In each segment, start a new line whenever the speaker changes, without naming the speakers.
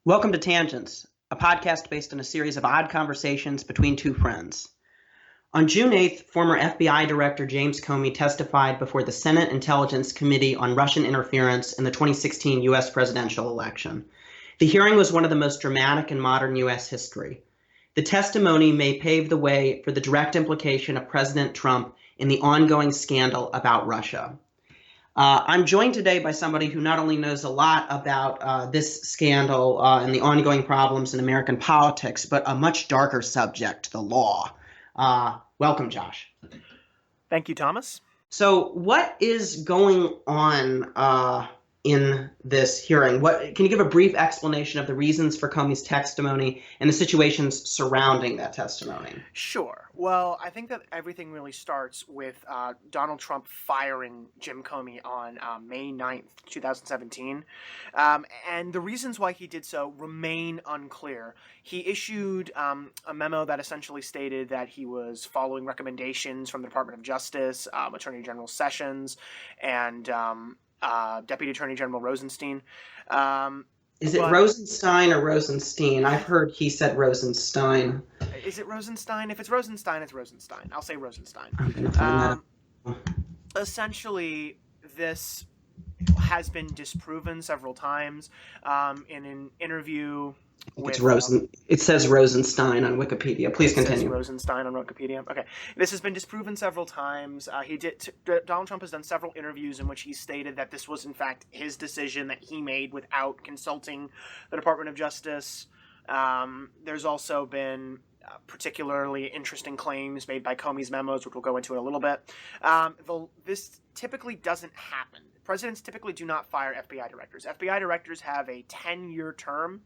Welcome to Tangents, a podcast based on a series of odd conversations between two friends. On June 8th, former FBI Director James Comey testified before the Senate Intelligence Committee on Russian interference in the 2016 U.S. presidential election. The hearing was one of the most dramatic in modern U.S. history. The testimony may pave the way for the direct implication of President Trump in the ongoing scandal about Russia. I'm joined today by somebody who not only knows a lot about this scandal and the ongoing problems in American politics, but a much darker subject, the law. Welcome, Josh.
Thank you, Thomas.
So what is going on in this hearing? Can you give a brief explanation of the reasons for Comey's testimony and the situations surrounding that testimony?
Sure. Well, I think that everything really starts with Donald Trump firing Jim Comey on May 9th, 2017. And the reasons why he did so remain unclear. He issued a memo that essentially stated that he was following recommendations from the Department of Justice, Attorney General Sessions, and Deputy Attorney General Rosenstein.
Is it Rosenstein or Rosenstein? I've heard he said Rosenstein.
Is it Rosenstein? If it's Rosenstein, it's Rosenstein. I'll say Rosenstein.
I'm going to find that out.
Essentially, this has been disproven several times in an interview with...
It says Rosenstein on Wikipedia. Please continue.
It says Rosenstein on Wikipedia. Okay. This has been disproven several times. Donald Trump has done several interviews in which he stated that this was, in fact, his decision that he made without consulting the Department of Justice. There's also been particularly interesting claims made by Comey's memos, which we'll go into in a little bit. This typically doesn't happen. Presidents typically do not fire FBI directors. FBI directors have a 10-year term,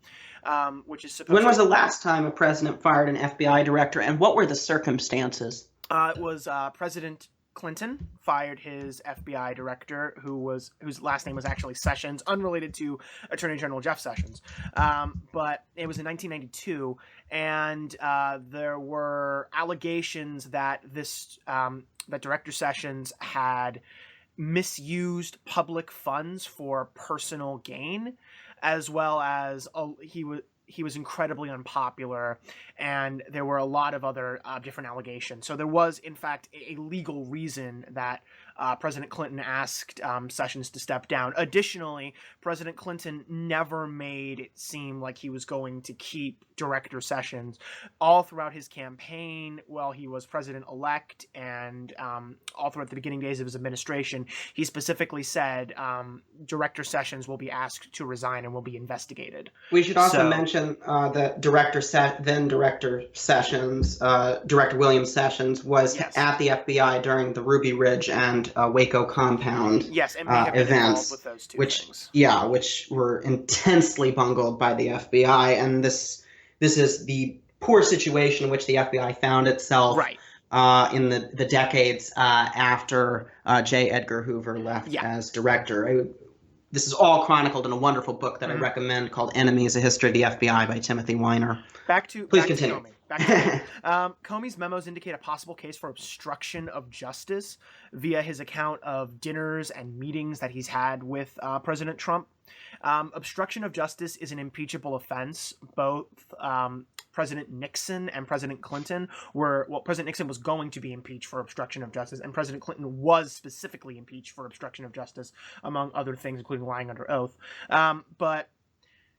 which is supposed
When was the last time a president fired an FBI director, and what were the circumstances?
It was President Clinton fired his FBI director, whose last name was actually Sessions, unrelated to Attorney General Jeff Sessions. But it was in 1992, and there were allegations that that Director Sessions had misused public funds for personal gain, as well as he was incredibly unpopular, and there were a lot of other different allegations. So there was, in fact, a legal reason that President Clinton asked Sessions to step down. Additionally, President Clinton never made it seem like he was going to keep Director Sessions. All throughout his campaign, while he was president-elect, and all throughout the beginning days of his administration, he specifically said Director Sessions will be asked to resign and will be investigated.
We should also mention that then Director Sessions, Director William Sessions, was at the FBI during the Ruby Ridge and Waco compound
and may have been
events,
with those two things.
Which were intensely bungled by the FBI, and this is the poor situation in which the FBI found itself in the decades after J. Edgar Hoover left as director. This is all chronicled in a wonderful book that I recommend called Enemies: A History of the FBI by Timothy Weiner. Please continue.
Comey's memos indicate a possible case for obstruction of justice via his account of dinners and meetings that he's had with President Trump. Obstruction of justice is an impeachable offense. Both President Nixon and President Clinton President Nixon was going to be impeached for obstruction of justice, and President Clinton was specifically impeached for obstruction of justice, among other things, including lying under oath.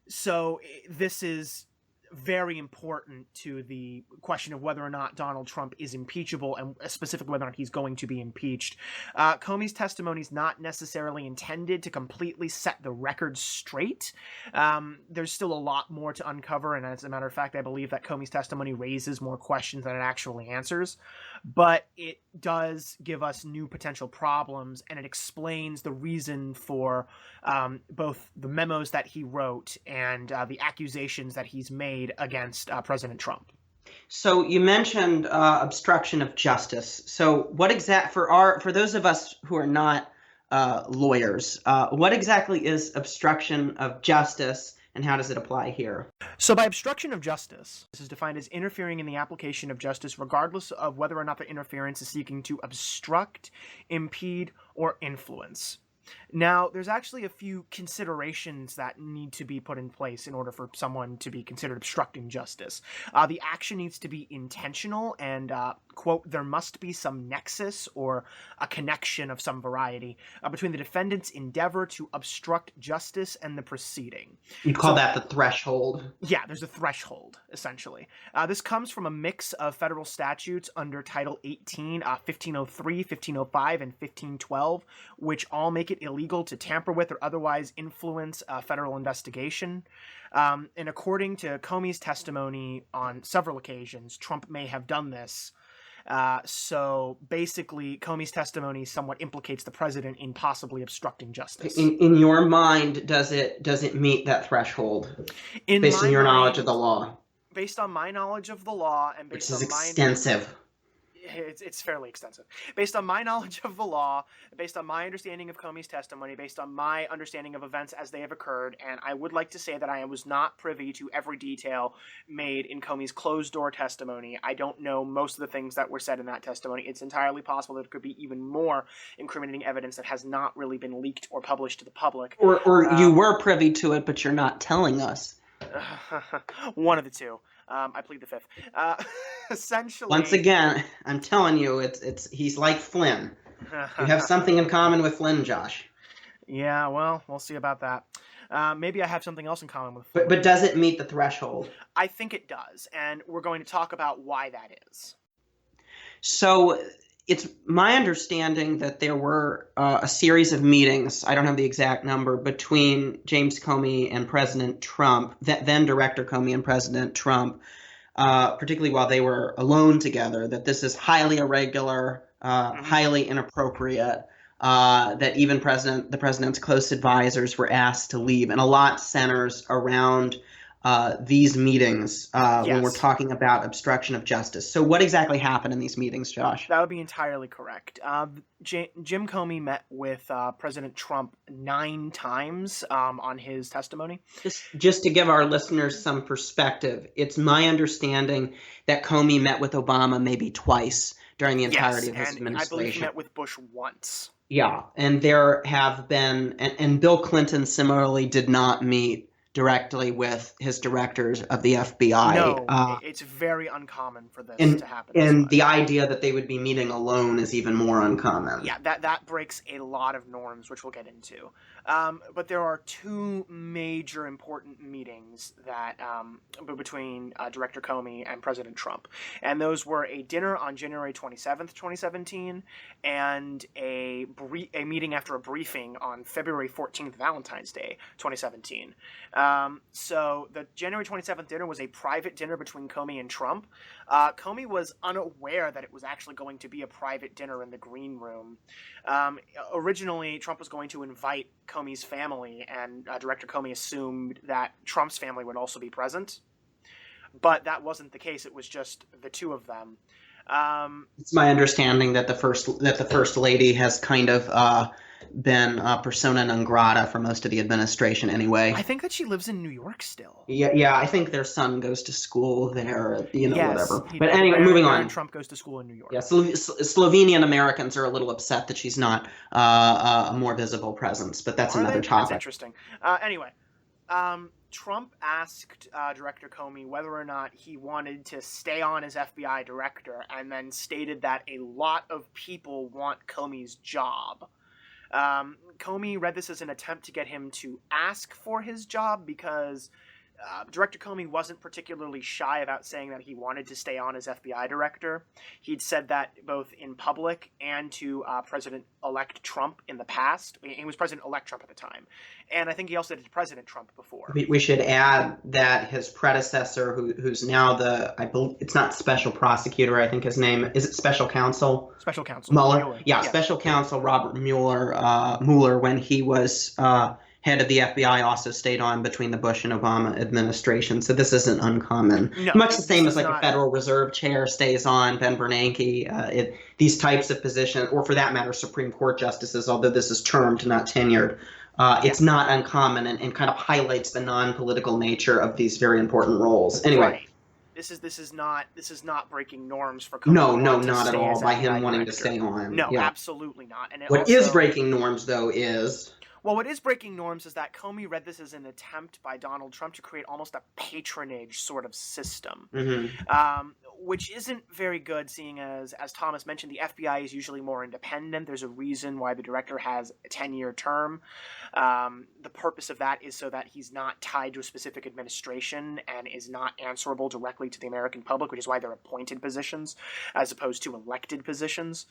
So this is very important to the question of whether or not Donald Trump is impeachable, and specifically whether or not he's going to be impeached. Comey's testimony is not necessarily intended to completely set the record straight. There's still a lot more to uncover, and as a matter of fact, I believe that Comey's testimony raises more questions than it actually answers. But it does give us new potential problems, and it explains the reason for both the memos that he wrote and the accusations that he's made against President Trump.
So you mentioned obstruction of justice. So what for those of us who are not lawyers, what exactly is obstruction of justice, and how does it apply here?
So by obstruction of justice, this is defined as interfering in the application of justice regardless of whether or not the interference is seeking to obstruct, impede, or influence. Now, there's actually a few considerations that need to be put in place in order for someone to be considered obstructing justice. The action needs to be intentional and, quote, there must be some nexus or a connection of some variety between the defendant's endeavor to obstruct justice and the proceeding.
You'd call that the threshold.
Yeah, there's a threshold, essentially. This comes from a mix of federal statutes under Title 18, 1503, 1505, and 1512, which all make it illegal to tamper with or otherwise influence a federal investigation. And according to Comey's testimony on several occasions, Trump may have done this. So basically, Comey's testimony somewhat implicates the president in possibly obstructing justice.
In your mind, does it meet that threshold based on your knowledge of the law?
Based on my knowledge of the law and based on
extensive.
It's fairly extensive. Based on my knowledge of the law, based on my understanding of Comey's testimony, based on my understanding of events as they have occurred, and I would like to say that I was not privy to every detail made in Comey's closed-door testimony. I don't know most of the things that were said in that testimony. It's entirely possible that there could be even more incriminating evidence that has not really been leaked or published to the public.
Or you were privy to it, but you're not telling us.
One of the two. I plead the fifth. Essentially,
once again, I'm telling you, he's like Flynn. You have something in common with Flynn, Josh.
Yeah, well, we'll see about that. Maybe I have something else in common with Flynn.
But does it meet the threshold?
I think it does, and we're going to talk about why that is.
So it's my understanding that there were a series of meetings, I don't have the exact number, between James Comey and President Trump, then Director Comey and President Trump, particularly while they were alone together, that this is highly irregular, highly inappropriate, that even the president's close advisors were asked to leave. And a lot centers around these meetings when we're talking about obstruction of justice. So what exactly happened in these meetings, Josh?
That would be entirely correct. Jim Comey met with President Trump 9 times on his testimony.
Just to give our listeners some perspective, it's my understanding that Comey met with Obama maybe twice during the entirety of his administration.
I believe he met with Bush once.
Yeah, and there have been, and Bill Clinton similarly did not meet directly with his directors of the FBI.
No, it's very uncommon for this to happen.
And the idea that they would be meeting alone is even more uncommon.
Yeah, that breaks a lot of norms, which we'll get into. But there are 2 major important meetings that between Director Comey and President Trump. And those were a dinner on January 27th, 2017, and a meeting after a briefing on February 14th, Valentine's Day, 2017. So the January 27th dinner was a private dinner between Comey and Trump. Comey was unaware that it was actually going to be a private dinner in the green room. Originally, Trump was going to invite Comey's family, and Director Comey assumed that Trump's family would also be present. But that wasn't the case. It was just the 2 of them.
It's my understanding that the first lady has kind of been persona non grata for most of the administration anyway.
I think that she lives in New York still.
Yeah, I think their son goes to school there,
Yes,
whatever. But anyway, moving on.
Trump goes to school in New York.
Yeah, Slovenian Americans are a little upset that she's not a more visible presence, but that's another topic.
That's interesting. Anyway, Trump asked Director Comey whether or not he wanted to stay on as FBI director, and then stated that a lot of people want Comey's job. Comey read this as an attempt to get him to ask for his job because Director Comey wasn't particularly shy about saying that he wanted to stay on as FBI director. He'd said that both in public and to President-elect Trump in the past. He was President-elect Trump at the time. And I think he also did to President Trump before.
We should add that his predecessor, who's now it's not special prosecutor, I think his name, is it special counsel?
Special counsel.
Mueller. Yeah, special counsel Robert Mueller, when he was head of the FBI, also stayed on between the Bush and Obama administration. So this isn't uncommon.
No,
much the same as like a Federal Reserve chair stays on, Ben Bernanke. These types of positions, or for that matter, Supreme Court justices, although this is termed, not tenured, it's not uncommon and kind of highlights the non-political nature of these very important roles. Anyway.
Right. This is not breaking norms for Comey.
No, not at all. By him wanting to stay on.
No, absolutely not. And
what is breaking norms, though, is...
Well, what is breaking norms is that Comey read this as an attempt by Donald Trump to create almost a patronage sort of system, which isn't very good, seeing as Thomas mentioned, the FBI is usually more independent. There's a reason why the director has a 10-year term. The purpose of that is so that he's not tied to a specific administration and is not answerable directly to the American public, which is why they're appointed positions as opposed to elected positions.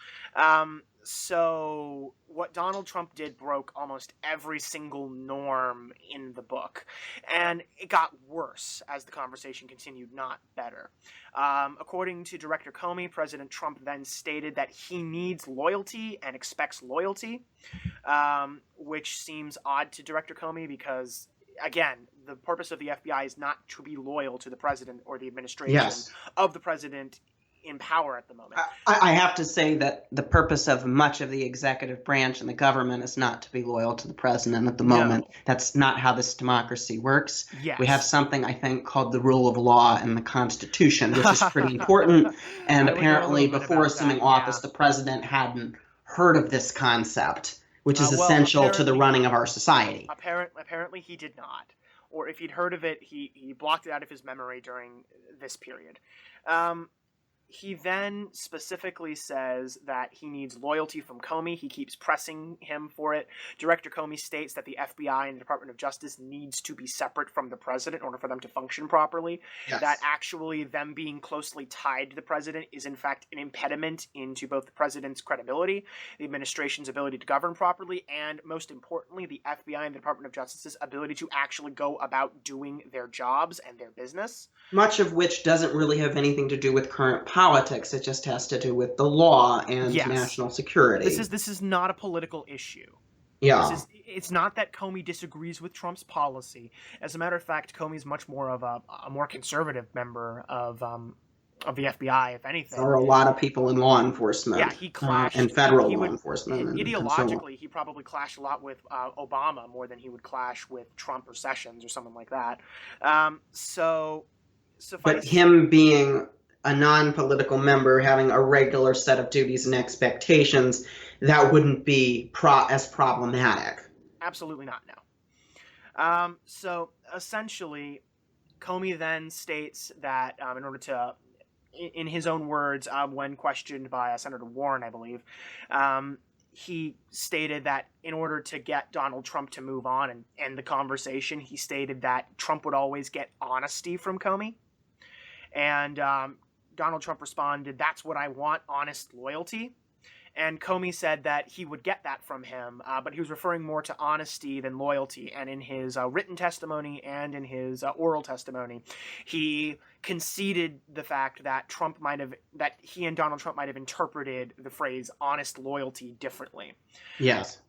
So what Donald Trump did broke almost every single norm in the book, and it got worse as the conversation continued, not better. According to Director Comey, President Trump then stated that he needs loyalty and expects loyalty, which seems odd to Director Comey because, again, the purpose of the FBI is not to be loyal to the president or the administration of the president in power at the moment.
I have to say that the purpose of much of the executive branch and the government is not to be loyal to the president at the moment. That's not how this democracy works.
Yes.
We have something, I think, called the rule of law and the Constitution, which is pretty important. And apparently, before assuming office, the president hadn't heard of this concept, which is essential to the running of our society.
Apparently, he did not. Or if he'd heard of it, he blocked it out of his memory during this period. He then specifically says that he needs loyalty from Comey. He keeps pressing him for it. Director Comey states that the FBI and the Department of Justice needs to be separate from the president in order for them to function properly.
Yes.
That actually them being closely tied to the president is in fact an impediment into both the president's credibility, the administration's ability to govern properly, and most importantly, the FBI and the Department of Justice's ability to actually go about doing their jobs and their business.
Much of which doesn't really have anything to do with current politics. It just has to do with the law and national security.
This is not a political issue.
Yeah.
It's not that Comey disagrees with Trump's policy. As a matter of fact, Comey's much more of a more conservative member of the FBI, if anything.
There are a lot of people in law enforcement.
Yeah, he clashed.
And federal law enforcement.
Ideologically, he probably clashed a lot with Obama more than he would clash with Trump or Sessions or someone like that.
But him being a non-political member, having a regular set of duties and expectations, that wouldn't be as problematic.
Absolutely not, no. So essentially, Comey then states that in order to, in his own words, when questioned by Senator Warren, I believe, he stated that in order to get Donald Trump to move on and end the conversation, he stated that Trump would always get honesty from Comey. And Donald Trump responded, "That's what I want, honest loyalty." And Comey said that he would get that from him, but he was referring more to honesty than loyalty. And in his written testimony and in his oral testimony, he conceded the fact that he and Donald Trump might have interpreted the phrase honest loyalty differently.
Yes.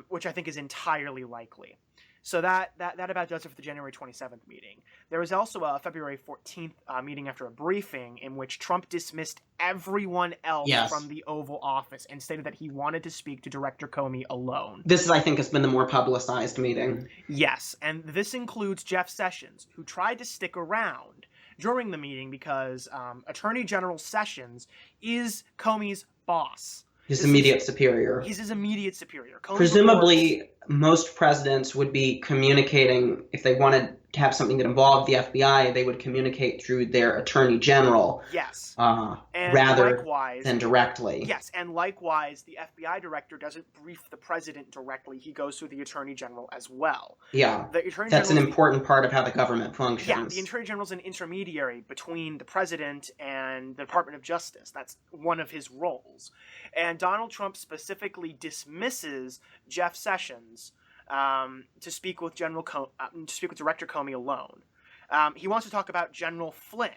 Which I think is entirely likely. So that about does it for the January 27th meeting. There was also a February 14th meeting after a briefing in which Trump dismissed everyone else from the Oval Office and stated that he wanted to speak to Director Comey alone.
This, I think, has been the more publicized meeting.
Yes, and this includes Jeff Sessions, who tried to stick around during the meeting because Attorney General Sessions is Comey's boss.
His immediate superior.
He's his immediate superior. Comey
Presumably, most presidents would be communicating, if they wanted to have something that involved the FBI, they would communicate through their attorney general.
Yes.
Rather than directly.
Yes, and likewise, the FBI director doesn't brief the president directly. He goes through the attorney general as well.
Yeah, that's an important part of how the government functions.
Yeah, the attorney general is an intermediary between the president and the Department of Justice. That's one of his roles. And Donald Trump specifically dismisses Jeff Sessions to speak with Director Comey alone. He wants to talk about General Flynn.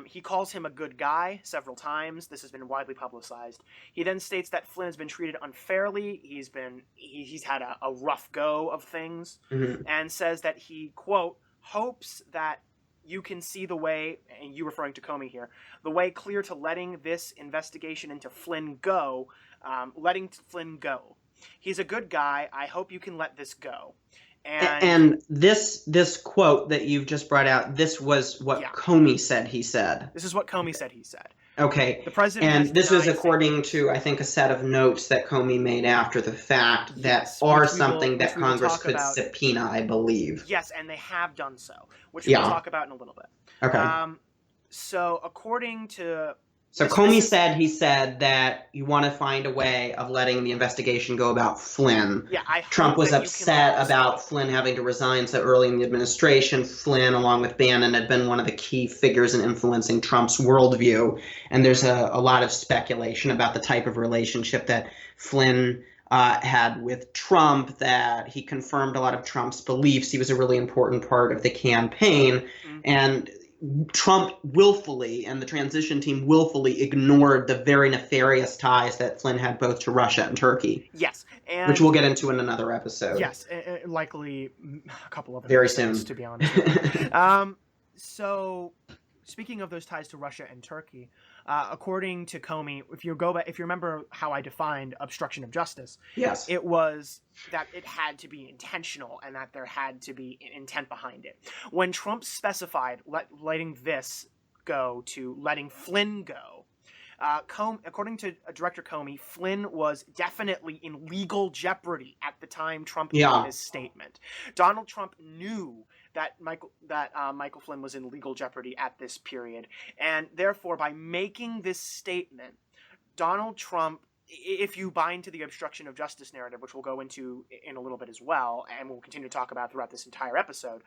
He calls him a good guy several times. This has been widely publicized. He then states that Flynn has been treated unfairly. He's had a rough go of things, and says that he, quote, hopes that you can see the way, and you referring to Comey here, the way clear to letting this investigation into Flynn go, letting Flynn go. He's a good guy. I hope you can let this go.
And this quote that you've just brought out, this was what Comey said he said.
This is what Comey said he said.
Okay.
The president
and this was according to, I think, a set of notes that Comey made after the fact that are something that Congress could subpoena, I believe.
Yes, and they have done so, which we'll talk about in a little bit.
Okay.
So according to...
So Comey said that you want to find a way of letting the investigation go about Flynn.
Yeah,
Trump was upset about Flynn having to resign so early in the administration. Flynn, along with Bannon, had been one of the key figures in influencing Trump's worldview. And there's a lot of speculation about the type of relationship that Flynn had with Trump, that he confirmed a lot of Trump's beliefs. He was a really important part of the campaign. Mm-hmm. And Trump willfully and the transition team willfully ignored the very nefarious ties that Flynn had both to Russia and Turkey.
Yes.
Which we'll get into in another episode.
Yes, likely a couple of
very
episodes,
soon,
to be honest. So, speaking of those ties to Russia and Turkey, according to Comey, if you remember how I defined obstruction of justice,
yes,
it was that it had to be intentional and that there had to be intent behind it. When Trump specified letting this go to letting Flynn go, according to Director Comey, Flynn was definitely in legal jeopardy at the time Trump made his statement. Donald Trump knew that Michael Flynn was in legal jeopardy at this period, and therefore, by making this statement, Donald Trump, if you buy into the obstruction of justice narrative, which we'll go into in a little bit as well, and we'll continue to talk about throughout this entire episode,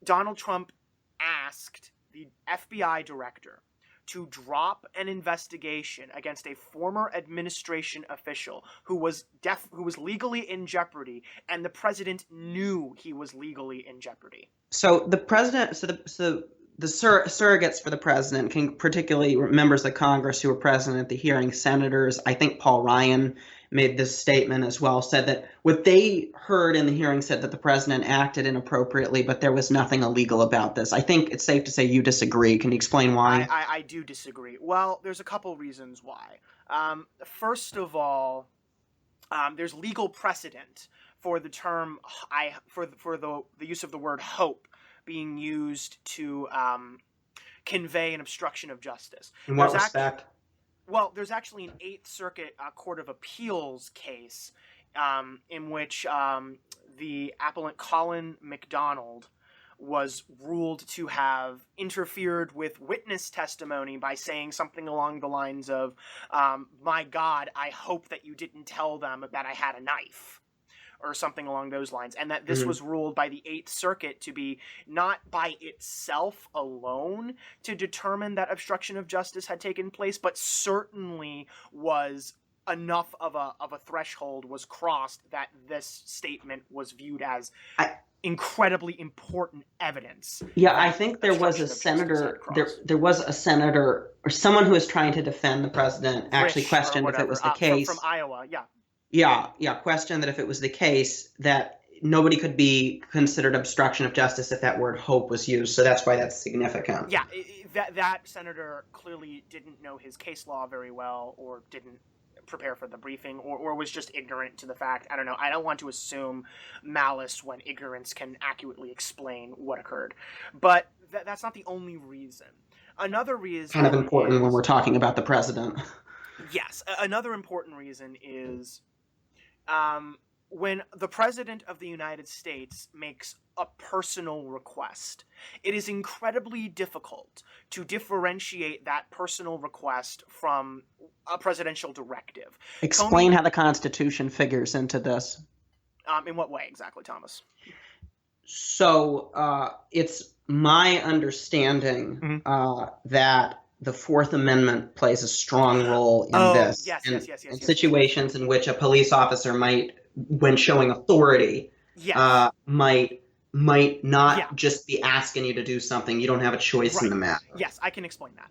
Donald Trump asked the FBI director to drop an investigation against a former administration official who was legally in jeopardy, and the president knew he was legally in jeopardy.
So the president, the surrogates for the president, particularly members of Congress who were present at the hearing, senators, I think Paul Ryan made this statement as well, said that what they heard in the hearing said that the president acted inappropriately, but there was nothing illegal about this. I think it's safe to say you disagree. Can you explain why?
I do disagree. Well, there's a couple reasons why. First of all, there's legal precedent for the term for the use of the word hope being used to convey an obstruction of justice.
In what respect?
Well, there's actually an Eighth Circuit Court of Appeals case in which the appellant Colin McDonald was ruled to have interfered with witness testimony by saying something along the lines of, my God, I hope that you didn't tell them that I had a knife, or something along those lines, and that this was ruled by the Eighth Circuit to be not by itself alone to determine that obstruction of justice had taken place, but certainly was enough of a threshold was crossed that this statement was viewed as incredibly important evidence.
Yeah, I think there was a senator. There was a senator or someone who was trying to defend the president actually questioned if it was the case
from Iowa.
Yeah, questioned that if it was the case that nobody could be considered obstruction of justice if that word hope was used. So that's why that's significant.
Yeah, that senator clearly didn't know his case law very well, or didn't prepare for the briefing, or was just ignorant to the fact. I don't know. I don't want to assume malice when ignorance can accurately explain what occurred. But that's not the only reason. Another reason...
Kind of important when we're talking about the president.
Yes. Another important reason is... when the President of the United States makes a personal request, it is incredibly difficult to differentiate that personal request from a presidential directive.
Explain how the Constitution figures into this.
In what way exactly, Thomas?
So it's my understanding that the Fourth Amendment plays a strong role in this.
Yes,
in situations in which a police officer might, when showing authority, might not just be asking you to do something. You don't have a choice in the matter.
Yes, I can explain that.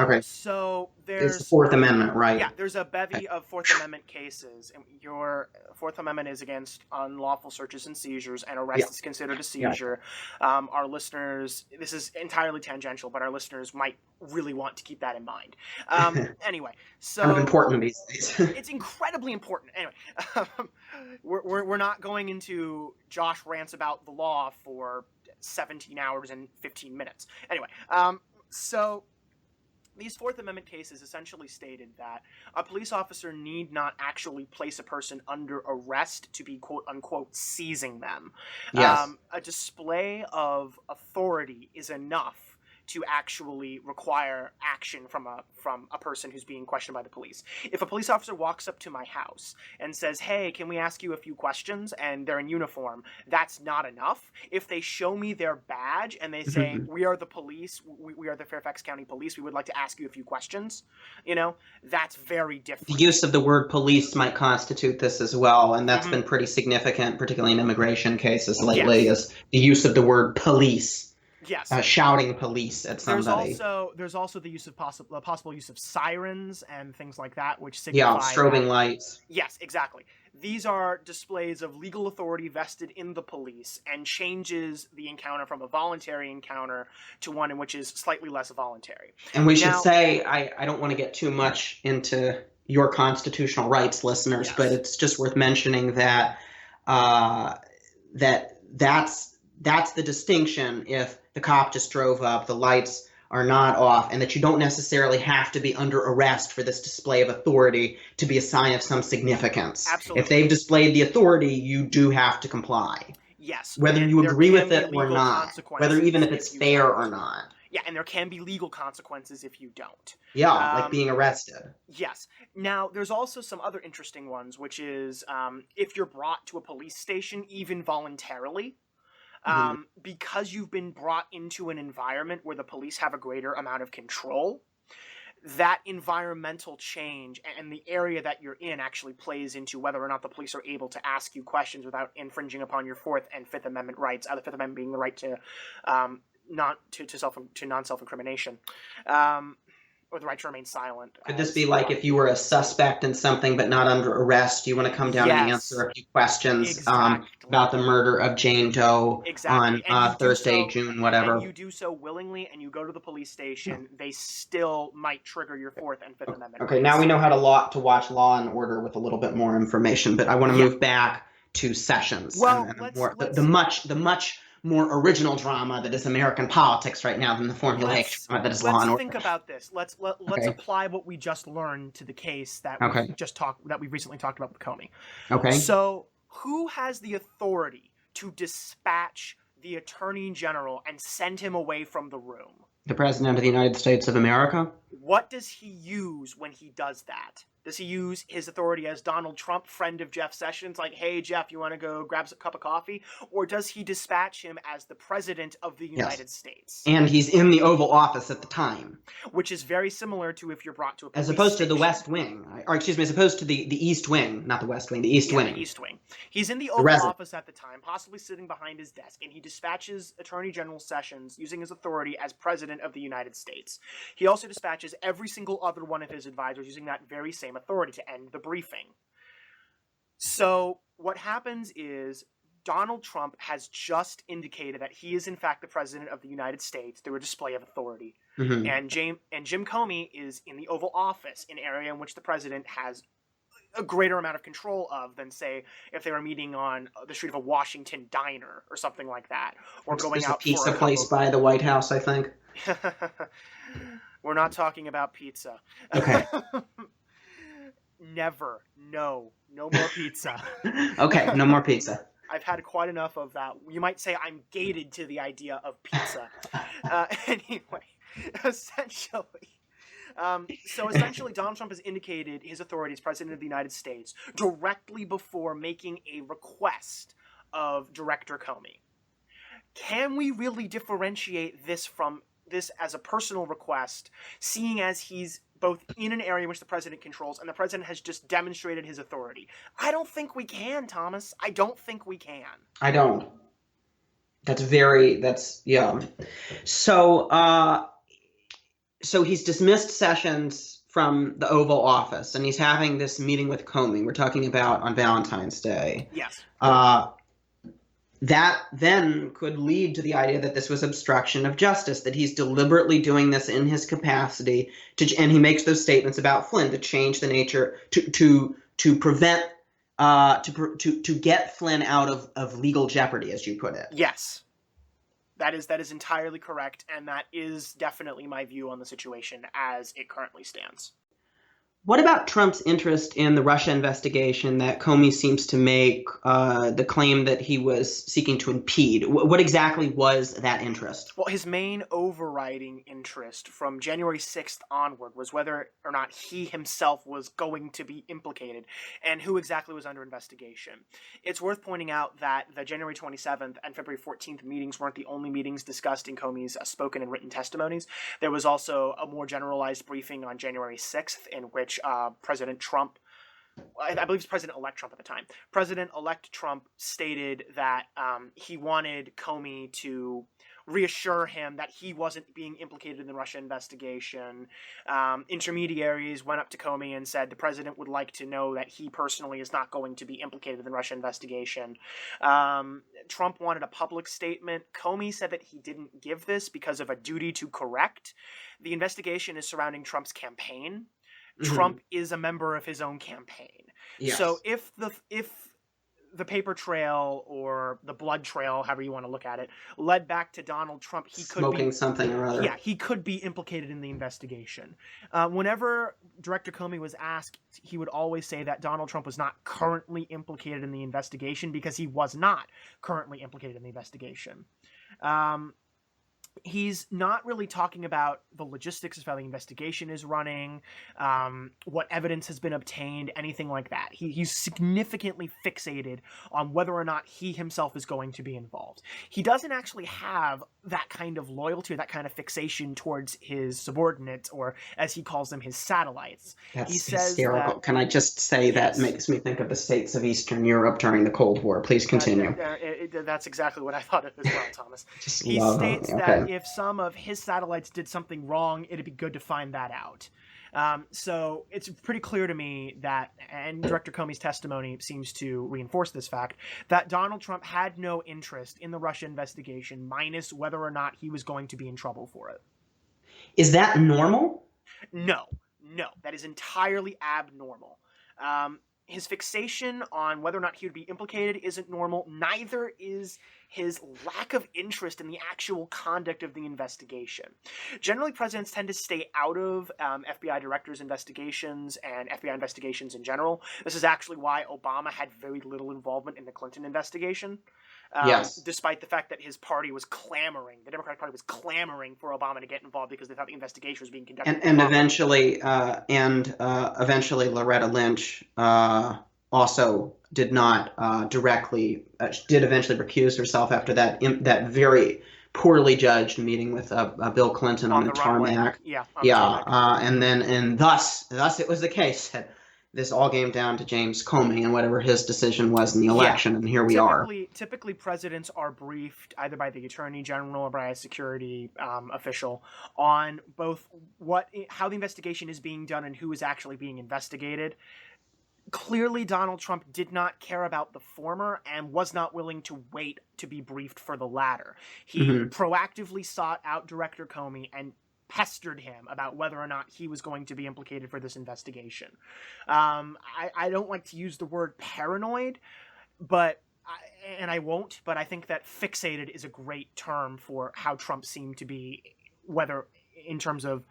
Okay.
So there's
the Fourth Amendment, right?
Yeah, there's a bevy of Fourth Amendment cases. And your Fourth Amendment is against unlawful searches and seizures, and arrest is considered a seizure. Our listeners, this is entirely tangential, but our listeners might really want to keep that in mind. Anyway, so
kind of important these days.
It's incredibly important. Anyway, we're not going into Josh rants about the law for 17 hours and 15 minutes. Anyway, so these Fourth Amendment cases essentially stated that a police officer need not actually place a person under arrest to be quote-unquote seizing them.
Yes.
A display of authority is enough to actually require action from a person who's being questioned by the police. If a police officer walks up to my house and says, "Hey, can we ask you a few questions?" and they're in uniform, that's not enough. If they show me their badge and they say, "We are the police, we are the Fairfax County Police, we would like to ask you a few questions," that's very different.
The use of the word police might constitute this as well, and that's been pretty significant, particularly in immigration cases lately, is the use of the word police.
Yes.
Shouting police at somebody.
There's also the use of possible use of sirens and things like that, which signify
strobing lights.
Yes, exactly. These are displays of legal authority vested in the police and changes the encounter from a voluntary encounter to one in which is slightly less voluntary.
And we should say, I don't want to get too much into your constitutional rights, listeners, but it's just worth mentioning that that's the distinction. If the cop just drove up, the lights are not off, and that you don't necessarily have to be under arrest for this display of authority to be a sign of some significance.
Absolutely.
If they've displayed the authority, you do have to comply.
Yes.
Whether you agree with it or not. Whether even if it's fair or not.
Yeah, and there can be legal consequences if you don't.
Yeah, like being arrested.
Yes. Now, there's also some other interesting ones, which is if you're brought to a police station, even voluntarily, because you've been brought into an environment where the police have a greater amount of control, that environmental change and the area that you're in actually plays into whether or not the police are able to ask you questions without infringing upon your Fourth and Fifth Amendment rights. The Fifth Amendment being the right to non-self-incrimination. Or the right to remain silent.
Could this be like if you were a suspect in something but not under arrest, you want to come down and answer a few questions about the murder of Jane Doe on Thursday, June, whatever.
And you do so willingly and you go to the police station, they still might trigger your Fourth and Fifth Amendment.
Okay, now we know how to watch Law and Order with a little bit more information, but I want to move back to Sessions.
Well,
the much more original drama that is American politics right now than the formulaic drama that is Law and Order.
Let's think about this. Let's apply what we just learned to the case that we recently talked about with Comey.
Okay.
So, who has the authority to dispatch the Attorney General and send him away from the room?
The President of the United States of America.
What does he use when he does that? Does he use his authority as Donald Trump, friend of Jeff Sessions, like, "Hey, Jeff, you want to go grab a cup of coffee?" Or does he dispatch him as the President of the United States?
And he's in the Oval Office at the time.
Which is very similar to if you're brought to a police
As opposed
station.
to the West Wing. Or, excuse me, as opposed to the East Wing. Not the West Wing, the East Wing.
The East Wing. He's in the Oval Office at the time, possibly sitting behind his desk, and he dispatches Attorney General Sessions using his authority as President of the United States. He also dispatches every single other one of his advisors using that very same authority to end the briefing. So what happens is Donald Trump has just indicated that he is in fact the President of the United States through a display of authority. And Jim Comey is in the Oval Office, an area in which the President has a greater amount of control of than, say, if they were meeting on the street of a Washington diner or something like that, or going out
a pizza
for a
place by the White House, I think.
We're not talking about pizza.
Okay.
Never. No more pizza.
Okay, no more pizza.
I've had quite enough of that. You might say I'm gated to the idea of pizza. Anyway, essentially. So essentially, Donald Trump has indicated his authority as President of the United States directly before making a request of Director Comey. Can we really differentiate this from this as a personal request, seeing as he's both in an area in which the president controls and the president has just demonstrated his authority? I don't think we can, Thomas. I don't think we can.
I don't. Yeah. So he's dismissed Sessions from the Oval Office, and he's having this meeting with Comey. We're talking about on Valentine's Day.
Yes.
That then could lead to the idea that this was obstruction of justice, that he's deliberately doing this in his capacity and he makes those statements about Flynn to change the nature, to prevent to get Flynn out of legal jeopardy, as you put it.
Yes. That is entirely correct, and that is definitely my view on the situation as it currently stands.
What about Trump's interest in the Russia investigation that Comey seems to make, the claim that he was seeking to impede? What exactly was that interest?
Well, his main overriding interest from January 6th onward was whether or not he himself was going to be implicated and who exactly was under investigation. It's worth pointing out that the January 27th and February 14th meetings weren't the only meetings discussed in Comey's spoken and written testimonies. There was also a more generalized briefing on January 6th in which President Trump, I believe it's President-elect Trump at the time, President-elect Trump stated that he wanted Comey to reassure him that he wasn't being implicated in the Russia investigation. Intermediaries went up to Comey and said the president would like to know that he personally is not going to be implicated in the Russia investigation. Trump wanted a public statement. Comey said that he didn't give this because of a duty to correct. The investigation is surrounding Trump's campaign. Trump is a member of his own campaign. Yes. So if the paper trail or the blood trail, however you want to look at it, led back to Donald Trump, he could
smoking something or other.
Yeah, he could be implicated in the investigation. Whenever Director Comey was asked, he would always say that Donald Trump was not currently implicated in the investigation because he was not currently implicated in the investigation. He's not really talking about the logistics of how the investigation is running, what evidence has been obtained, anything like that. He's significantly fixated on whether or not he himself is going to be involved. He doesn't actually have that kind of loyalty or that kind of fixation towards his subordinates, or as he calls them, his satellites.
That's hysterical. Can I just say that makes me think of the states of Eastern Europe during the Cold War. Please continue.
That's exactly what I thought of as well, Thomas. He states that if some of his satellites did something wrong, it'd be good to find that out. So it's pretty clear to me that, and Director Comey's testimony seems to reinforce this fact, that Donald Trump had no interest in the Russia investigation, minus whether or not he was going to be in trouble for it.
Is that normal?
No, that is entirely abnormal. His fixation on whether or not he would be implicated isn't normal. Neither is his lack of interest in the actual conduct of the investigation. Generally, presidents tend to stay out of FBI directors' investigations and FBI investigations in general. This is actually why Obama had very little involvement in the Clinton investigation.
Yes.
Despite the fact that his party was clamoring, the Democratic Party was clamoring for Obama to get involved because they thought the investigation was being conducted.
And eventually Loretta Lynch also did not directly did eventually recuse herself after that very poorly judged meeting with Bill Clinton on the tarmac. And thus it was the case that this all came down to James Comey and whatever his decision was in the election, and here we are.
Typically, presidents are briefed either by the Attorney General or by a security official on both how the investigation is being done and who is actually being investigated. Clearly, Donald Trump did not care about the former and was not willing to wait to be briefed for the latter. He proactively sought out Director Comey and pestered him about whether or not he was going to be implicated for this investigation. I don't like to use the word paranoid, but I think that fixated is a great term for how Trump seemed to be, whether in terms of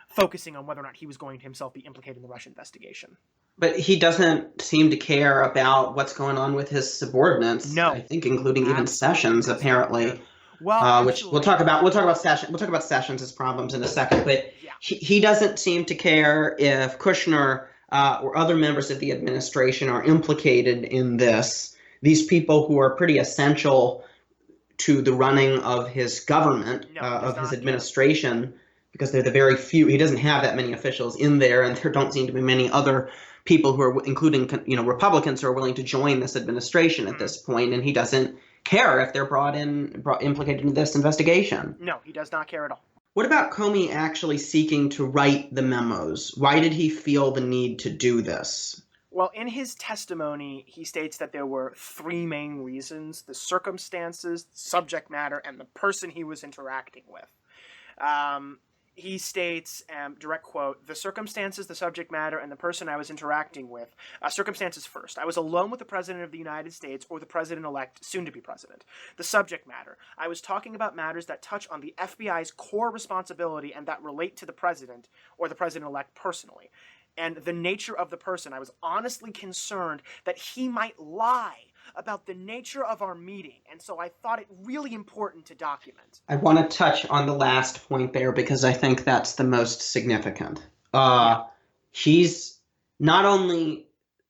focusing on whether or not he was going to himself be implicated in the Russia investigation.
But he doesn't seem to care about what's going on with his subordinates.
No,
I think including even Sessions, apparently.
Well,
which we'll talk about Sessions. We'll talk about Sessions' problems in a second. But he doesn't seem to care if Kushner or other members of the administration are implicated in this. These people who are pretty essential to the running of his government, of his administration, because they're the very few. He doesn't have that many officials in there, and there don't seem to be many other people who are, including Republicans, who are willing to join this administration at this point, and he doesn't care if they're implicated in this investigation.
No, he does not care at all.
What about Comey actually seeking to write the memos? Why did he feel the need to do this?
Well, in his testimony, he states that there were three main reasons: the circumstances, subject matter, and the person he was interacting with. He states, direct quote, "The circumstances, the subject matter, and the person I was interacting with." Circumstances first. "I was alone with the President of the United States or the President-elect, soon-to-be President. The subject matter. I was talking about matters that touch on the FBI's core responsibility and that relate to the President or the President-elect personally. And the nature of the person. I was honestly concerned that he might lie about the nature of our meeting, and so I thought it really important to document."
I want to touch on the last point there because I think that's the most significant.
Yeah.
He's not only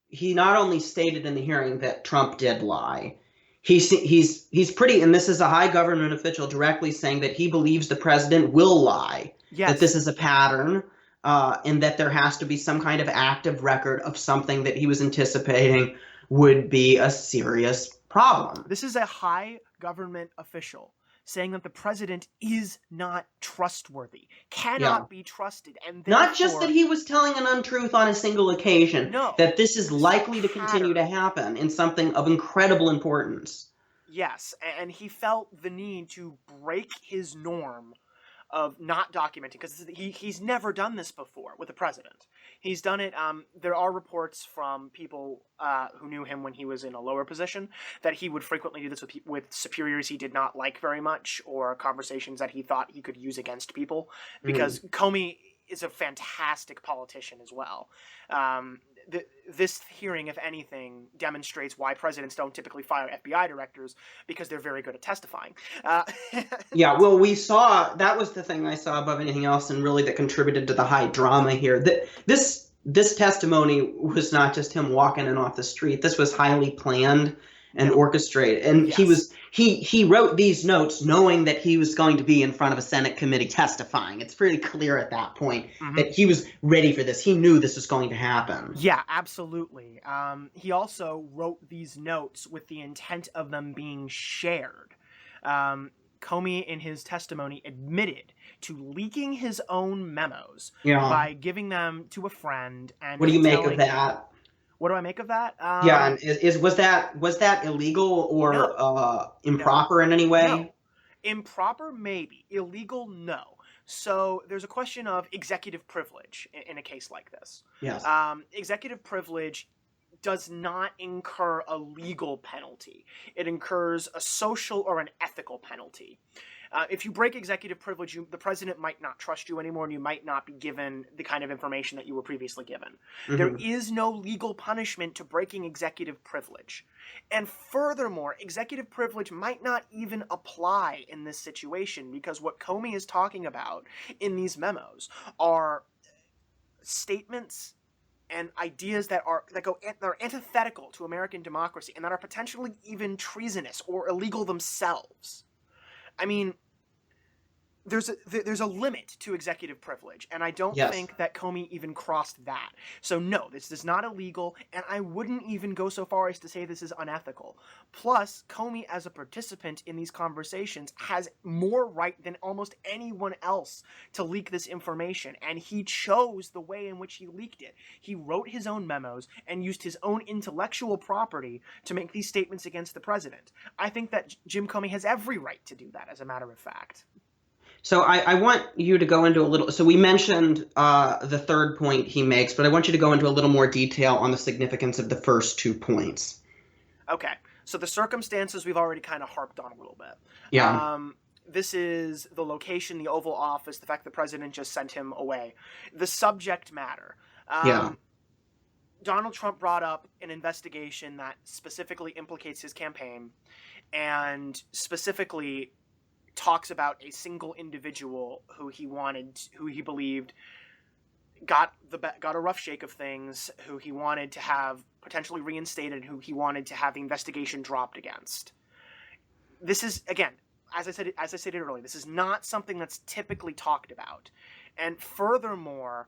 he not only stated in the hearing that Trump did lie. He's pretty, and this is a high government official directly saying that he believes the president will lie.
Yes.
That this is a pattern. And that there has to be some kind of active record of something that he was anticipating would be a serious problem.
This is a high government official saying that the president is not trustworthy, cannot be trusted, and therefore,
not just that he was telling an untruth on a single occasion,
no,
that this is likely to continue to happen in something of incredible importance.
Yes, and he felt the need to break his norm of not documenting, because he's never done this before with the president. He's done it. There are reports from people who knew him when he was in a lower position that he would frequently do this with superiors he did not like very much, or conversations that he thought he could use against people, because Comey is a fantastic politician as well. This hearing, if anything, demonstrates why presidents don't typically fire FBI directors, because they're very good at testifying.
Yeah, well, we saw, that was the thing I saw above anything else, and really that contributed to the high drama here. This testimony was not just him walking in off the street. This was highly planned and orchestrated. And he wrote these notes knowing that he was going to be in front of a Senate committee testifying. It's pretty clear at that point that he was ready for this. He knew this was going to happen.
Yeah, absolutely. He also wrote these notes with the intent of them being shared. Comey, in his testimony, admitted to leaking his own memos by giving them to a friend. And
what do you make of that?
What do I make of that?
And was that illegal or improper in any way?
No. Improper, maybe. Illegal, no. So there's a question of executive privilege in a case like this.
Yes.
Executive privilege does not incur a legal penalty. It incurs a social or an ethical penalty. If you break executive privilege, the president might not trust you anymore, and you might not be given the kind of information that you were previously given. There is no legal punishment to breaking executive privilege. And furthermore, executive privilege might not even apply in this situation, because what Comey is talking about in these memos are statements and ideas that are antithetical to American democracy, and that are potentially even treasonous or illegal themselves. I mean, there's a limit to executive privilege, and I don't think that Comey even crossed that. So no, this is not illegal, and I wouldn't even go so far as to say this is unethical. Plus, Comey, as a participant in these conversations, has more right than almost anyone else to leak this information, and he chose the way in which he leaked it. He wrote his own memos and used his own intellectual property to make these statements against the president. I think that Jim Comey has every right to do that, as a matter of fact.
So I want you to go into a little – so we mentioned the third point he makes, but I want you to go into a little more detail on the significance of the first 2 points.
Okay. So the circumstances we've already kind of harped on a little bit.
Yeah.
This is the location, the Oval Office, the fact the president just sent him away. The subject matter. Donald Trump brought up an investigation that specifically implicates his campaign, and specifically talks about a single individual who he believed got a rough shake of things, who he wanted to have potentially reinstated, who he wanted to have the investigation dropped against. This is, again, as I stated earlier, this is not something that's typically talked about. And furthermore,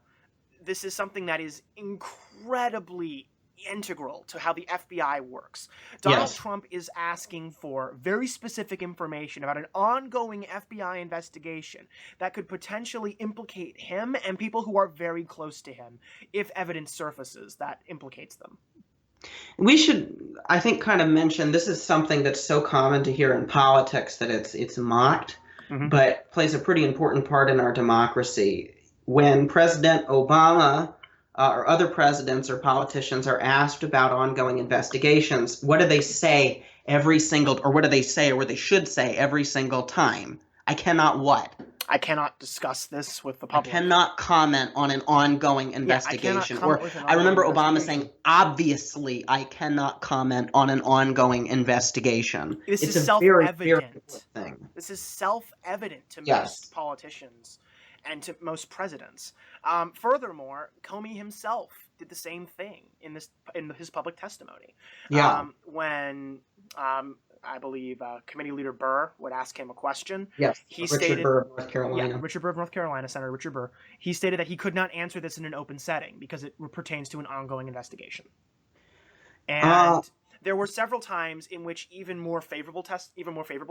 this is something that is incredibly integral to how the FBI works. Donald Trump is asking for very specific information about an ongoing FBI investigation that could potentially implicate him and people who are very close to him if evidence surfaces that implicates them.
We should, I think, kind of mention this is something that's so common to hear in politics that it's mocked. but plays a pretty important part in our democracy. When President Obama or other presidents or politicians are asked about ongoing investigations, what do they say or what do they say, or what they should say every single time? I cannot what?
I cannot discuss this with the
I
public.
cannot comment on an ongoing investigation. I remember Obama saying, obviously, I cannot comment on an ongoing investigation.
It's a self-evident
very thing.
This is self-evident to most politicians and to most presidents. Furthermore, Comey himself did the same thing in his public testimony. When I believe Committee Leader Burr would ask him a question.
Yes, Richard Burr of North Carolina.
Yeah, Richard Burr of North Carolina, Senator Richard Burr. He stated that he could not answer this in an open setting because it pertains to an ongoing investigation. And there were several times in which even more favorable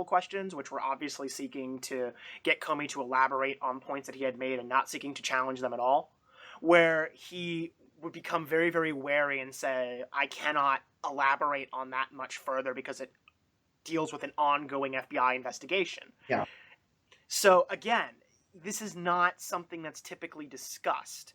questions, which were obviously seeking to get Comey to elaborate on points that he had made and not seeking to challenge them at all, where he would become very, very wary and say, I cannot elaborate on that much further because it deals with an ongoing FBI investigation.
Yeah.
So again, this is not something that's typically discussed.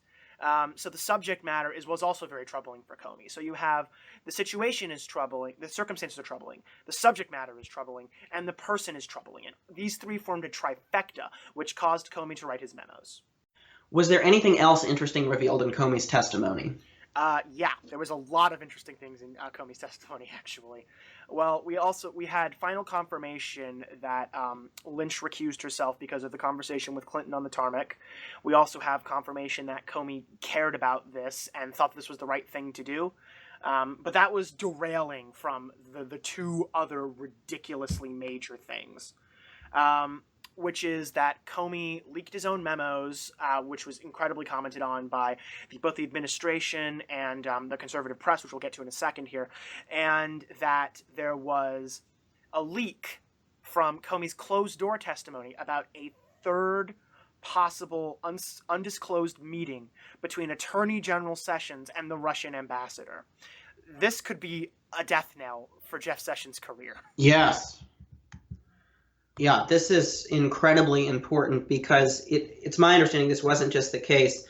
So the subject matter was also very troubling for Comey. So you have the situation is troubling, the circumstances are troubling, the subject matter is troubling, and the person is troubling. And these three formed a trifecta, which caused Comey to write his memos.
Was there anything else interesting revealed in Comey's testimony?
Yeah, there was a lot of interesting things in Comey's testimony, actually. Well, we had final confirmation that Lynch recused herself because of the conversation with Clinton on the tarmac. We also have confirmation that Comey cared about this and thought this was the right thing to do. But that was derailing from the two other ridiculously major things. Which is that Comey leaked his own memos, which was incredibly commented on by both the administration and the conservative press, which we'll get to in a second here, and that there was a leak from Comey's closed-door testimony about a third possible undisclosed meeting between Attorney General Sessions and the Russian ambassador. This could be a death knell for Jeff Sessions' career.
Yes. Yeah, this is incredibly important because it's my understanding this wasn't just the case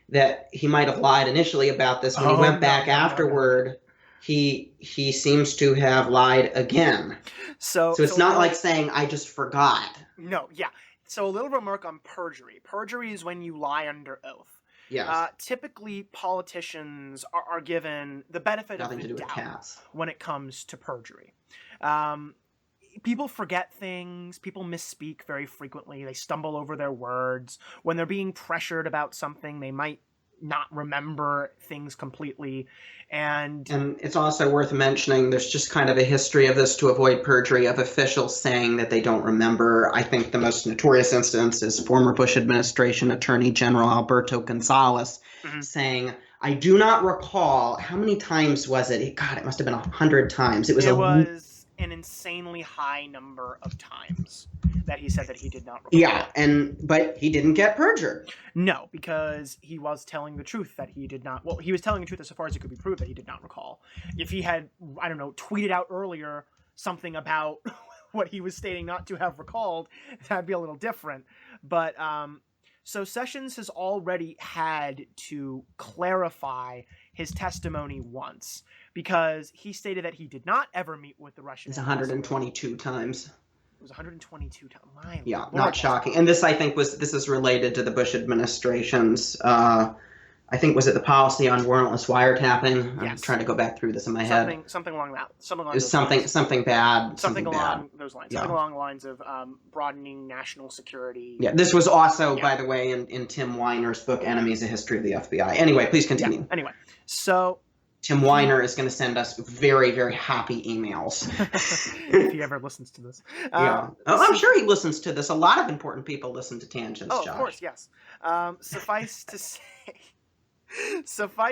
that he might have lied initially about this. When he went back afterward, he seems to have lied again. So it's not like saying, I just forgot.
No, yeah. So a little remark on perjury. Perjury is when you lie under oath.
Yes.
Typically, politicians are given the benefit of the doubt when it comes to perjury. People forget things. People misspeak very frequently. They stumble over their words. When they're being pressured about something, they might not remember things completely. And
it's also worth mentioning there's just kind of a history of this to avoid perjury of officials saying that they don't remember. I think the most notorious instance is former Bush administration Attorney General Alberto Gonzales saying, I do not recall, how many times was it? God, it must have been 100 times. It was
an insanely high number of times that he said that he did not recall.
Yeah, but he didn't get perjured.
No, because he was telling the truth that he did not. Well, he was telling the truth as far as it could be proved that he did not recall. If he had, I don't know, tweeted out earlier something about what he was stating not to have recalled, that'd be a little different. But so Sessions has already had to clarify his testimony once, because he stated that he did not ever meet with the Russian ambassador.
122 times.
It was 122 times.
Yeah, not shocking. And this, I think, this is related to the Bush administration's, I think, was it the policy on warrantless wiretapping?
Yes.
I'm trying to go back through this in my head.
Something along that. Something
bad.
Something along those lines. Yeah. Something along the lines of broadening national security.
Yeah, this was also, by the way, in Tim Weiner's book, Enemies: A History of the FBI. Anyway, please continue.
Yeah. Anyway, so
Tim Weiner is going to send us very, very happy emails.
If he ever listens to this.
I'm sure he listens to this. A lot of important people listen to Tangents, Josh.
Of course, yes. Suffice to say...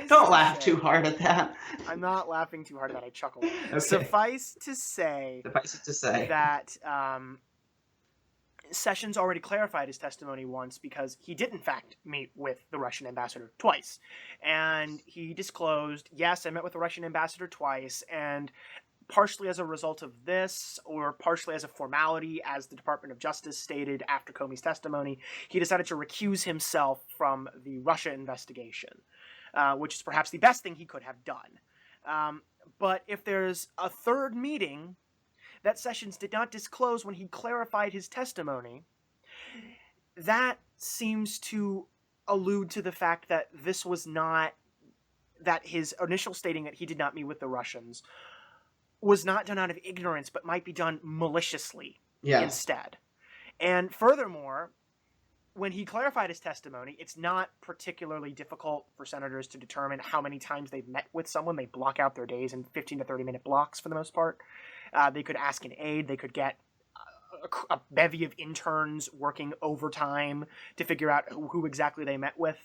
Don't laugh too hard at that.
I'm not laughing too hard at that. I chuckle.
Okay.
Suffice it to say that Sessions already clarified his testimony once, because he did, in fact, meet with the Russian ambassador twice. And he disclosed, yes, I met with the Russian ambassador twice, and partially as a result of this, or partially as a formality, as the Department of Justice stated after Comey's testimony, he decided to recuse himself from the Russia investigation, which is perhaps the best thing he could have done. But if there's a third meeting that Sessions did not disclose when he clarified his testimony, that seems to allude to the fact that this was not, that his initial stating that he did not meet with the Russians was not done out of ignorance, but might be done maliciously instead. And furthermore, when he clarified his testimony, it's not particularly difficult for senators to determine how many times they've met with someone. They block out their days in 15 to 30-minute blocks for the most part. They could ask an aide. They could get a bevy of interns working overtime to figure out who exactly they met with.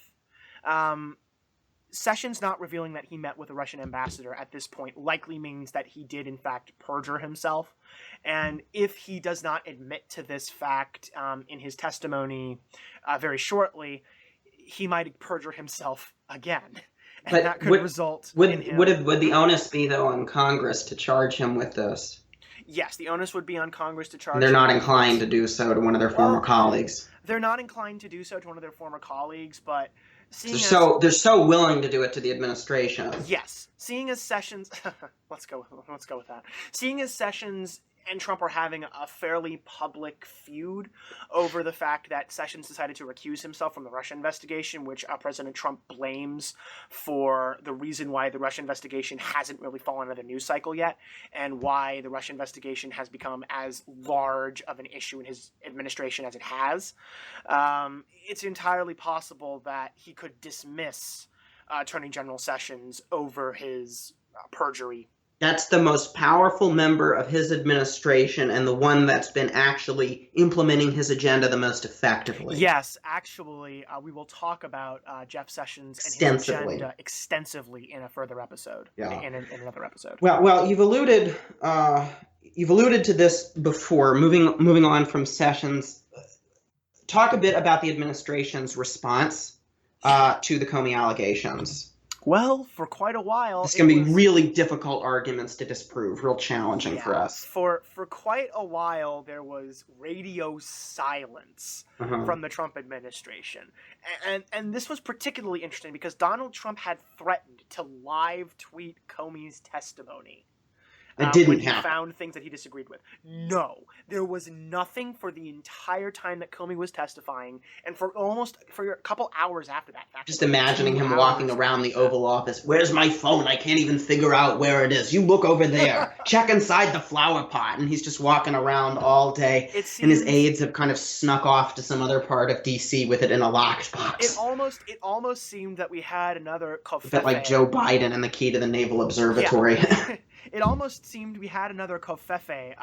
Sessions not revealing that he met with a Russian ambassador at this point likely means that he did, in fact, perjure himself. And if he does not admit to this fact in his testimony very shortly, he might perjure himself again. And
but
that could result in him...
Would the onus be, though, on Congress to charge him with this?
Yes, the onus would be on Congress to charge him.
They're not inclined to do so to one of their former colleagues.
They're not inclined to do so to one of their former colleagues, but...
They're so willing to do it to the administration.
Yes. Seeing as Sessions... let's go with that. Seeing as Sessions and Trump are having a fairly public feud over the fact that Sessions decided to recuse himself from the Russia investigation, which President Trump blames for the reason why the Russia investigation hasn't really fallen into the news cycle yet, and why the Russia investigation has become as large of an issue in his administration as it has. It's entirely possible that he could dismiss Attorney General Sessions over his perjury.
That's the most powerful member of his administration and the one that's been actually implementing his agenda the most effectively.
Yes, actually, we will talk about Jeff Sessions and his agenda extensively in a further episode.
Yeah.
In another episode.
Well, you've alluded to this before. Moving on from Sessions, talk a bit about the administration's response to the Comey allegations.
Well, for quite a while...
It's going to be really difficult arguments to disprove, real challenging for us.
For quite a while, there was radio silence from the Trump administration. And this was particularly interesting because Donald Trump had threatened to live tweet Comey's testimony.
It didn't
when he
happen.
Found things that he disagreed with. No, there was nothing for the entire time that Comey was testifying, and for a couple hours after that.
Just imagining him walking around the Oval Office. Where's my phone? I can't even figure out where it is. You look over there. Check inside the flower pot. And he's just walking around all day. And his aides have kind of snuck off to some other part of D.C. with it in a locked box.
It almost seemed that we had another
a bit like Joe Biden and the key to the Naval Observatory.
Yeah. It almost seemed we had another Covfefe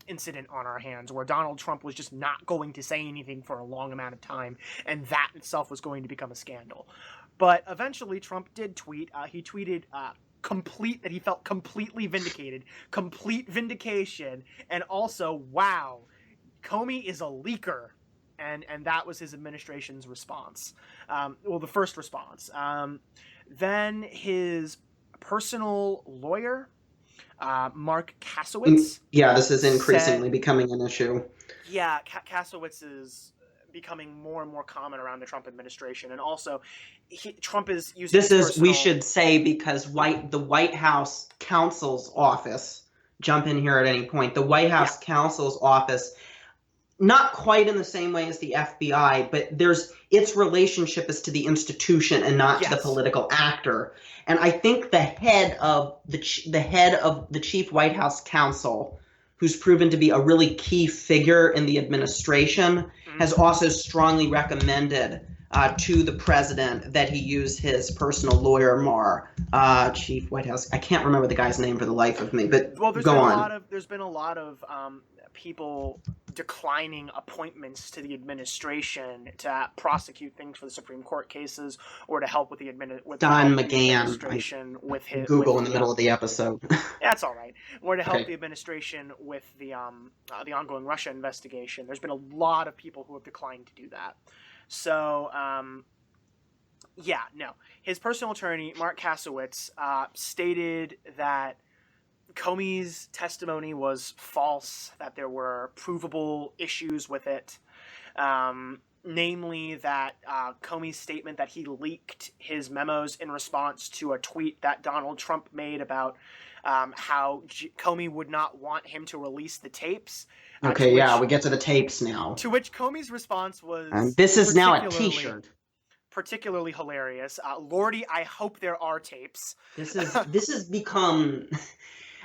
incident on our hands where Donald Trump was just not going to say anything for a long amount of time, and that itself was going to become a scandal. But eventually Trump did tweet. He tweeted that he felt completely vindicated, complete vindication, and also, wow, Comey is a leaker. And that was his administration's response. The first response. Then his personal lawyer, Mark Kasowitz.
Yeah, this is increasingly becoming an issue.
Yeah, Kasowitz is becoming more and more common around the Trump administration, and also Trump is using.
We should say, because the White House counsel's office. Jump in here at any point. The White House counsel's office. Not quite in the same way as the FBI, but its relationship is to the institution and not to the political actor. And I think the head of the chief White House counsel, who's proven to be a really key figure in the administration, has also strongly recommended to the president that he use his personal lawyer, chief White House. I can't remember the guy's name for the life of me, but go on.
There's been a lot of people declining appointments to the administration to prosecute things for the Supreme Court cases or to help with the
Don McGahn
administration with his
Google in the middle of the episode.
That's all right. Or to help the administration with the ongoing Russia investigation. There's been a lot of people who have declined to do that. So his personal attorney Mark Kasowitz stated that Comey's testimony was false, that there were provable issues with it. Namely that Comey's statement that he leaked his memos in response to a tweet that Donald Trump made about how Comey would not want him to release the tapes.
Okay, we get to the tapes now.
To which Comey's response was...
this is now a t-shirt.
Particularly hilarious. Lordy, I hope there are tapes.
This has become...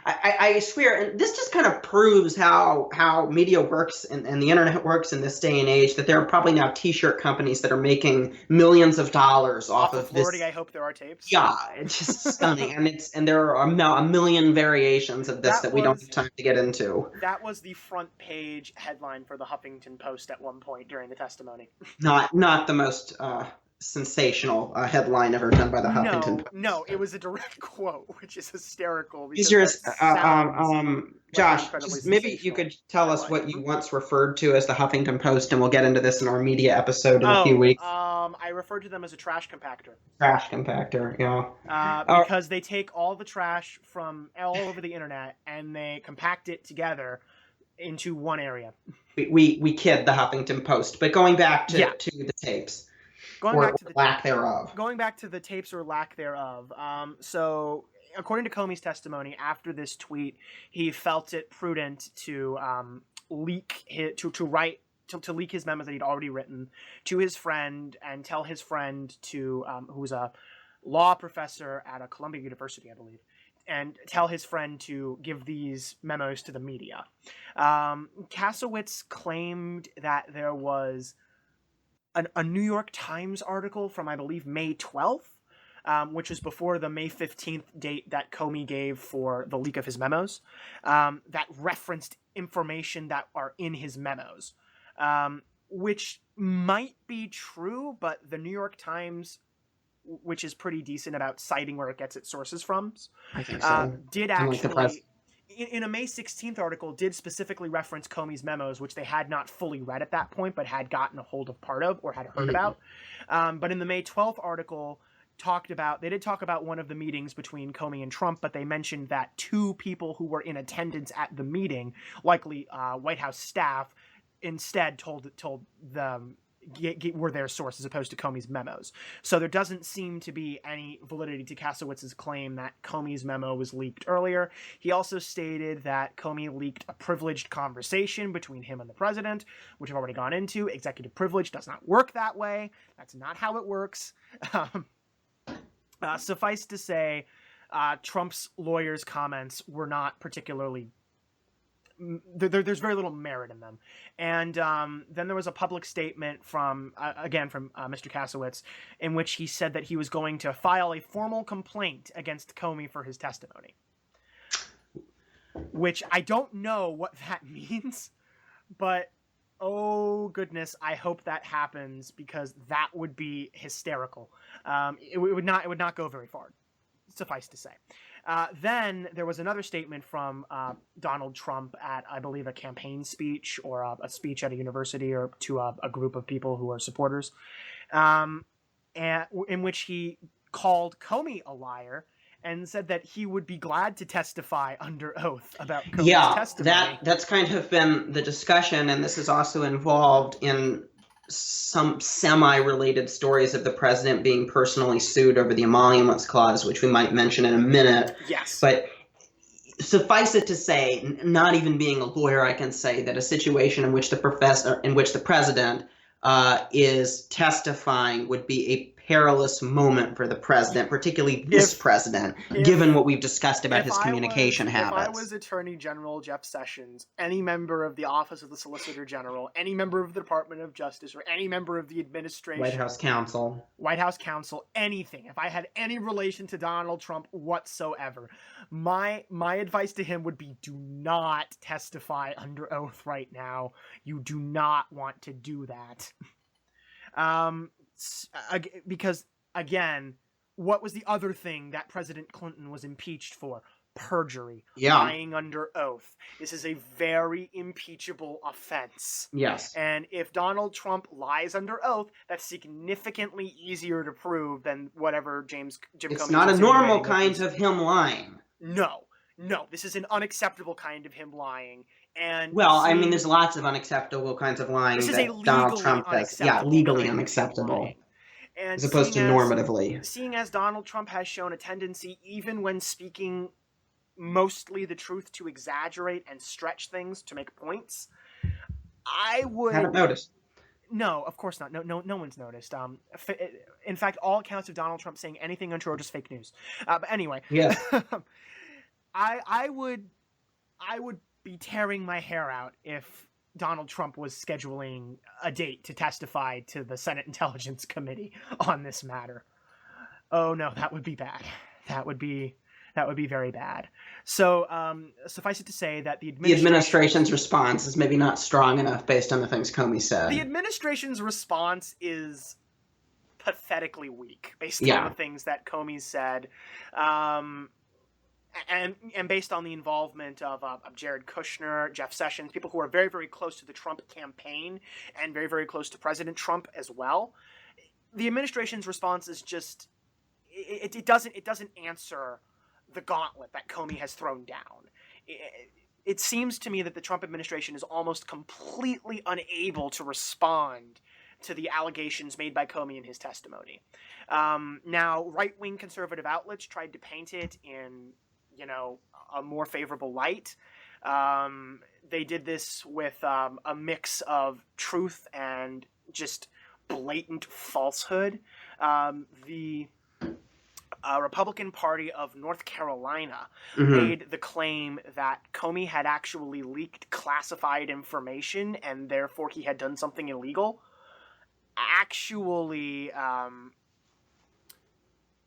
I swear, and this just kind of proves how media works and the internet works in this day and age, that there are probably now t-shirt companies that are making millions of dollars off of this.
Lordy, I hope there are tapes.
Yeah, it's just stunning. and there are now a million variations of this that we don't have time to get into.
That was the front page headline for the Huffington Post at one point during the testimony.
Not the most sensational headline ever done by the Huffington Post.
No, it was a direct quote, which is hysterical.
Josh, maybe you could tell us what you once referred to as the Huffington Post, and we'll get into this in our media episode in a few weeks.
I referred to them as a trash compactor.
Trash compactor, yeah.
Because they take all the trash from all over the internet and they compact it together into one area.
We kid the Huffington Post, but going back to the tapes. Going back to the lack thereof.
Going back to the tapes or lack thereof. So, according to Comey's testimony, after this tweet, he felt it prudent to leak his memos that he'd already written to his friend and tell his friend who was a law professor at a Columbia University, I believe, and tell his friend to give these memos to the media. Kasowitz claimed that there was a New York Times article from, I believe, May 12th, which was before the May 15th date that Comey gave for the leak of his memos, that referenced information that are in his memos, which might be true, but the New York Times, which is pretty decent about citing where it gets its sources from,
I think so.
Did actually... In a May 16th article, did specifically reference Comey's memos, which they had not fully read at that point, but had gotten a hold of part of or had heard about. But in the May 12th article, they did talk about one of the meetings between Comey and Trump, but they mentioned that two people who were in attendance at the meeting, likely White House staff, instead told them were their source as opposed to Comey's memos. So there doesn't seem to be any validity to Kasowitz's claim that Comey's memo was leaked earlier. He also stated that Comey leaked a privileged conversation between him and the president, which I've already gone into. Executive privilege does not work that way. That's not how it works. Suffice to say, Trump's lawyers' comments were not particularly... There's very little merit in them. And then there was a public statement from Mr. Kasowitz, in which he said that he was going to file a formal complaint against Comey for his testimony. Which I don't know what that means, but oh goodness, I hope that happens, because that would be hysterical. It would not go very far, suffice to say. Then there was another statement from Donald Trump at, I believe, a campaign speech or a speech at a university or to a group of people who are supporters, and in which he called Comey a liar and said that he would be glad to testify under oath about Comey's testimony.
That's kind of been the discussion, and this is also involved in some semi-related stories of the president being personally sued over the emoluments clause, which we might mention in a minute.
Yes.
But suffice it to say, not even being a lawyer, I can say that a situation in which the president is testifying would be a perilous moment for the president, particularly this president, given what we've discussed about his communication habits.
If I was Attorney General Jeff Sessions, any member of the Office of the Solicitor General, any member of the Department of Justice, or any member of the administration,
White House counsel,
anything, if I had any relation to Donald Trump whatsoever, my advice to him would be, do not testify under oath right now. You do not want to do that. Because, again, what was the other thing that President Clinton was impeached for? Perjury. Lying under oath. This is a very impeachable offense.
Yes.
And if Donald Trump lies under oath, that's significantly easier to prove than whatever Jim Comey...
It's not a normal kind of him lying.
No. No, this is an unacceptable kind of him lying. And
Well, I mean, there's lots of unacceptable kinds of lying
this is
that
a
Donald
legally
Trump does. Yeah,
unacceptable
legally
kind of him
unacceptable,
lying. And
as opposed to normatively.
seeing as Donald Trump has shown a tendency, even when speaking mostly the truth, to exaggerate and stretch things to make points, I would...
Haven't noticed.
No, of course not. No one's noticed. In fact, all accounts of Donald Trump saying anything untrue are just fake news. But anyway,
Yes.
I would be tearing my hair out if Donald Trump was scheduling a date to testify to the Senate Intelligence Committee on this matter. Oh no, that would be bad. That would be very bad. So suffice it to say that the
administration's response is maybe not strong enough based on the things Comey said.
The administration's response is pathetically weak based on the things that Comey said, and based on the involvement of Jared Kushner, Jeff Sessions, people who are very, very close to the Trump campaign and very, very close to President Trump as well. The administration's response is just it doesn't answer the gauntlet that Comey has thrown down. It seems to me that the Trump administration is almost completely unable to respond to the allegations made by Comey in his testimony. Now, right-wing conservative outlets tried to paint it in, a more favorable light. They did this with a mix of truth and just blatant falsehood. The Republican Party of North Carolina made the claim that Comey had actually leaked classified information and therefore he had done something illegal. Actually,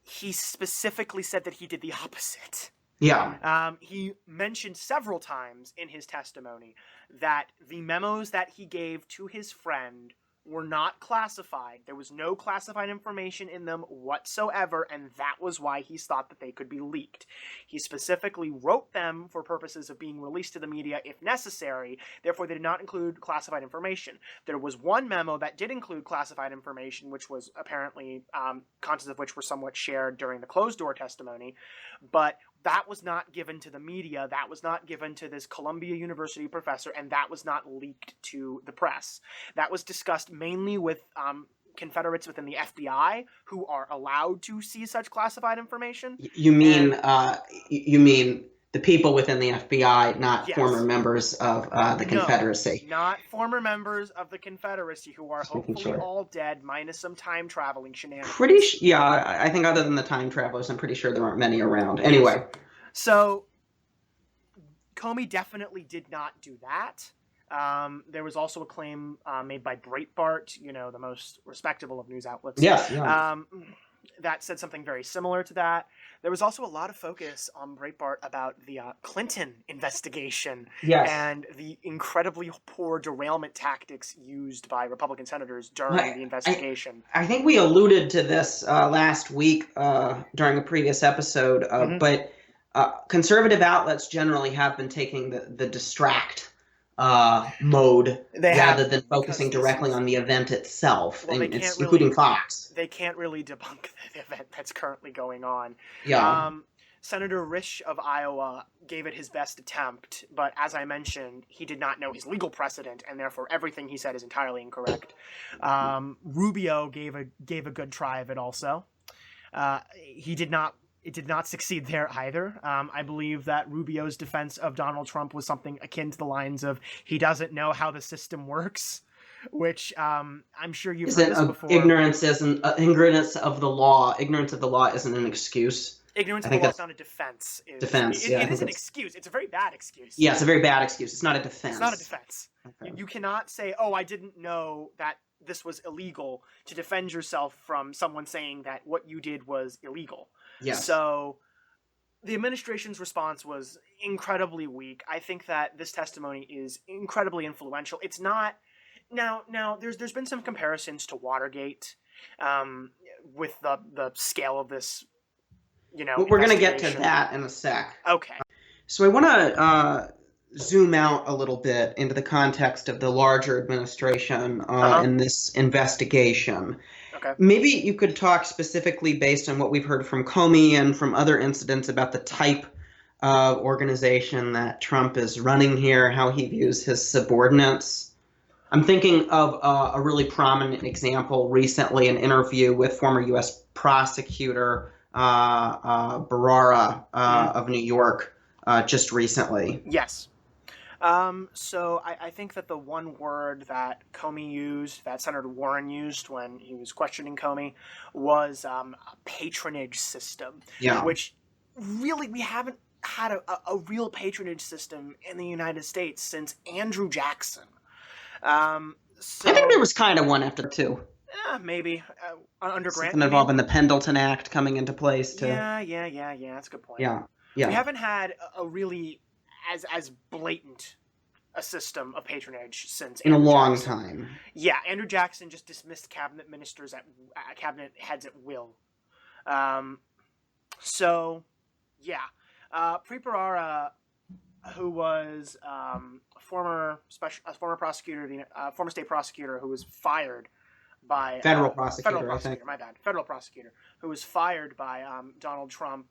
he specifically said that he did the opposite.
Yeah.
He mentioned several times in his testimony that the memos that he gave to his friend were not classified. There was no classified information in them whatsoever, and that was why he thought that they could be leaked. He specifically wrote them for purposes of being released to the media if necessary, therefore they did not include classified information. There was one memo that did include classified information, which was apparently, contents of which were somewhat shared during the closed-door testimony, but that was not given to the media, that was not given to this Columbia University professor, and that was not leaked to the press. That was discussed mainly with Confederates within the FBI who are allowed to see such classified information.
You mean the people within the FBI, not former members of the Confederacy?
Not former members of the Confederacy who are hopefully all dead, minus some time-traveling shenanigans.
I think other than the time travelers, I'm pretty sure there aren't many around. Anyway.
So, Comey definitely did not do that. There was also a claim made by Breitbart, the most respectable of news outlets.
Yes.
That said something very similar to that. There was also a lot of focus on Breitbart about the Clinton investigation and the incredibly poor derailment tactics used by Republican senators during the investigation.
I think we alluded to this last week during a previous episode, but conservative outlets generally have been taking the distract mode rather than focusing directly on the event itself, including Fox.
They can't really debunk the event that's currently going on.
Yeah.
Senator Risch of Iowa gave it his best attempt, but as I mentioned, he did not know his legal precedent, and therefore everything he said is entirely incorrect. Rubio gave a good try of it also. It did not succeed there either. I believe that Rubio's defense of Donald Trump was something akin to the lines of, he doesn't know how the system works, which I'm sure you've heard this before.
Ignorance of the law isn't an excuse.
Ignorance of the law is not a defense. It is an excuse. It's a very bad excuse.
Yeah, it's a very bad excuse. It's not a defense.
It's not a defense. Okay. You cannot say, I didn't know that this was illegal, to defend yourself from someone saying that what you did was illegal.
Yes.
So the administration's response was incredibly weak. I think that this testimony is incredibly influential. It's not now there's been some comparisons to Watergate with the scale of this,
we're going to get to that in a sec.
Okay.
So I want to zoom out a little bit into the context of the larger administration in this investigation.
Okay.
Maybe you could talk specifically based on what we've heard from Comey and from other incidents about the type organization that Trump is running here, how he views his subordinates. I'm thinking of a really prominent example recently, an interview with former U.S. prosecutor Barrara of New York just recently.
Yes. So I think that the one word that Comey used, that Senator Warren used when he was questioning Comey, was a patronage system.
Yeah.
Which really, we haven't had a real patronage system in the United States since Andrew Jackson.
I think there was kind of one after two.
Maybe under Grant.
Something involving the Pendleton Act coming into place too.
Yeah. That's a good point.
Yeah.
We haven't had a really as blatant a system of patronage since
in
Andrew
a long
Jackson.
time.
Yeah, Andrew Jackson just dismissed cabinet ministers cabinet heads at will. So, yeah, Preet Bharara, who was former prosecutor, former state prosecutor, who was fired by
federal prosecutor,
federal prosecutor, who was fired by Donald Trump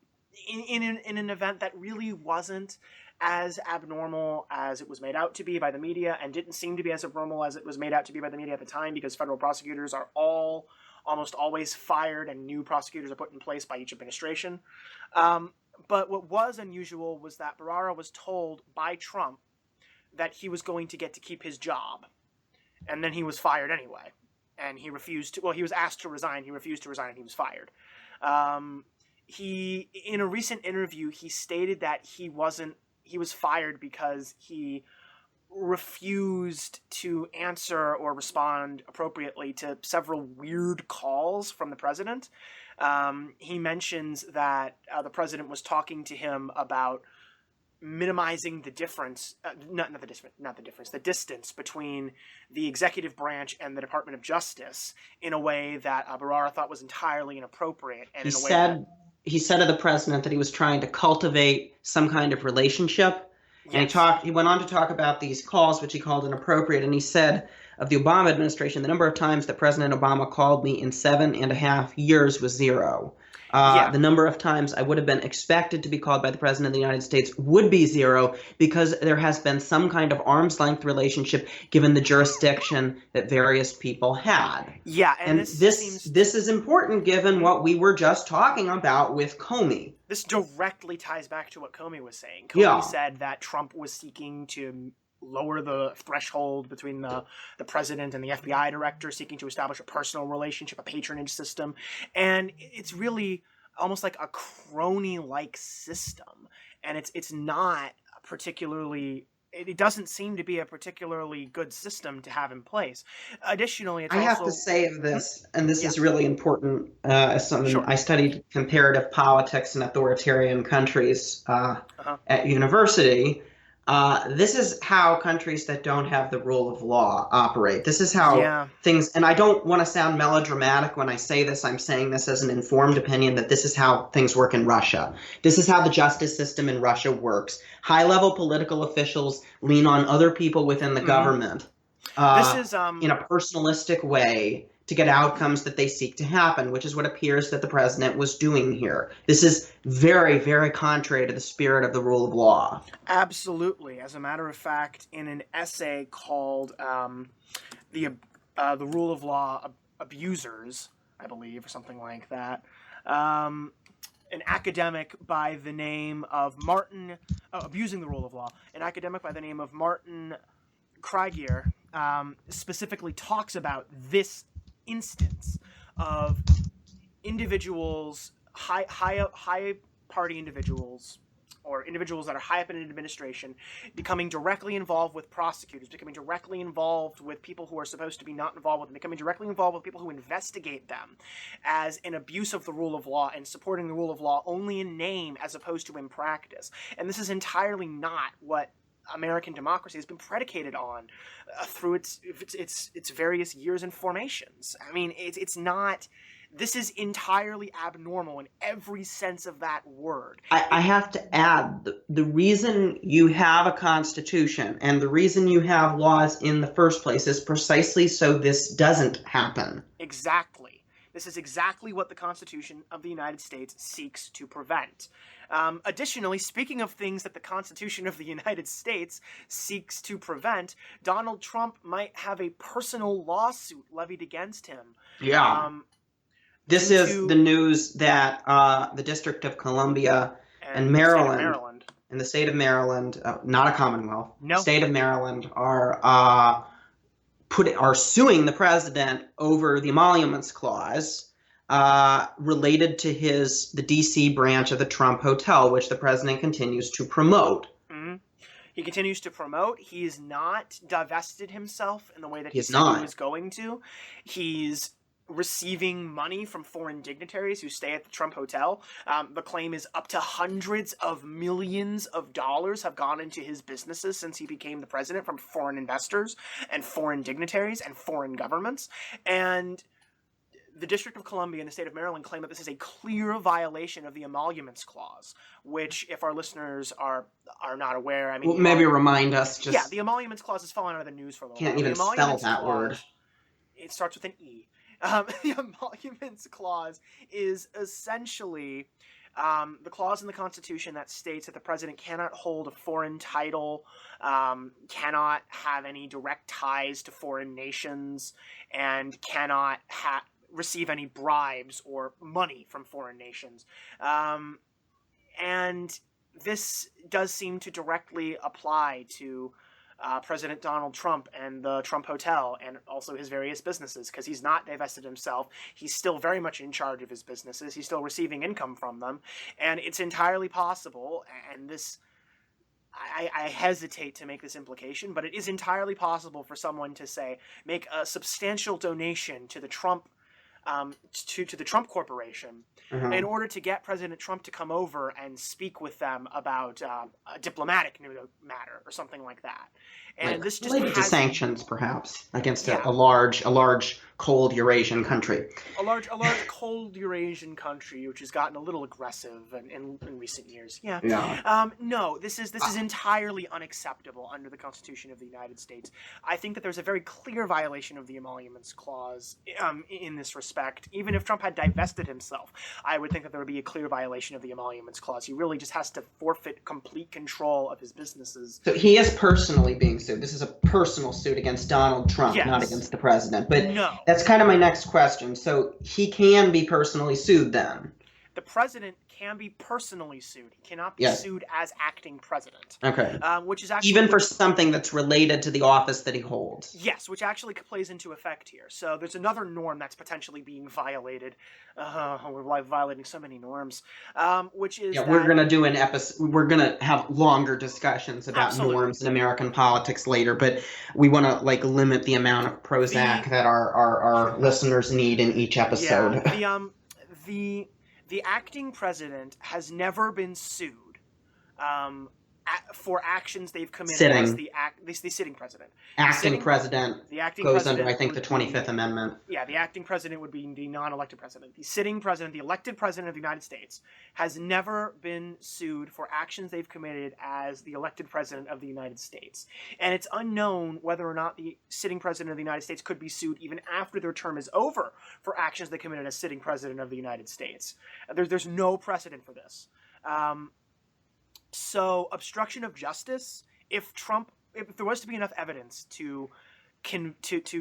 in an event that really wasn't as abnormal as it was made out to be by the media, and didn't seem to be as abnormal as it was made out to be by the media at the time, because federal prosecutors are almost always fired and new prosecutors are put in place by each administration. But what was unusual was that Bharara was told by Trump that he was going to get to keep his job, and then he was fired anyway. And he refused to. Well, he was asked to resign. He refused to resign, and he was fired. He, in a recent interview, he stated that he was fired because he refused to answer or respond appropriately to several weird calls from the president. He mentions that the president was talking to him about minimizing the difference, the distance between the executive branch and the Department of Justice in a way that Bharara thought was entirely inappropriate. And
he said of the president that he was trying to cultivate some kind of relationship.
Yes.
And he went on to talk about these calls, which he called inappropriate. And he said of the Obama administration, the number of times that President Obama called me in 7.5 years was 0. The number of times I would have been expected to be called by the President of the United States would be 0, because there has been some kind of arm's length relationship given the jurisdiction that various people had.
Yeah, and
this is important given what we were just talking about with Comey.
This directly ties back to what Comey was saying. Comey said that Trump was seeking to lower the threshold between the president and the FBI director, seeking to establish a personal relationship, a patronage system. And it's really almost like a crony-like system. And it's not particularly... It doesn't seem to be a particularly good system to have in place. Additionally,
I have to say of this, and this is really important, as someone I studied comparative politics in authoritarian countries at university. This is how countries that don't have the rule of law operate. This is how things, and I don't want to sound melodramatic when I say this. I'm saying this as an informed opinion, that this is how things work in Russia. This is how the justice system in Russia works. High-level political officials lean on other people within the government
this is
in a personalistic way to get outcomes that they seek to happen, which is what appears that the president was doing here. This is very, very contrary to the spirit of the rule of law.
Absolutely. As a matter of fact, in an essay called the Rule of Law Abusers, I believe, or something like that, an academic by the name of Abusing the Rule of Law, an academic by the name of Martin Krieger specifically talks about this instance of individuals, high party individuals, or individuals that are high up in an administration, becoming directly involved with prosecutors, becoming directly involved with people who are supposed to be not involved with them, becoming directly involved with people who investigate them, as an abuse of the rule of law and supporting the rule of law only in name as opposed to in practice. And this is entirely not what American democracy has been predicated on through its various years and formations. I mean, it's not... This is entirely abnormal in every sense of that word.
I have to add, the reason you have a constitution and the reason you have laws in the first place is precisely so this doesn't happen.
Exactly. This is exactly what the Constitution of the United States seeks to prevent. Additionally, speaking of things that the Constitution of the United States seeks to prevent, Donald Trump might have a personal lawsuit levied against him.
Yeah. This is the news that the District of Columbia and Maryland, in the state of Maryland, not a Commonwealth, state of Maryland, are suing the president over the emoluments clause related to the D.C. branch of the Trump Hotel, which the president continues to promote.
Mm-hmm. He continues to promote. He's not divested himself in the way that he said he was going to. He's receiving money from foreign dignitaries who stay at the Trump Hotel. The claim is up to hundreds of millions of dollars have gone into his businesses since he became the president from foreign investors and foreign dignitaries and foreign governments. And the District of Columbia and the state of Maryland claim that this is a clear violation of the emoluments clause, which, if our listeners are not aware, I mean...
Well, maybe remind us.
Yeah, the emoluments clause has fallen out of the news for a little while.
Can't even spell that word.
It starts with an E. The emoluments clause is essentially the clause in the Constitution that states that the president cannot hold a foreign title, cannot have any direct ties to foreign nations, and cannot receive any bribes or money from foreign nations. And this does seem to directly apply to President Donald Trump and the Trump Hotel and also his various businesses, because he's not divested himself. He's still very much in charge of his businesses. He's still receiving income from them. And it's entirely possible, and this, I hesitate to make this implication, but it is entirely possible for someone to say, make a substantial donation to the Trump to the Trump Corporation in order to get President Trump to come over and speak with them about a diplomatic matter or something like that. And this just
related to sanctions, perhaps, against a large cold Eurasian country.
A large cold Eurasian country, which has gotten a little aggressive in recent years. No, this is entirely unacceptable under the Constitution of the United States. I think that there's a very clear violation of the emoluments clause in this respect. Even if Trump had divested himself, I would think that there would be a clear violation of the emoluments clause. He really just has to forfeit complete control of his businesses.
So he is personally being sued. This is a personal suit against Donald Trump, not against the president. But that's kind of my next question. So he can be personally sued then?
The president can be personally sued. He cannot be sued as acting president.
Okay.
Which is actually
even for something that's related to the office that he holds.
Yes, which actually plays into effect here. So there's another norm that's potentially being violated. We're violating so many norms. Which is
we're gonna do an episode. We're gonna have longer discussions about norms in American politics later, but we want to limit the amount of Prozac that our listeners need in each episode.
Yeah, the acting president has never been sued for actions they've committed as the sitting president.
President goes under, I think, the 25th Amendment.
Yeah, the acting president would be the non-elected president. The sitting president, the elected president of the United States, has never been sued for actions they've committed as the elected president of the United States. And it's unknown whether or not the sitting president of the United States could be sued even after their term is over for actions they committed as sitting president of the United States. There's no precedent for this. So obstruction of justice, if there was to be enough evidence to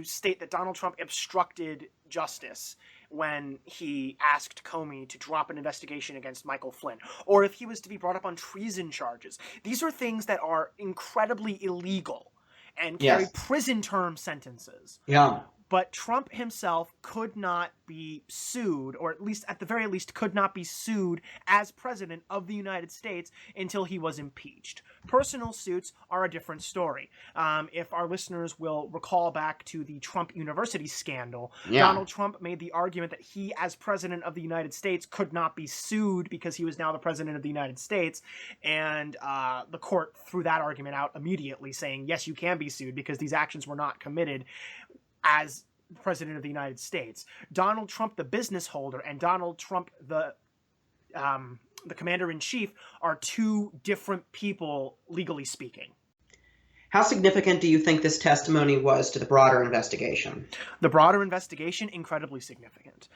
state that Donald Trump obstructed justice when he asked Comey to drop an investigation against Michael Flynn, or if he was to be brought up on treason charges, these are things that are incredibly illegal and carry prison term sentences.
Yeah.
But Trump himself could not be sued, or at the very least could not be sued as president of the United States until he was impeached. Personal suits are a different story. If our listeners will recall back to the Trump University scandal, Donald Trump made the argument that he, as president of the United States, could not be sued because he was now the president of the United States, and the court threw that argument out immediately, saying, yes, you can be sued because these actions were not committed as president of the United States. Donald Trump, the business holder, and Donald Trump, the commander-in-chief, are two different people, legally speaking.
How significant do you think this testimony was to the broader investigation?
The broader investigation, incredibly significant.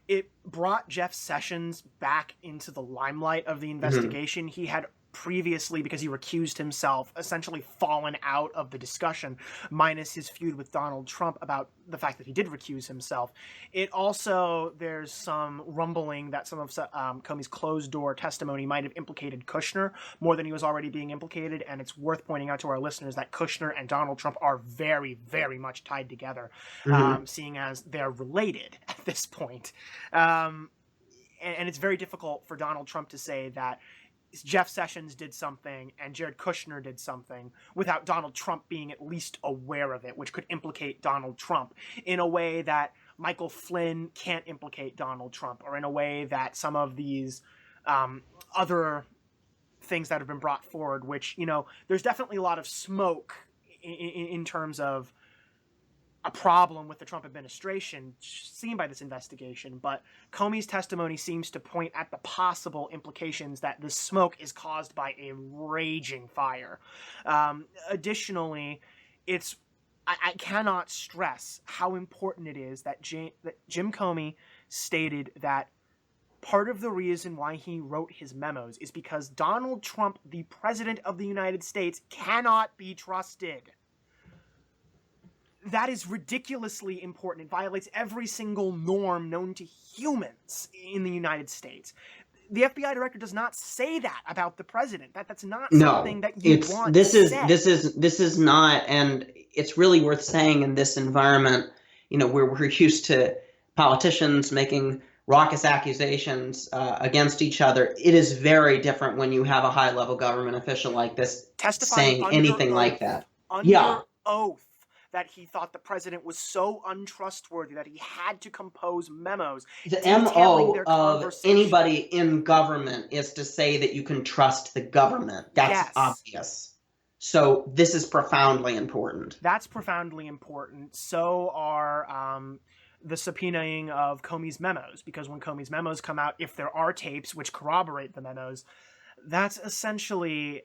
It brought Jeff Sessions back into the limelight of the investigation. Mm-hmm. He had previously, because he recused himself, essentially fallen out of the discussion, minus his feud with Donald Trump about the fact that he did recuse himself. It also, there's some rumbling that some of Comey's closed-door testimony might have implicated Kushner more than he was already being implicated, and it's worth pointing out to our listeners that Kushner and Donald Trump are very, very much tied together, seeing as they're related at this point. And it's very difficult for Donald Trump to say that Jeff Sessions did something and Jared Kushner did something without Donald Trump being at least aware of it, which could implicate Donald Trump in a way that Michael Flynn can't implicate Donald Trump, or in a way that some of these other things that have been brought forward, which, you know, there's definitely a lot of smoke in terms of a problem with the Trump administration seen by this investigation, but Comey's testimony seems to point at the possible implications that the smoke is caused by a raging fire. Additionally, I cannot stress how important it is that Jim Comey stated that part of the reason why he wrote his memos is because Donald Trump, the President of the United States, cannot be trusted. That is ridiculously important. It violates every single norm known to humans in the United States. The FBI director does not say that about the president. That's not something that you want to say.
This is not, and it's really worth saying in this environment, you know, where we're used to politicians making raucous accusations against each other. It is very different when you have a high-level government official like this saying anything like that.
Under oath. That he thought the president was so untrustworthy that he had to compose memos.
The MO of anybody in government is to say that you can trust the government. That's obvious. So this is profoundly important.
That's profoundly important. So are the subpoenaing of Comey's memos, because when Comey's memos come out, if there are tapes which corroborate the memos, that's essentially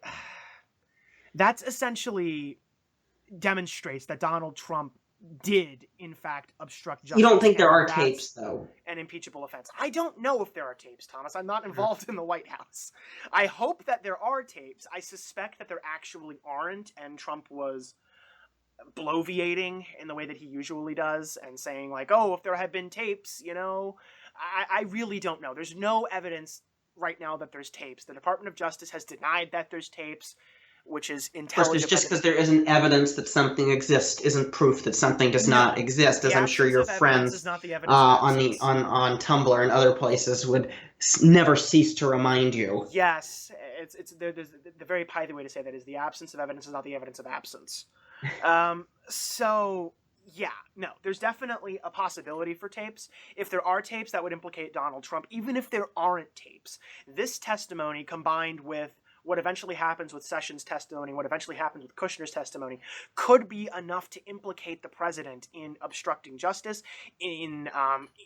demonstrates that Donald Trump did, in fact, obstruct justice.
You don't think there are tapes, though?
An impeachable offense. I don't know if there are tapes, Thomas. I'm not involved in the White House. I hope that there are tapes. I suspect that there actually aren't, and Trump was bloviating in the way that he usually does and saying, like, oh, if there had been tapes, you know. I really don't know. There's no evidence right now that there's tapes. The Department of Justice has denied that there's tapes, which is intelligent.
Just because there isn't evidence that something exists isn't proof that something does not exist, as I'm sure your friends on Tumblr and other places would never cease to remind you.
Yes, there's the very pithy way to say that is the absence of evidence is not the evidence of absence. So yeah, no, there's definitely a possibility for tapes. If there are tapes, that would implicate Donald Trump. Even if there aren't tapes, this testimony combined with what eventually happens with Sessions' testimony, what eventually happens with Kushner's testimony, could be enough to implicate the president in obstructing justice, in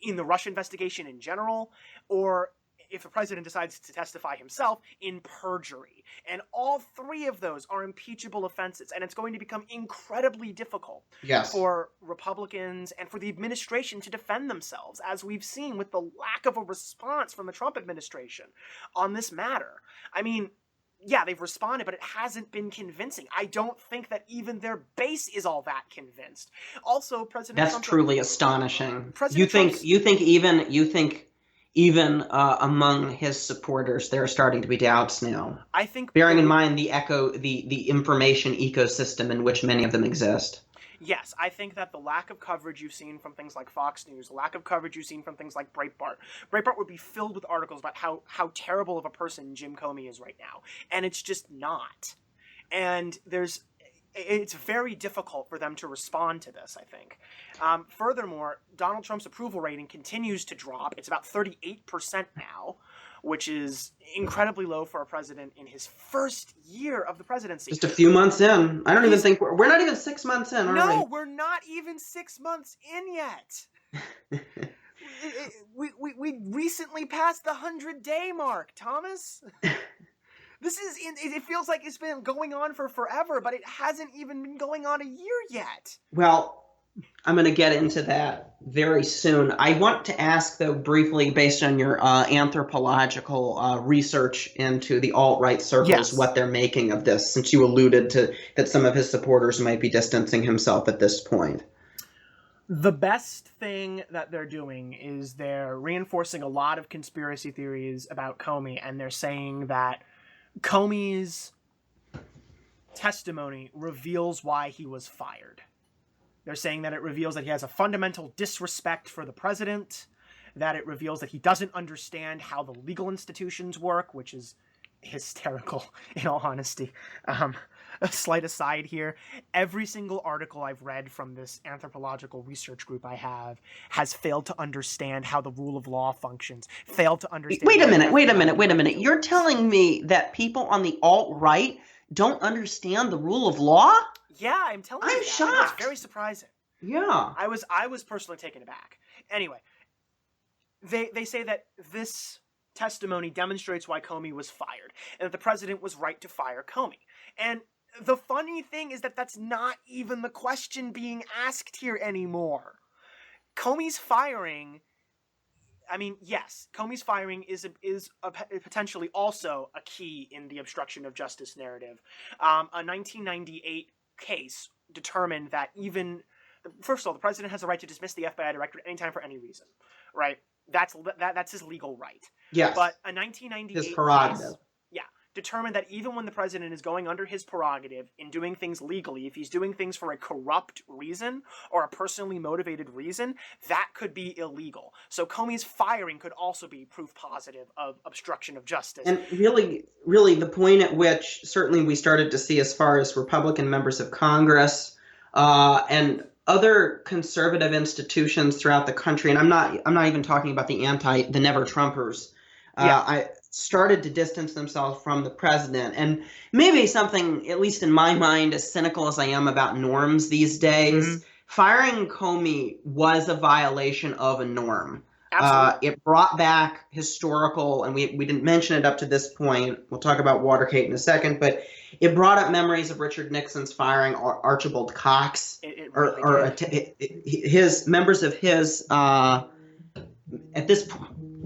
the Russia investigation in general, or if the president decides to testify himself, in perjury. And all three of those are impeachable offenses, and it's going to become incredibly difficult for Republicans and for the administration to defend themselves, as we've seen with the lack of a response from the Trump administration on this matter. I mean, yeah, they've responded, but it hasn't been convincing. I don't think that even their base is all that convinced. Also, President Trump...
That's truly astonishing. You think even among his supporters, there are starting to be doubts now.
I think,
bearing in mind the information ecosystem in which many of them exist.
Yes, I think that the lack of coverage you've seen from things like Fox News, the lack of coverage you've seen from things like Breitbart would be filled with articles about how terrible of a person Jim Comey is right now. And it's just not. And it's very difficult for them to respond to this, I think. Furthermore, Donald Trump's approval rating continues to drop. It's about 38% now, which is incredibly low for a president in his first year of the presidency.
Just a few months in. I don't even think we're not even 6 months in, are we?
No, we're not even 6 months in yet. We recently passed the 100-day mark, Thomas. It feels like it's been going on for forever, but it hasn't even been going on a year yet.
Well, I'm going to get into that very soon. I want to ask, though, briefly, based on your anthropological research into the alt-right circles,
Yes.
what they're making of this, since you alluded to that some of his supporters might be distancing himself at this point.
The best thing that they're doing is they're reinforcing a lot of conspiracy theories about Comey, and they're saying that Comey's testimony reveals why he was fired. They're saying that it reveals that he has a fundamental disrespect for the president, that it reveals that he doesn't understand how the legal institutions work, which is hysterical, in all honesty. A slight aside here, every single article I've read from this anthropological research group I have has failed to understand how the rule of law functions, failed to understand...
Wait a minute. You're telling me that people on the alt-right don't understand the rule of law?
Yeah, I'm telling you
I'm
that.
shocked.
It's very surprising.
Yeah.
I was personally taken aback. Anyway, they say that this testimony demonstrates why Comey was fired, and that the president was right to fire Comey. And the funny thing is that that's not even the question being asked here anymore. Comey's firing... I mean, yes, Comey's firing is potentially also a key in the obstruction of justice narrative. A 1998 case determined that even... First of all, the president has the right to dismiss the FBI director at any time for any reason, right? That's his legal right.
Yes.
But a 1998
his prerogative.
case, determined that even when the president is going under his prerogative in doing things legally, if he's doing things for a corrupt reason or a personally motivated reason, that could be illegal. So Comey's firing could also be proof positive of obstruction of justice.
And really the point at which certainly we started to see as far as Republican members of Congress and other conservative institutions throughout the country, and I'm not even talking about the never Trumpers. I started to distance themselves from the president, and maybe something, at least in my mind, as cynical as I am about norms these days, firing Comey was a violation of a norm.
Absolutely.
It brought back historical, and we didn't mention it up to this point. We'll talk about Watergate in a second, but it brought up memories of Richard Nixon's firing Archibald Cox, his members of his at this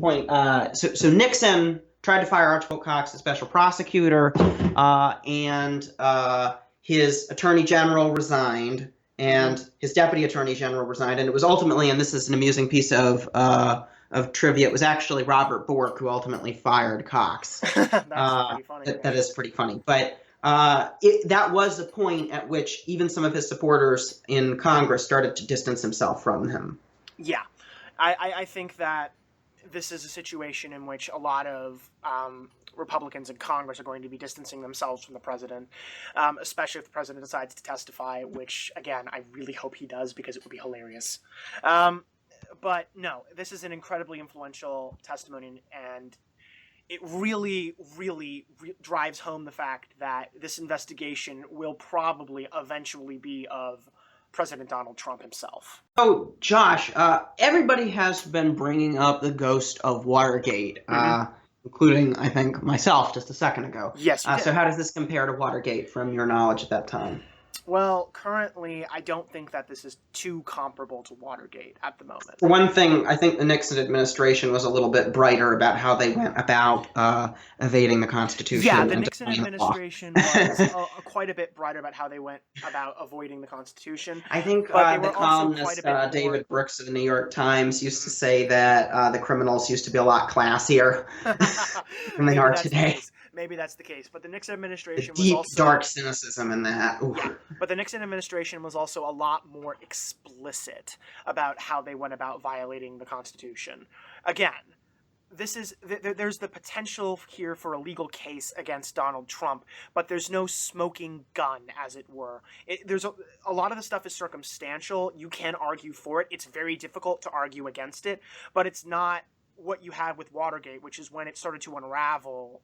point. So Nixon tried to fire Archibald Cox, the special prosecutor, and his attorney general resigned, and his deputy attorney general resigned, and it was ultimately, and this is an amusing piece of trivia, it was actually Robert Bork who ultimately fired Cox.
That's pretty funny.
That is pretty funny, but that was a point at which even some of his supporters in Congress started to distance himself from him.
Yeah, I think that this is a situation in which a lot of Republicans in Congress are going to be distancing themselves from the president, especially if the president decides to testify, which, again, I really hope he does because it would be hilarious. But no, this is an incredibly influential testimony, and it really, really drives home the fact that this investigation will probably eventually be of President Donald Trump himself.
Oh, Josh, everybody has been bringing up the ghost of Watergate, including, I think, myself just a second ago.
Yes, you did.
So how does this compare to Watergate from your knowledge at that time?
Well, currently, I don't think that this is too comparable to Watergate at the moment.
For one thing, I think the Nixon administration was a little bit brighter about how they went about evading the Constitution.
Yeah, the Nixon administration was quite a bit brighter about how they went about avoiding the Constitution.
I think the columnist David Brooks of the New York Times used to say that the criminals used to be a lot classier than they are today.
Maybe that's the case, but the Nixon administration
was
also...
dark cynicism in that.
Yeah, but the Nixon administration was also a lot more explicit about how they went about violating the Constitution. Again, there's the potential here for a legal case against Donald Trump, but there's no smoking gun, as it were. There's a lot of the stuff is circumstantial. You can argue for it. It's very difficult to argue against it, but it's not what you had with Watergate, which is when it started to unravel.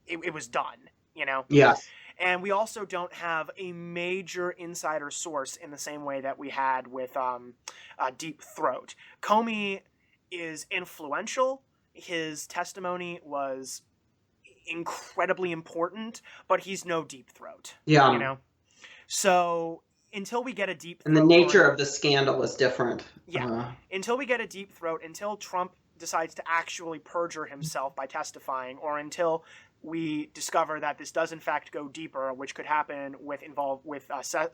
It was done, you know?
Yes.
And we also don't have a major insider source in the same way that we had with Deep Throat. Comey is influential. His testimony was incredibly important, but he's no Deep Throat.
Yeah.
You know? So until we get a deep throat.
And the nature of the scandal is different.
Yeah. Until we get a deep throat, until Trump decides to actually perjure himself by testifying, or until we discover that this does in fact go deeper, which could happen with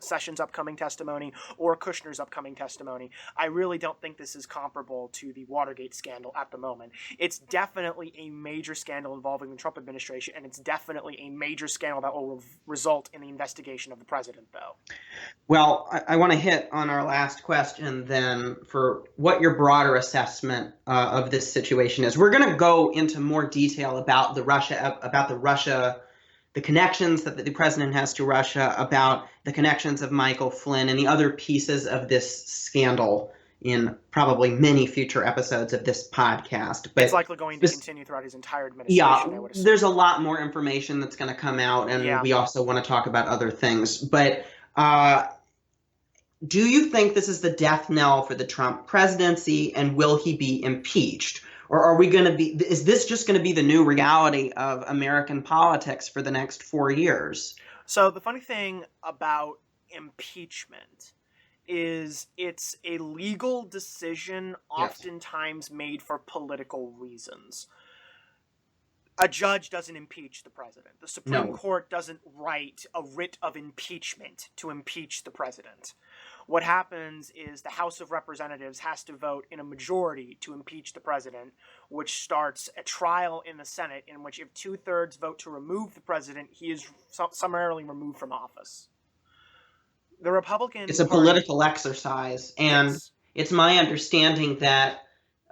Sessions' upcoming testimony or Kushner's upcoming testimony. I really don't think this is comparable to the Watergate scandal at the moment. It's definitely a major scandal involving the Trump administration, and it's definitely a major scandal that will result in the investigation of the president, though.
Well, I want to hit on our last question then for what your broader assessment of this situation is. We're going to go into more detail about the connections that the president has to Russia, about the connections of Michael Flynn and the other pieces of this scandal in probably many future episodes of this podcast.
But it's likely going to continue throughout his entire administration.
Yeah, there's a lot more information that's going to come out, and we also want to talk about other things. But do you think this is the death knell for the Trump presidency, and will he be impeached? Or are we going to be, is this just going to be the new reality of American politics for the next 4 years?
So the funny thing about impeachment is it's a legal decision oftentimes made for political reasons. A judge doesn't impeach the president. The Supreme Court doesn't write a writ of impeachment to impeach the president. What happens is the House of Representatives has to vote in a majority to impeach the president, which starts a trial in the Senate in which if 2/3 vote to remove the president, he is summarily removed from office. The Republican
It's a political exercise, and it's my understanding that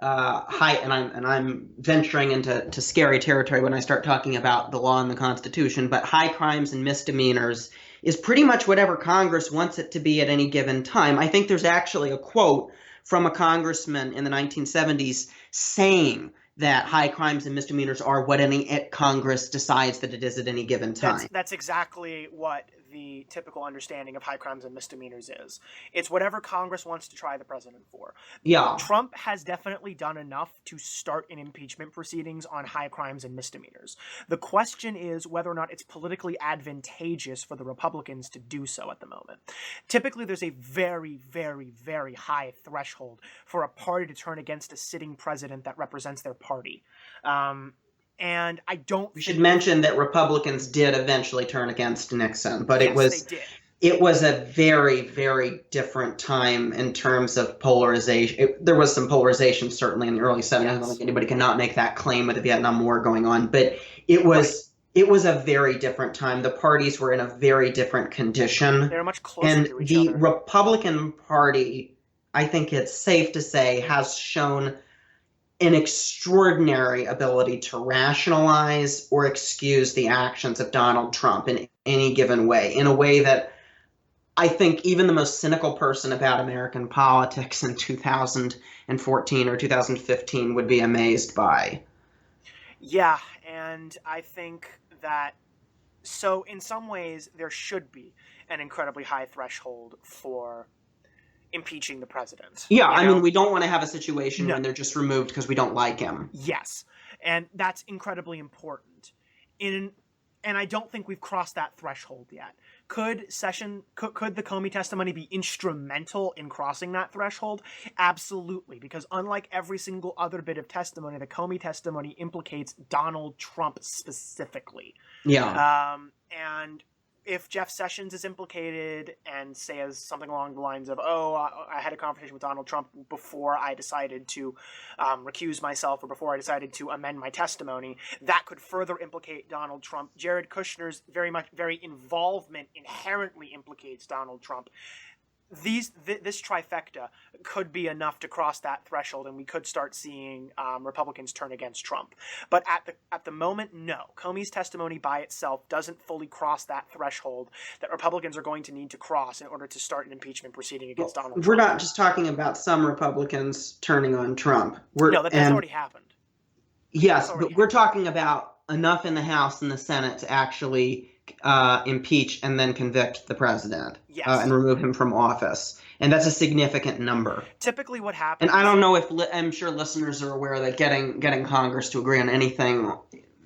I'm venturing into scary territory when I start talking about the law and the Constitution, but high crimes and misdemeanors is pretty much whatever Congress wants it to be at any given time. I think there's actually a quote from a congressman in the 1970s saying that high crimes and misdemeanors are what any Congress decides that it is at any given time.
That's exactly what the typical understanding of high crimes and misdemeanors is. It's whatever Congress wants to try the president for.
Yeah.
Trump has definitely done enough to start an impeachment proceedings on high crimes and misdemeanors. The question is whether or not it's politically advantageous for the Republicans to do so at the moment. Typically, there's a very, very, very high threshold for a party to turn against a sitting president that represents their party. And I don't.
We should mention that Republicans did eventually turn against Nixon, but
they did.
It was a very, very different time in terms of polarization. There was some polarization certainly in the early 70s. I don't think anybody cannot make that claim with the Vietnam War going on, but it was a very different time. The parties were in a very different condition.
They were much closer
and
to each other.
The Republican Party, I think it's safe to say, has shown an extraordinary ability to rationalize or excuse the actions of Donald Trump in any given way, in a way that I think even the most cynical person about American politics in 2014 or 2015 would be amazed by.
Yeah, and I think that, so in some ways, there should be an incredibly high threshold for impeaching the president.
Yeah, I mean, we don't want to have a situation when they're just removed because we don't like him.
Yes, and that's incredibly important. And I don't think we've crossed that threshold yet. Could the Comey testimony be instrumental in crossing that threshold? Absolutely, because unlike every single other bit of testimony, the Comey testimony implicates Donald Trump specifically.
Yeah.
And if Jeff Sessions is implicated and says something along the lines of, I had a conversation with Donald Trump before I decided to recuse myself or before I decided to amend my testimony, that could further implicate Donald Trump. Jared Kushner's very involvement inherently implicates Donald Trump. This trifecta could be enough to cross that threshold, and we could start seeing Republicans turn against Trump. But at the moment, no. Comey's testimony by itself doesn't fully cross that threshold that Republicans are going to need to cross in order to start an impeachment proceeding against Donald Trump.
We're not just talking about some Republicans turning on Trump.
That's already happened.
Yes, but we're talking about enough in the House and the Senate to actually impeach and then convict the president and remove him from office. And that's a significant number.
Typically what happens...
And I don't know if... I'm sure listeners are aware that getting Congress to agree on anything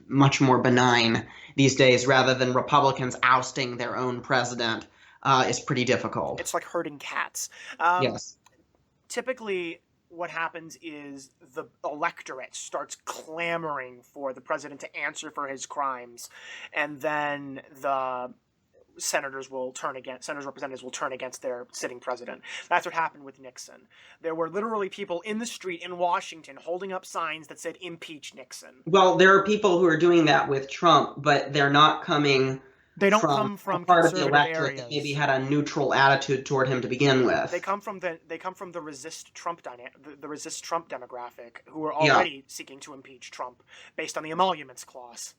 much more benign these days rather than Republicans ousting their own president is pretty difficult.
It's like herding cats.
Yes.
Typically, what happens is the electorate starts clamoring for the president to answer for his crimes, and then the senators representatives will turn against their sitting president. That's what happened with Nixon. There were literally people in the street in Washington holding up signs that said "Impeach Nixon."
Well, there are people who are doing that with Trump, but they're not coming.
They don't come from
a part of the
conservative
electorate
areas.
that maybe had a neutral attitude toward him to begin with.
They come from the resist Trump the resist Trump demographic, who are already seeking to impeach Trump based on the emoluments clause.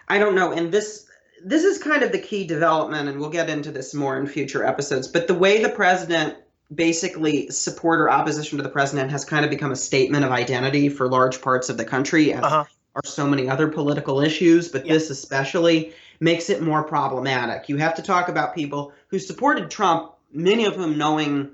I don't know, and this is kind of the key development, and we'll get into this more in future episodes. But the way the president, basically support or opposition to the president, has kind of become a statement of identity for large parts of the country, as are so many other political issues, but this especially makes it more problematic. You have to talk about people who supported Trump, many of whom knowing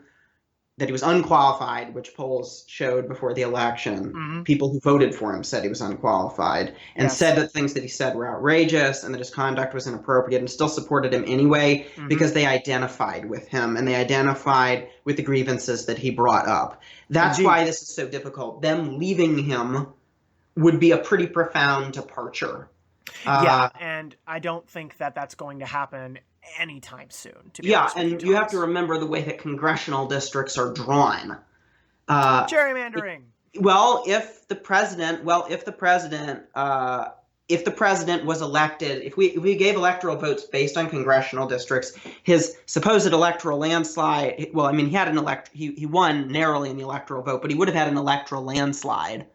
that he was unqualified, which polls showed before the election.
Mm-hmm.
People who voted for him said he was unqualified and said that things that he said were outrageous and that his conduct was inappropriate, and still supported him anyway because they identified with him and they identified with the grievances that he brought up. That's why this is so difficult. Them leaving him would be a pretty profound departure.
And I don't think that that's going to happen anytime soon. To be honest with
and you have to remember the way that congressional districts are drawn.
Gerrymandering.
If the president was elected, if we gave electoral votes based on congressional districts, his supposed electoral landslide, he won narrowly in the electoral vote, but he would have had an electoral landslide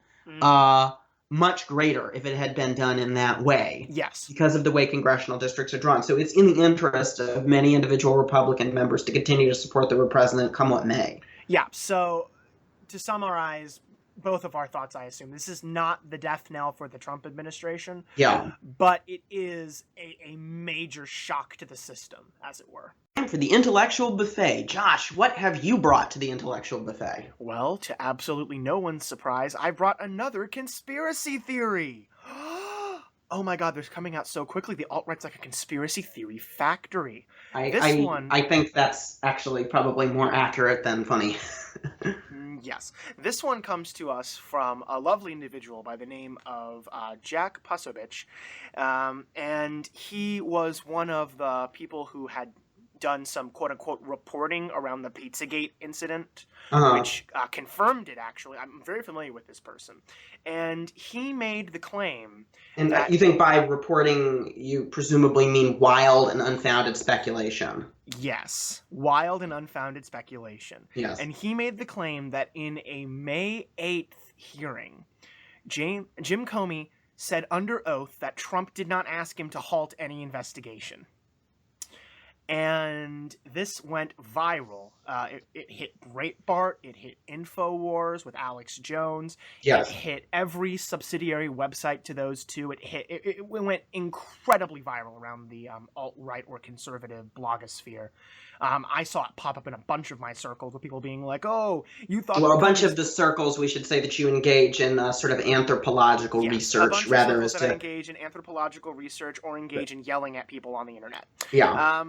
much greater if it had been done in that way.
Yes. Because
of the way congressional districts are drawn. So it's in the interest of many individual Republican members to continue to support the president come what may.
Yeah. So to summarize both of our thoughts, I assume this is not the death knell for the Trump administration.
Yeah.
But it is a major shock to the system, as it were.
And for the intellectual buffet, Josh, what have you brought to the intellectual buffet?
Well, to absolutely no one's surprise, I brought another conspiracy theory. Oh my God, they're coming out so quickly. The alt-right's like a conspiracy theory factory.
I think that's actually probably more accurate than funny.
Yes. This one comes to us from a lovely individual by the name of Jack Pusovich. And he was one of the people who had done some quote-unquote reporting around the Pizzagate incident, which confirmed it, actually. I'm very familiar with this person. And he made the claim that...
You think by reporting, you presumably mean wild and unfounded speculation?
Yes. Wild and unfounded speculation.
Yes.
And he made the claim that in a May 8th hearing, Jim Comey said under oath that Trump did not ask him to halt any investigation. And this went viral. It hit Breitbart, it hit InfoWars with Alex Jones.
Yes.
It hit every subsidiary website to those two. It went incredibly viral around the alt-right or conservative blogosphere. I saw it pop up in a bunch of my circles with people being like, "Oh, you thought..."
Well, a bunch of the circles, we should say that you engage in sort of anthropological research rather as to
engage in anthropological research or engage in yelling at people on the internet.
Yeah.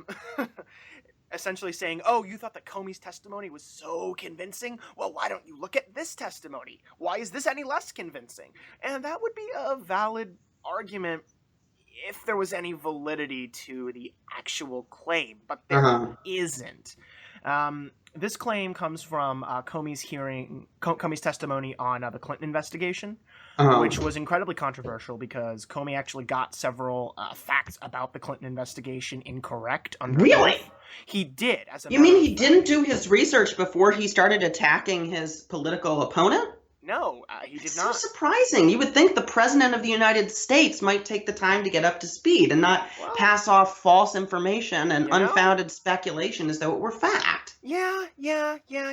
Essentially saying, "Oh, you thought that Comey's testimony was so convincing? Well, why don't you look at this testimony? Why is this any less convincing?" And that would be a valid argument if there was any validity to the actual claim, but there isn't. This claim comes from Comey's testimony on the Clinton investigation, which was incredibly controversial because Comey actually got several facts about the Clinton investigation incorrect.
Really?
He did.
You mean he didn't do his research before he started attacking his political opponent?
No, he did not.
That's so surprising. You would think the President of the United States might take the time to get up to speed and not pass off false information and unfounded speculation as though it were fact.
Yeah.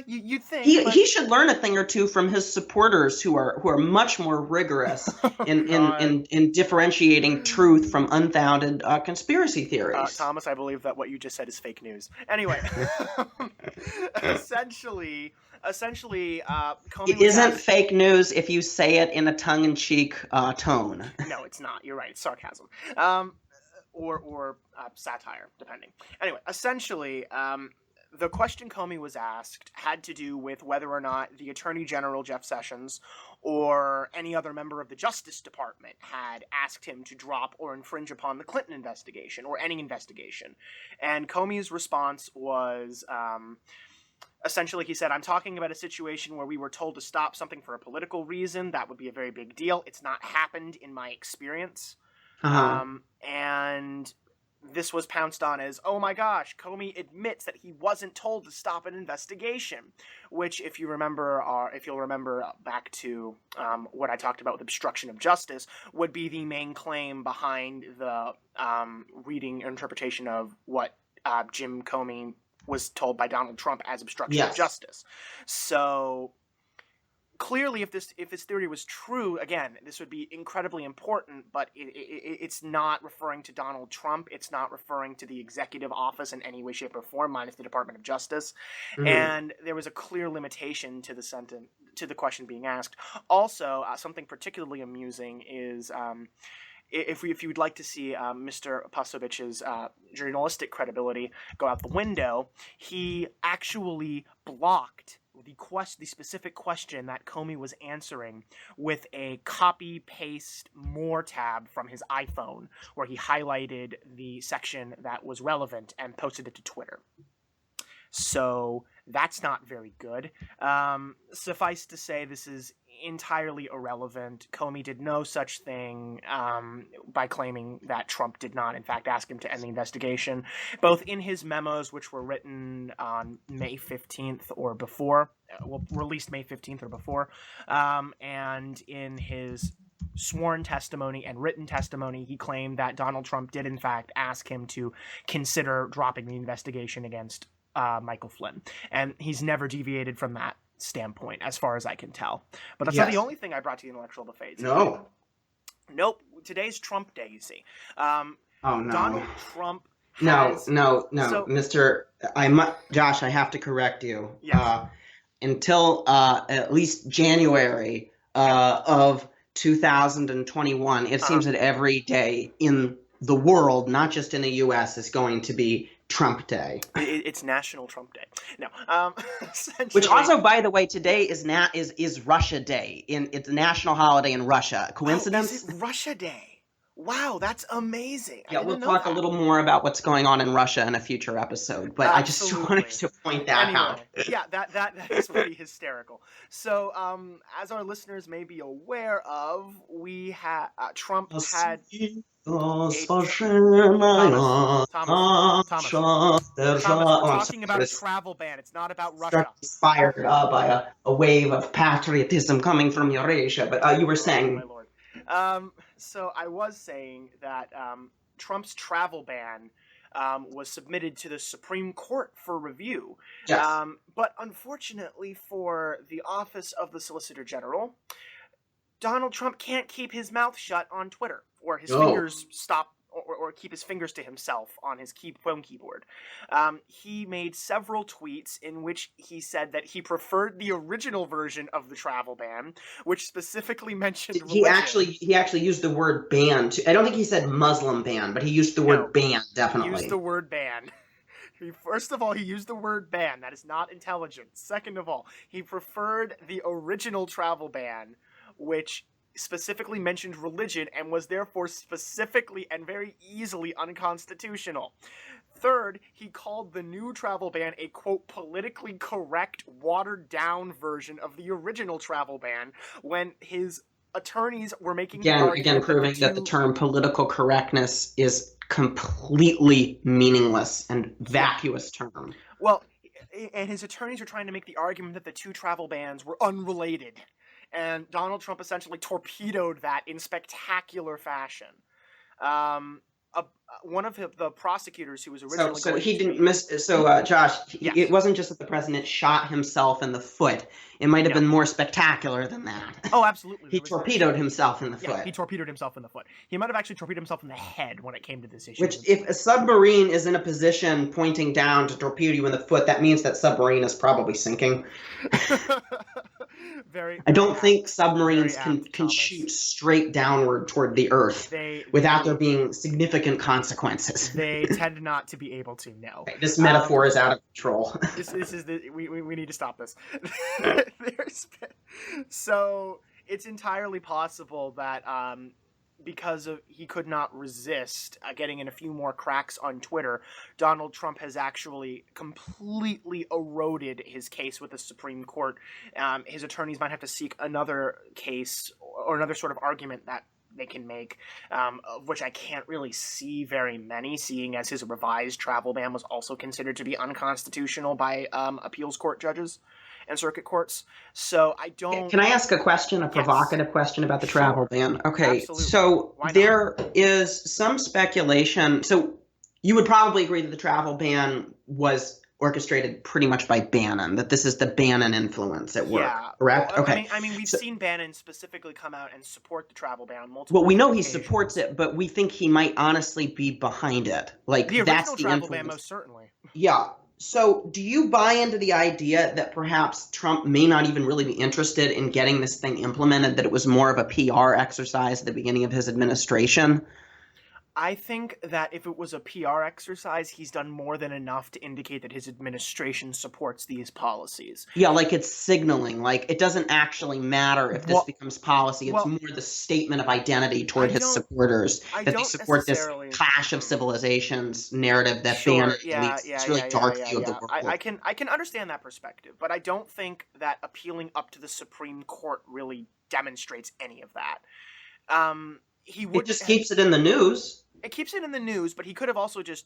You'd think.
He should learn a thing or two from his supporters who are much more rigorous in differentiating truth from unfounded conspiracy theories.
Thomas, I believe that what you just said is fake news. Anyway, essentially, Comey
it isn't fake news if you say it in a tongue-in-cheek tone.
No, it's not. You're right. It's sarcasm. or satire, depending. Anyway, essentially, the question Comey was asked had to do with whether or not the Attorney General, Jeff Sessions, or any other member of the Justice Department had asked him to drop or infringe upon the Clinton investigation, or any investigation. And Comey's response was, essentially, he said, I'm talking about a situation where we were told to stop something for a political reason. That would be a very big deal. It's not happened in my experience. And this was pounced on as, oh my gosh, Comey admits that he wasn't told to stop an investigation, which, if you'll remember back to what I talked about with obstruction of justice, would be the main claim behind the reading or interpretation of what Jim Comey was told by Donald Trump as obstruction of justice. So clearly, if this theory was true, again, this would be incredibly important, but it's not referring to Donald Trump. It's not referring to the executive office in any way, shape, or form, minus the Department of Justice. And there was a clear limitation to the sentence, to the question being asked. Also, something particularly amusing is, if you would like to see Mr. Pasovich's journalistic credibility go out the window, he actually blocked the specific question that Comey was answering with a copy-paste more tab from his iPhone, where he highlighted the section that was relevant and posted it to Twitter. So that's not very good. Suffice to say, this is entirely irrelevant. Comey did no such thing by claiming that Trump did not, in fact, ask him to end the investigation, both in his memos, which were written on May 15th or before, released May 15th or before, and in his sworn testimony and written testimony. He claimed that Donald Trump did, in fact, ask him to consider dropping the investigation against Michael Flynn. And he's never deviated from that standpoint, as far as I can tell. But that's not the only thing I brought to the intellectual debate.
No.
Nope. Today's Trump Day, you see. Donald Trump
has... No.
So,
Josh, I have to correct you.
Yes.
Until at least January of 2021, it seems that every day in the world, not just in the U.S., is going to be Trump Day.
It's National Trump Day. No,
which also, by the way, today is Russia Day. It's a national holiday in Russia. Coincidence?
Is it Russia Day? Wow, that's amazing.
Yeah, we'll talk a little more about what's going on in Russia in a future episode, but I just wanted to point that out.
Yeah, that is pretty hysterical. So, as our listeners may be aware of, Trump had... Thomas, we're talking about a travel ban. It's not about Russia.
Inspired by a wave of patriotism coming from Eurasia, but you were saying...
Oh, my Lord. So I was saying that Trump's travel ban was submitted to the Supreme Court for review.
Yes.
But unfortunately for the office of the Solicitor General, Donald Trump can't keep his mouth shut on Twitter, or his fingers stop, or keep his fingers to himself on his phone keyboard. He made several tweets in which he said that he preferred the original version of the travel ban, which specifically mentioned religion.
He actually used the word ban. I don't think he said Muslim ban, but he used the word ban, definitely.
He used the word ban. First of all, he used the word ban. That is not intelligent. Second of all, he preferred the original travel ban, which specifically mentioned religion and was therefore specifically and very easily unconstitutional. Third, he called the new travel ban a, quote, politically correct, watered-down version of the original travel ban, when his attorneys were making...
Again, proving that the term political correctness is completely meaningless and vacuous term.
Well, and his attorneys were trying to make the argument that the two travel bans were unrelated. And Donald Trump essentially torpedoed that in spectacular fashion. One of the prosecutors who was originally...
So he didn't miss... So, Josh, yes. It wasn't just that the president shot himself in the foot. It might have been more spectacular than that.
Oh, absolutely.
He torpedoed himself in the foot.
Yeah, he torpedoed himself in the foot. He might have actually torpedoed himself in the head when it came to this issue.
Which, if a submarine is in a position pointing down to torpedo you in the foot, that means that submarine is probably sinking. I don't think
very
submarines can
apt, Thomas.
shoot straight downward toward the Earth without there being significant consequences.
They tend not to be able to. No,
This metaphor is out of control.
this is we need to stop this. So it's entirely possible that because he could not resist getting in a few more cracks on Twitter, Donald Trump has actually completely eroded his case with the Supreme Court. His attorneys might have to seek another case or another sort of argument that they can make, of which I can't really see very many, seeing as his revised travel ban was also considered to be unconstitutional by appeals court judges and circuit courts. So I don't...
Can I ask a question, a provocative question about the travel ban? Okay,
absolutely.
So there is some speculation. So you would probably agree that the travel ban was orchestrated pretty much by Bannon, that this is the Bannon influence at work, correct?
Well,
okay.
I mean, we've seen Bannon specifically come out and support the travel ban on multiple
Well, we know he
occasions.
supports it, but we think he might honestly be behind it. Like,
the
that's
original
the
travel
influence.
ban, most certainly.
Yeah. So do you buy into the idea that perhaps Trump may not even really be interested in getting this thing implemented, that it was more of a PR exercise at the beginning of his administration?
I think that if it was a PR exercise, he's done more than enough to indicate that his administration supports these policies.
Yeah, like it's signaling. Like it doesn't actually matter if this becomes policy. It's more the statement of identity toward his supporters that they support this clash of civilizations narrative that Bannon leads. It's really dark view of the world.
I can understand that perspective, but I don't think that appealing up to the Supreme Court really demonstrates any of that.
It just keeps it in the news.
It keeps it in the news, but he could have also just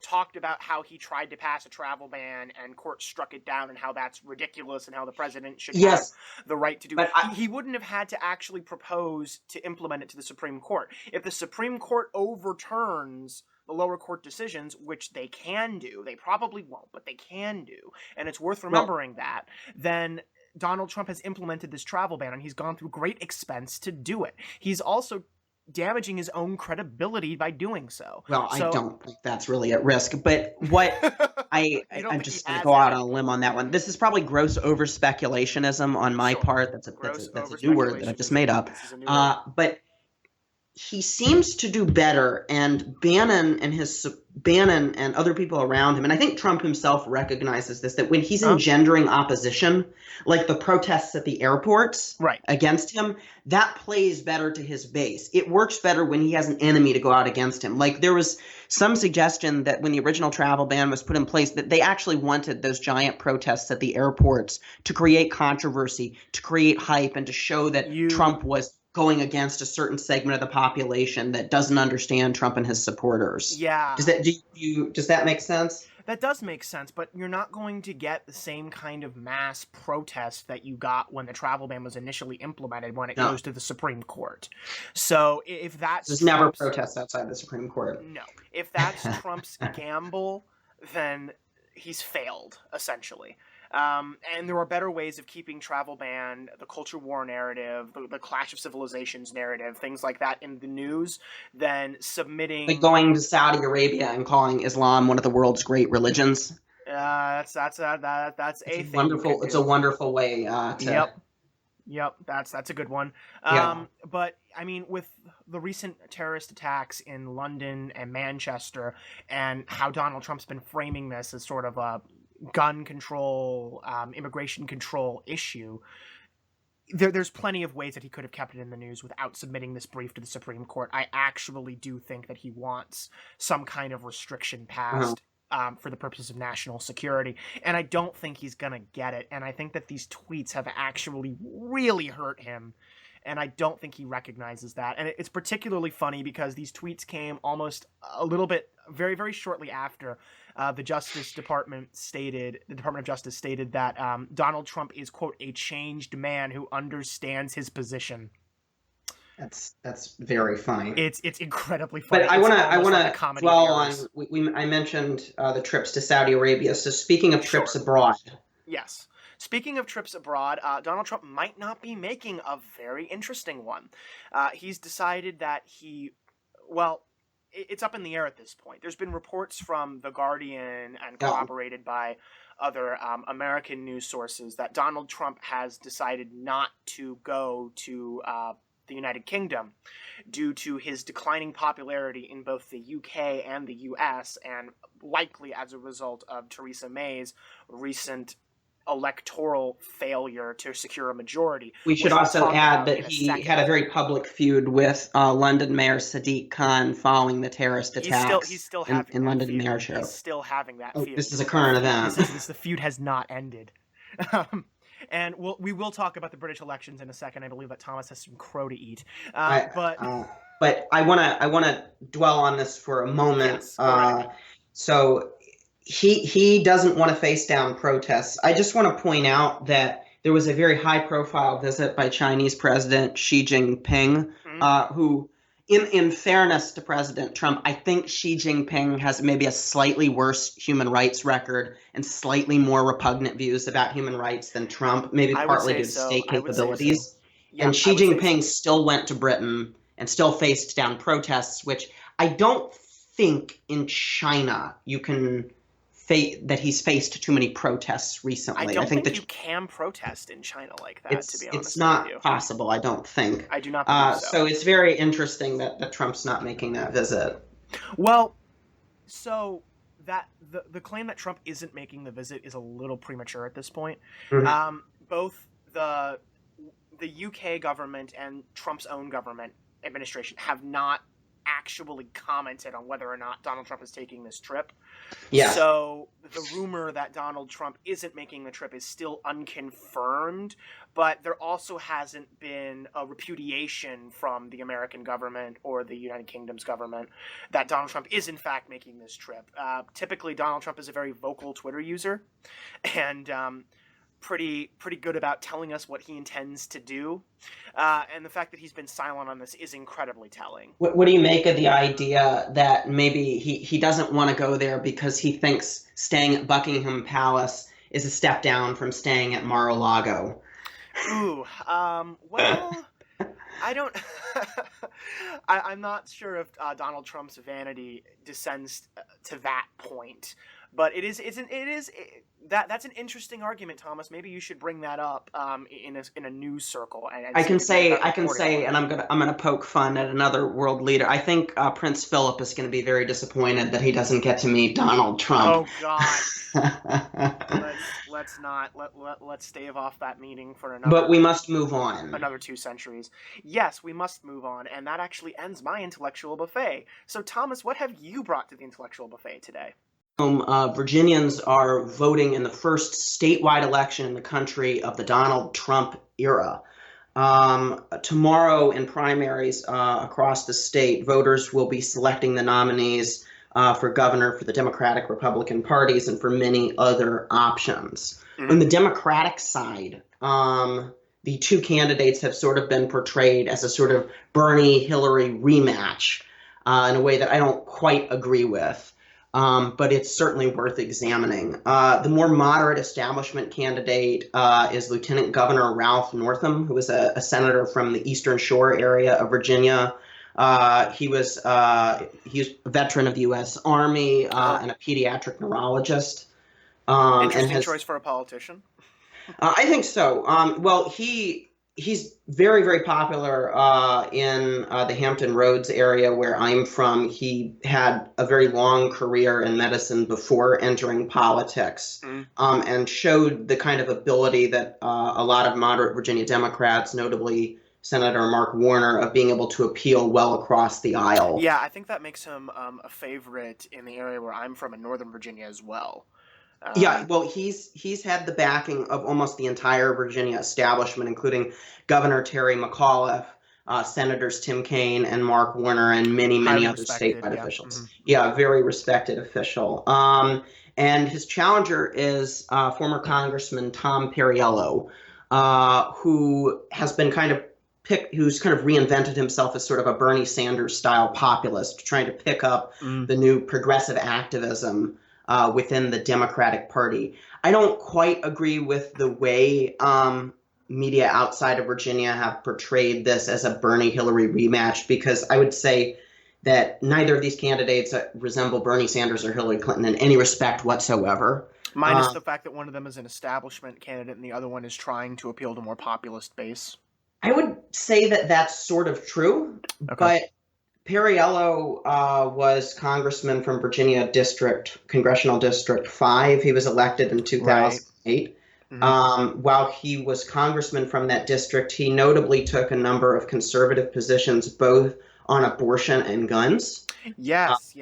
talked about how he tried to pass a travel ban and court struck it down and how that's ridiculous and how the president should have the right to do it. He wouldn't have had to actually propose to implement it to the Supreme Court. If the Supreme Court overturns the lower court decisions, which they can do, they probably won't, but they can do, and it's worth remembering that, then Donald Trump has implemented this travel ban and he's gone through great expense to do it. He's also damaging his own credibility by doing so.
Well, I don't think that's really at risk, but what I'm just going to go out on a limb on that one. This is probably gross over-speculationism on my part. That's a new word that I've just made up. But he seems to do better, and Bannon and other people around him, and I think Trump himself recognizes this, that when he's engendering opposition, like the protests at the airports against him, that plays better to his base. It works better when he has an enemy to go out against him. Like there was some suggestion that when the original travel ban was put in place, that they actually wanted those giant protests at the airports to create controversy, to create hype, and to show that Trump was going against a certain segment of the population that doesn't understand Trump and his supporters.
Yeah.
Does that make sense?
That does make sense, but you're not going to get the same kind of mass protest that you got when the travel ban was initially implemented when it goes to the Supreme Court. So if that's...
There's never protests outside the Supreme Court.
No. If that's Trump's gamble, then he's failed, essentially. And there are better ways of keeping travel ban, the culture war narrative, the clash of civilizations narrative, things like that in the news than submitting...
Like going to Saudi Arabia and calling Islam one of the world's great religions.
That's a thing.
Wonderful. It's a wonderful way to...
Yep, that's a good one. But I mean, with the recent terrorist attacks in London and Manchester, and how Donald Trump's been framing this as sort of a gun control, immigration control issue, there's plenty of ways that he could have kept it in the news without submitting this brief to the Supreme Court. I actually do think that he wants some kind of restriction passed for the purposes of national security, and I don't think he's gonna get it, and I think that these tweets have actually really hurt him, and I don't think he recognizes that. And it's particularly funny because these tweets came almost a little bit very, very shortly after the Department of Justice stated that Donald Trump is, quote, a changed man who understands his position.
That's very funny.
It's incredibly funny.
But I want to dwell on. I mentioned the trips to Saudi Arabia. So speaking of trips abroad,
yes. Speaking of trips abroad, Donald Trump might not be making a very interesting one. He's decided that it's up in the air at this point. There's been reports from The Guardian and corroborated by other American news sources that Donald Trump has decided not to go to the United Kingdom due to his declining popularity in both the UK and the US, and likely as a result of Theresa May's recent electoral failure to secure a majority.
We should also add that he had a very public feud with London Mayor Sadiq Khan following the terrorist attacks
he's still
in London Mayor Show.
He's still having that feud.
This is a current event.
The feud has not ended. And we will talk about the British elections in a second. I believe that Thomas has some crow to eat. But
I want to dwell on this for a moment.
Yes,
so he doesn't want to face down protests. I just want to point out that there was a very high-profile visit by Chinese President Xi Jinping, who, in fairness to President Trump, I think Xi Jinping has maybe a slightly worse human rights record and slightly more repugnant views about human rights than Trump, maybe partly due to state capabilities. So. Yeah, and Xi Jinping still went to Britain and still faced down protests, which I don't think in China you can that he's faced too many protests recently.
I think that you can protest in China like that, to be honest.
It's not possible, I don't think.
I do not believe so.
So it's very interesting that Trump's not making that visit.
Well, so that the claim that Trump isn't making the visit is a little premature at this point. Mm-hmm. Both the UK government and Trump's own government administration have not actually commented on whether or not Donald Trump is taking this trip. Yeah. So the rumor that Donald Trump isn't making the trip is still unconfirmed, but there also hasn't been a repudiation from the American government or the United Kingdom's government that Donald Trump is in fact making this trip. Typically, Donald Trump is a very vocal Twitter user, and pretty good about telling us what he intends to do, and the fact that he's been silent on this is incredibly telling.
What do you make of the idea that maybe he doesn't want to go there because he thinks staying at Buckingham Palace is a step down from staying at Mar-a-Lago?
Ooh, well, I don't. I'm not sure if Donald Trump's vanity descends to that point. But that's an interesting argument, Thomas. Maybe you should bring that up in a news circle. And
I can say, and I'm gonna poke fun at another world leader. I think Prince Philip is going to be very disappointed that he doesn't get to meet Donald Trump.
Oh God! let's stave off that meeting for another.
But we must move on.
Another 2 centuries. Yes, we must move on, and that actually ends my intellectual buffet. So, Thomas, what have you brought to the intellectual buffet today?
Virginians are voting in the first statewide election in the country of the Donald Trump era. Tomorrow in primaries across the state, voters will be selecting the nominees for governor for the Democratic Republican parties and for many other options. Mm-hmm. On the Democratic side, the 2 candidates have sort of been portrayed as a sort of Bernie-Hillary rematch in a way that I don't quite agree with. But it's certainly worth examining. The more moderate establishment candidate is Lieutenant Governor Ralph Northam, who is a senator from the Eastern Shore area of Virginia. He's a veteran of the U.S. Army and a pediatric neurologist.
Interesting choice for a politician.
I think so. Well, he's very, very popular in the Hampton Roads area where I'm from. He had a very long career in medicine before entering politics, and showed the kind of ability that a lot of moderate Virginia Democrats, notably Senator Mark Warner, of being able to appeal well across the aisle.
Yeah, I think that makes him a favorite in the area where I'm from in Northern Virginia as well.
Yeah, well, he's had the backing of almost the entire Virginia establishment, including Governor Terry McAuliffe, Senators Tim Kaine and Mark Warner, and many other statewide officials. Mm-hmm. Yeah, very respected official. And his challenger is former Congressman Tom Perriello, who has been who's kind of reinvented himself as sort of a Bernie Sanders style populist, trying to pick up the new progressive activism within the Democratic Party. I don't quite agree with the way media outside of Virginia have portrayed this as a Bernie-Hillary rematch, because I would say that neither of these candidates resemble Bernie Sanders or Hillary Clinton in any respect whatsoever.
Minus the fact that one of them is an establishment candidate and the other one is trying to appeal to a more populist base.
I would say that that's sort of true,
Okay.
but Perriello was congressman from Virginia Congressional District 5. He was elected in 2008.
Mm-hmm.
While he was congressman from that district, he notably took a number of conservative positions, both on abortion and guns.
Yes.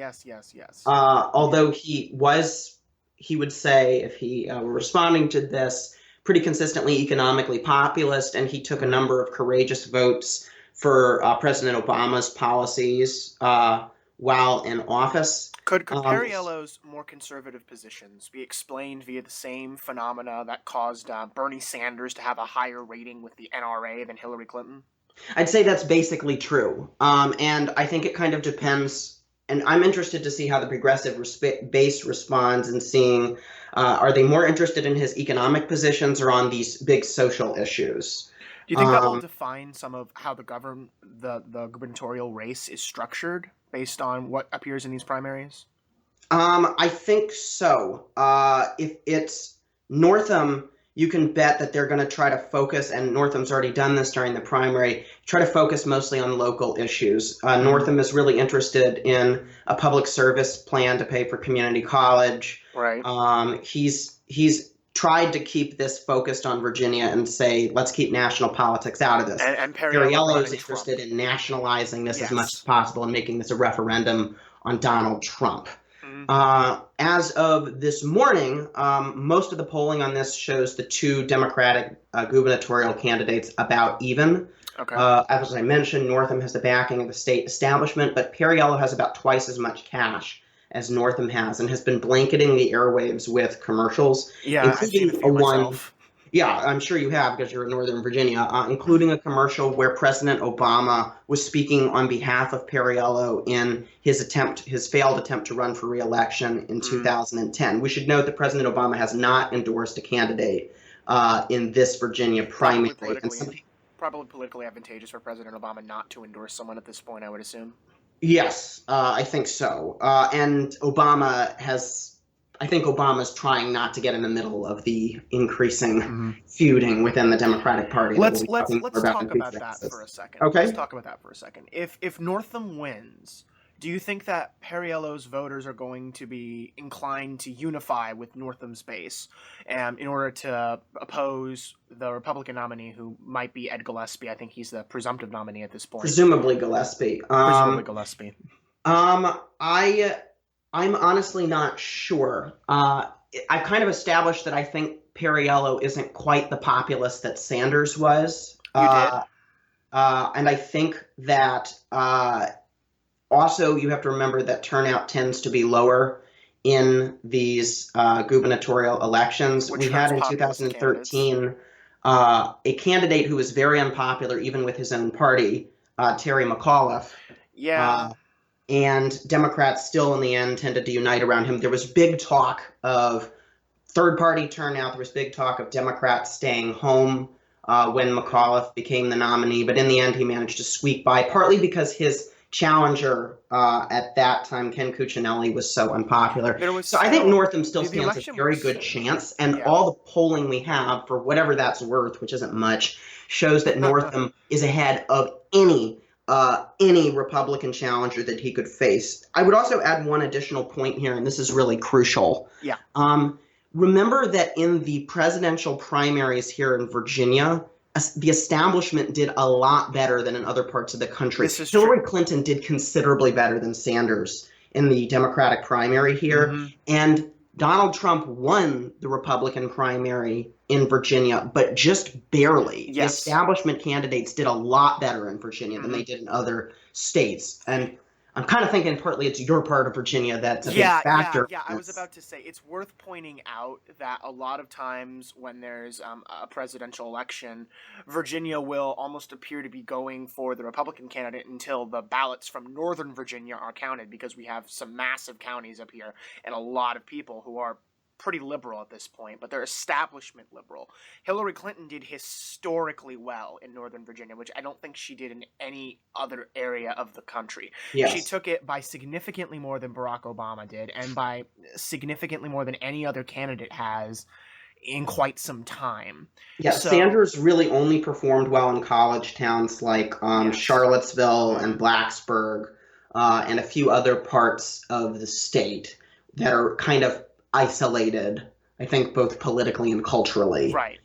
Although he would say, if he were responding to this, pretty consistently economically populist, and he took a number of courageous votes for President Obama's policies while in office.
Could Perriello's more conservative positions be explained via the same phenomena that caused Bernie Sanders to have a higher rating with the NRA than Hillary Clinton?
I'd say that's basically true. And I think it kind of depends. And I'm interested to see how the progressive base responds and seeing, are they more interested in his economic positions or on these big social issues?
Do you think that will define some of how the gubernatorial race is structured based on what appears in these primaries?
I think so. If it's Northam, you can bet that they're going to try to focus, and Northam's already done this during the primary, try to focus mostly on local issues. Northam is really interested in a public service plan to pay for community college.
Right.
He's tried to keep this focused on Virginia and say, let's keep national politics out of this.
And
Perriello is interested in nationalizing this as much as possible and making this a referendum on Donald Trump. As of this morning, most of the polling on this shows the two Democratic gubernatorial candidates about even.
Okay.
As I mentioned, Northam has the backing of the state establishment, but Perriello has about twice as much cash as Northam has and has been blanketing the airwaves with commercials, including a one.
Myself.
Yeah, I'm sure you have because you're in Northern Virginia, including a commercial where President Obama was speaking on behalf of Perriello in his failed attempt to run for re-election in 2010. We should note that President Obama has not endorsed a candidate in this Virginia primary.
Probably politically advantageous for President Obama not to endorse someone at this point, I would assume.
Yes, I think so. And I think Obama's trying not to get in the middle of the increasing feuding within the Democratic Party.
Let's talk about that for a second.
Okay.
Let's talk about that for a second. If Northam wins, do you think that Perriello's voters are going to be inclined to unify with Northam's base in order to oppose the Republican nominee, who might be Ed Gillespie? I think he's the presumptive nominee at this point.
Presumably Gillespie. I'm honestly not sure. I've kind of established that I think Perriello isn't quite the populist that Sanders was.
You did?
And I think that also you have to remember that turnout tends to be lower in these gubernatorial elections. We had in 2013 a candidate who was very unpopular even with his own party, Terry McAuliffe.
Yeah.
And Democrats still in the end tended to unite around him. There was big talk of third-party turnout. There was big talk of Democrats staying home when McAuliffe became the nominee. But in the end, he managed to squeak by, partly because his challenger at that time, Ken Cuccinelli, was so unpopular. So I think Northam still stands a very good chance. And all the polling we have, for whatever that's worth, which isn't much, shows that Northam is ahead of any Republican challenger that he could face. I would also add one additional point here, and this is really crucial.
Yeah.
Remember that in the presidential primaries here in Virginia, the establishment did a lot better than in other parts of the country. Hillary Clinton did considerably better than Sanders in the Democratic primary here. And Donald Trump won the Republican primary in Virginia, but just barely. The establishment candidates did a lot better in Virginia than they did in other states. And I'm kind of thinking partly it's your part of Virginia that's a big factor.
Yeah, I was about to say, it's worth pointing out that a lot of times when there's a presidential election, Virginia will almost appear to be going for the Republican candidate until the ballots from Northern Virginia are counted, because we have some massive counties up here and a lot of people who are pretty liberal at this point, but they're establishment liberal. Hillary Clinton did historically well in Northern Virginia, which I don't think she did in any other area of the country.
Yes.
She took it by significantly more than Barack Obama did, and by significantly more than any other candidate has in quite some time.
Yeah,
So-
Sanders really only performed well in college towns like
Yes.
Charlottesville and Blacksburg and a few other parts of the state that are kind of isolated, I think, both politically and culturally,
Right.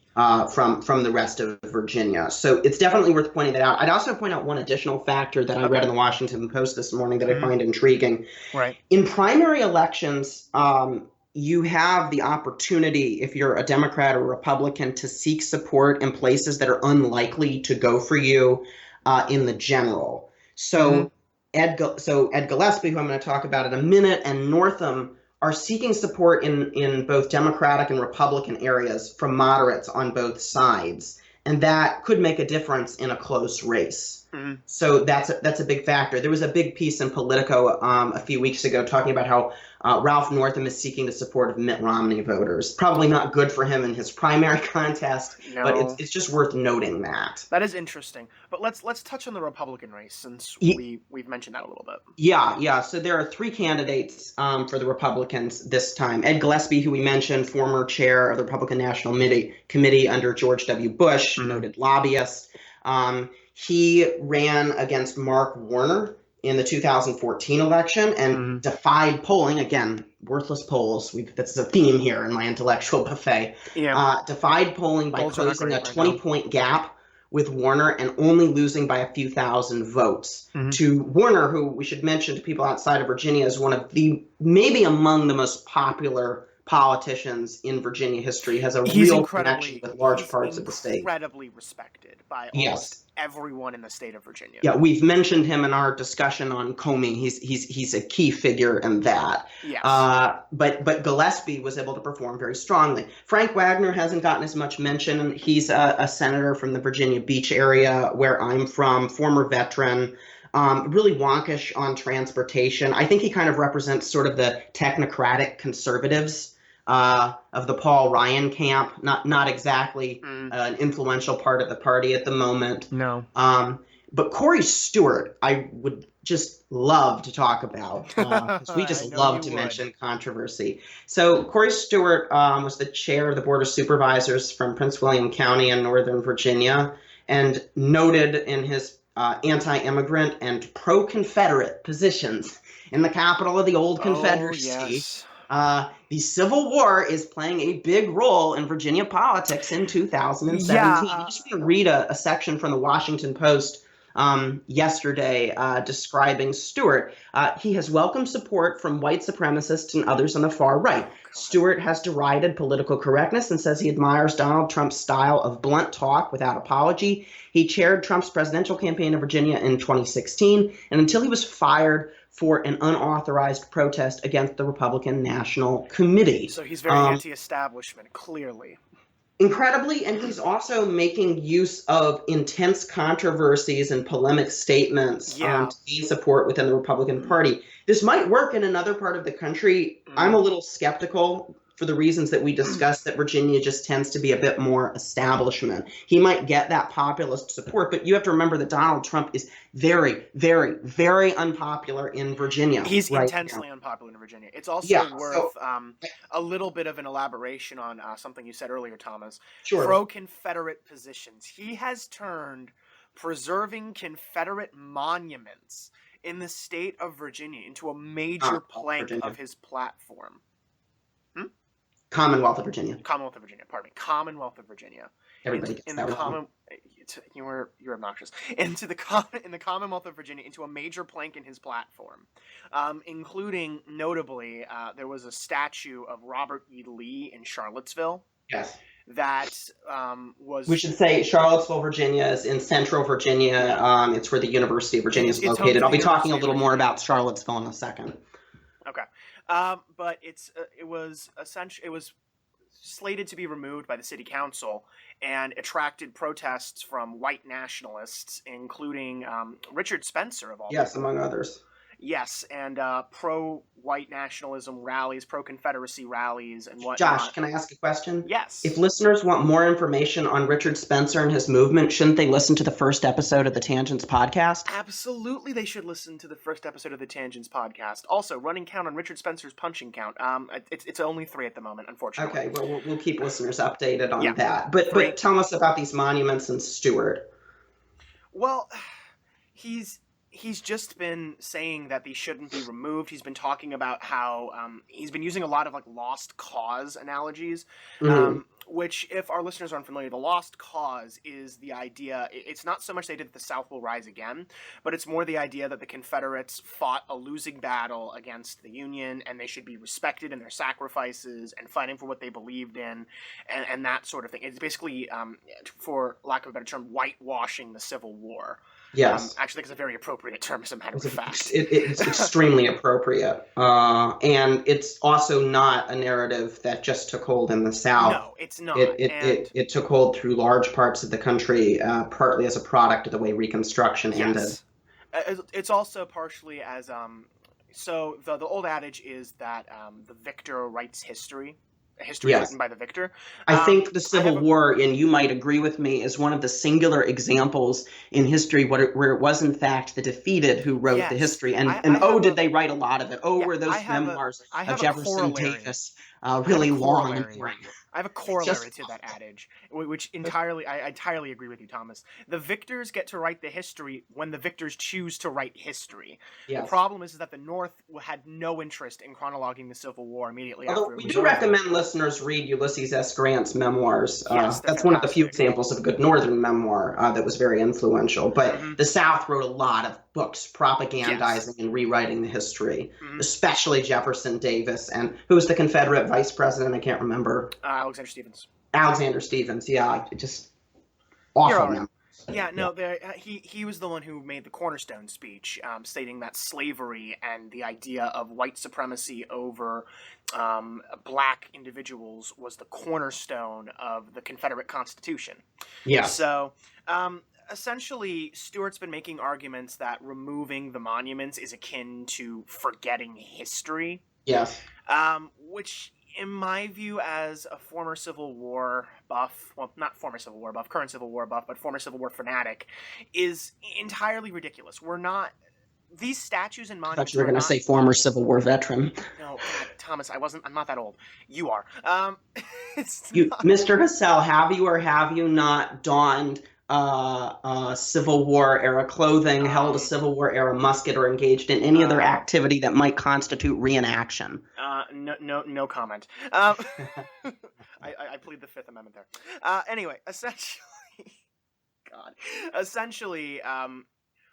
from the rest of Virginia. So it's definitely worth pointing that out. I'd also point out one additional factor that I read in the Washington Post this morning that I find intriguing.
Right.
In primary elections, you have the opportunity, if you're a Democrat or Republican, to seek support in places that are unlikely to go for you in the general. So Ed Gillespie, who I'm going to talk about in a minute, and Northam are seeking support in both Democratic and Republican areas from moderates on both sides. And that could make a difference in a close race. So that's a big factor. There was a big piece in Politico a few weeks ago talking about how Ralph Northam is seeking the support of Mitt Romney voters. Probably not good for him in his primary contest, but it's just worth noting that.
That is interesting. But let's touch on the Republican race since we've mentioned that a little bit.
Yeah. So there are three candidates for the Republicans this time. Ed Gillespie, who we mentioned, former chair of the Republican National Committee under George W. Bush, noted lobbyist. He ran against Mark Warner in the 2014 election and defied polling. Again, worthless polls. That's a theme here in my intellectual buffet. Defied polling by closing a 20-point gap with Warner and only losing by a few thousand votes to Warner, who we should mention to people outside of Virginia is one of the, maybe among the most popular politicians in Virginia history, has a real connection with large parts of the state.
Incredibly respected by almost everyone in the state of Virginia. Yeah,
we've mentioned him in our discussion on Comey. He's a key figure in that.
Yes.
But Gillespie was able to perform very strongly. Frank Wagner hasn't gotten as much mention. He's a senator from the Virginia Beach area where I'm from, former veteran. Really wonkish on transportation. I think he kind of represents sort of the technocratic conservatives of the Paul Ryan camp. Not exactly an influential part of the party at the moment.
No.
But Corey Stewart, I would just love to talk about because we just love to mention controversy. So Corey Stewart was the chair of the Board of Supervisors from Prince William County in Northern Virginia and noted in his anti-immigrant and pro-Confederate positions in the capital of the old Confederacy.
Yes.
The Civil War is playing a big role in Virginia politics in 2017. I just want to read a section from the Washington Post yesterday describing Stewart. He has welcomed support from white supremacists and others on the far right. Stewart has derided political correctness and says he admires Donald Trump's style of blunt talk without apology. He chaired Trump's presidential campaign in Virginia in 2016, and until he was fired for an unauthorized protest against the Republican National Committee.
So he's very anti-establishment, clearly.
Incredibly, and he's also making use of intense controversies and polemic statements to gain support within the Republican Party. This might work in another part of the country. I'm a little skeptical for the reasons that we discussed, that Virginia just tends to be a bit more establishment. He might get that populist support, but you have to remember that Donald Trump is very, very, very unpopular in Virginia.
He's intensely unpopular in Virginia. It's also worth a little bit of an elaboration on something you said earlier, Thomas.
Sure.
Pro-Confederate positions. He has turned preserving Confederate monuments in the state of Virginia into a major plank of his platform.
Commonwealth of Virginia.
Commonwealth of Virginia. Pardon me. Commonwealth of Virginia.
Everybody gets that wrong.
You're obnoxious. In the Commonwealth of Virginia, into a major plank in his platform, including notably, there was a statue of Robert E. Lee in Charlottesville.
Yes.
That was.
We should say Charlottesville, Virginia is in central Virginia. It's where the University of Virginia is located. I'll be talking a little more about Charlottesville in a second.
Okay. But it was slated to be removed by the city council and attracted protests from white nationalists, including Richard Spencer of all people.
Yes, among others.
Yes, and pro-white nationalism rallies, pro-Confederacy rallies, and whatnot.
Josh, can I ask a question?
Yes.
If listeners want more information on Richard Spencer and his movement, shouldn't they listen to the first episode of the Tangents podcast?
Absolutely, they should listen to the first episode of the Tangents podcast. Also, running count on Richard Spencer's punching count. It's only 3 at the moment, unfortunately.
Okay, well, we'll keep listeners updated on that.
3.
But tell us about these monuments and Stewart.
Well, he's just been saying that these shouldn't be removed. He's been talking about how he's been using a lot of like lost cause analogies, which, if our listeners aren't familiar, the lost cause is the idea. It's not so much they did the South will rise again, but it's more the idea that the Confederates fought a losing battle against the Union, and they should be respected in their sacrifices and fighting for what they believed in, and that sort of thing. It's basically, for lack of a better term, whitewashing the Civil War.
Yes.
Actually, I think it's a very appropriate term, as a matter of fact.
It's extremely appropriate. And it's also not a narrative that just took hold in the South.
No, it's not.
It took hold through large parts of the country, partly as a product of the way Reconstruction ended.
It's also partially as so the old adage is that the victor writes history. History written by the victor.
I think the Civil War, and you might agree with me, is one of the singular examples in history where it was in fact the defeated who wrote the history. And did they write a lot of it? Were those memoirs of Jefferson Davis really long and boring?
I have a corollary to that adage, which I entirely agree with you, Thomas. The victors get to write the history when the victors choose to write history. Yes. The problem is that the North had no interest in chronologing the Civil War immediately after.
We do recommend listeners read Ulysses S. Grant's memoirs. That's one of the few examples of a good Northern memoir that was very influential. But the South wrote a lot of books propagandizing and rewriting the history, especially Jefferson Davis. And who was the Confederate vice president? I can't remember.
Alexander Stephens.
Alexander Stephens, yeah, just awful. Right.
Yeah, no, he was the one who made the cornerstone speech, stating that slavery and the idea of white supremacy over black individuals was the cornerstone of the Confederate Constitution.
Yeah.
So, essentially, Stewart's been making arguments that removing the monuments is akin to forgetting history.
Yes.
Which, in my view, as a former Civil War buff, well, not former Civil War buff, current Civil War buff, but former Civil War fanatic, is entirely ridiculous. We're not... These statues and monuments... I thought
you were going to say former Civil War veteran.
No, God, Thomas, I'm not that old. You are.
Mr. Hassell, have you or have you not donned Civil War era clothing, held a Civil War era musket, or engaged in any other activity that might constitute reenaction?
No comment. I plead the Fifth Amendment there. Anyway, essentially,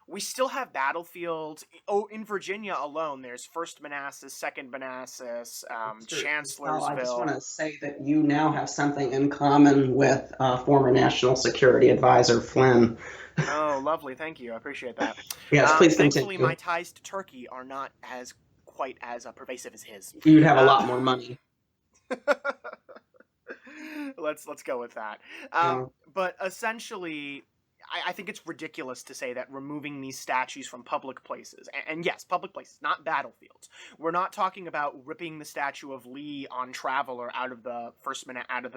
we still have battlefields. In Virginia alone, there's 1st Manassas, 2nd Manassas, Chancellorsville.
I just want to say that you now have something in common with former National Security Advisor Flynn.
Oh, lovely. Thank you. I appreciate that.
Yes, please
thankfully,
continue.
my ties to Turkey are not quite as pervasive as his.
You'd have a lot more money.
Let's go with that. But essentially, I think it's ridiculous to say that removing these statues from public places, and yes, public places, not battlefields. We're not talking about ripping the statue of Lee on Traveler out of the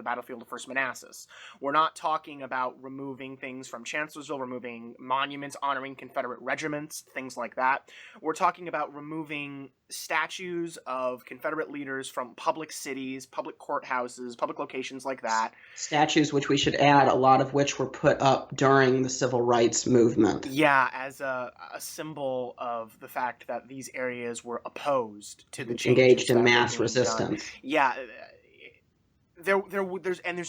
battlefield of 1st Manassas. We're not talking about removing things from Chancellorsville, removing monuments honoring Confederate regiments, things like that. We're talking about removing statues of Confederate leaders from public cities, public courthouses, public locations like that.
Statues, which we should add, a lot of which were put up during the Civil Rights Movement.
Yeah, as a symbol of the fact that these areas were opposed to the changes
engaged in mass resistance.
Yeah, there's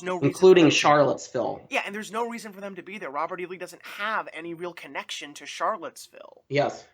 no reason,
including Charlottesville.
Yeah, and there's no reason for them to be there. Robert E. Lee doesn't have any real connection to Charlottesville.
Yes.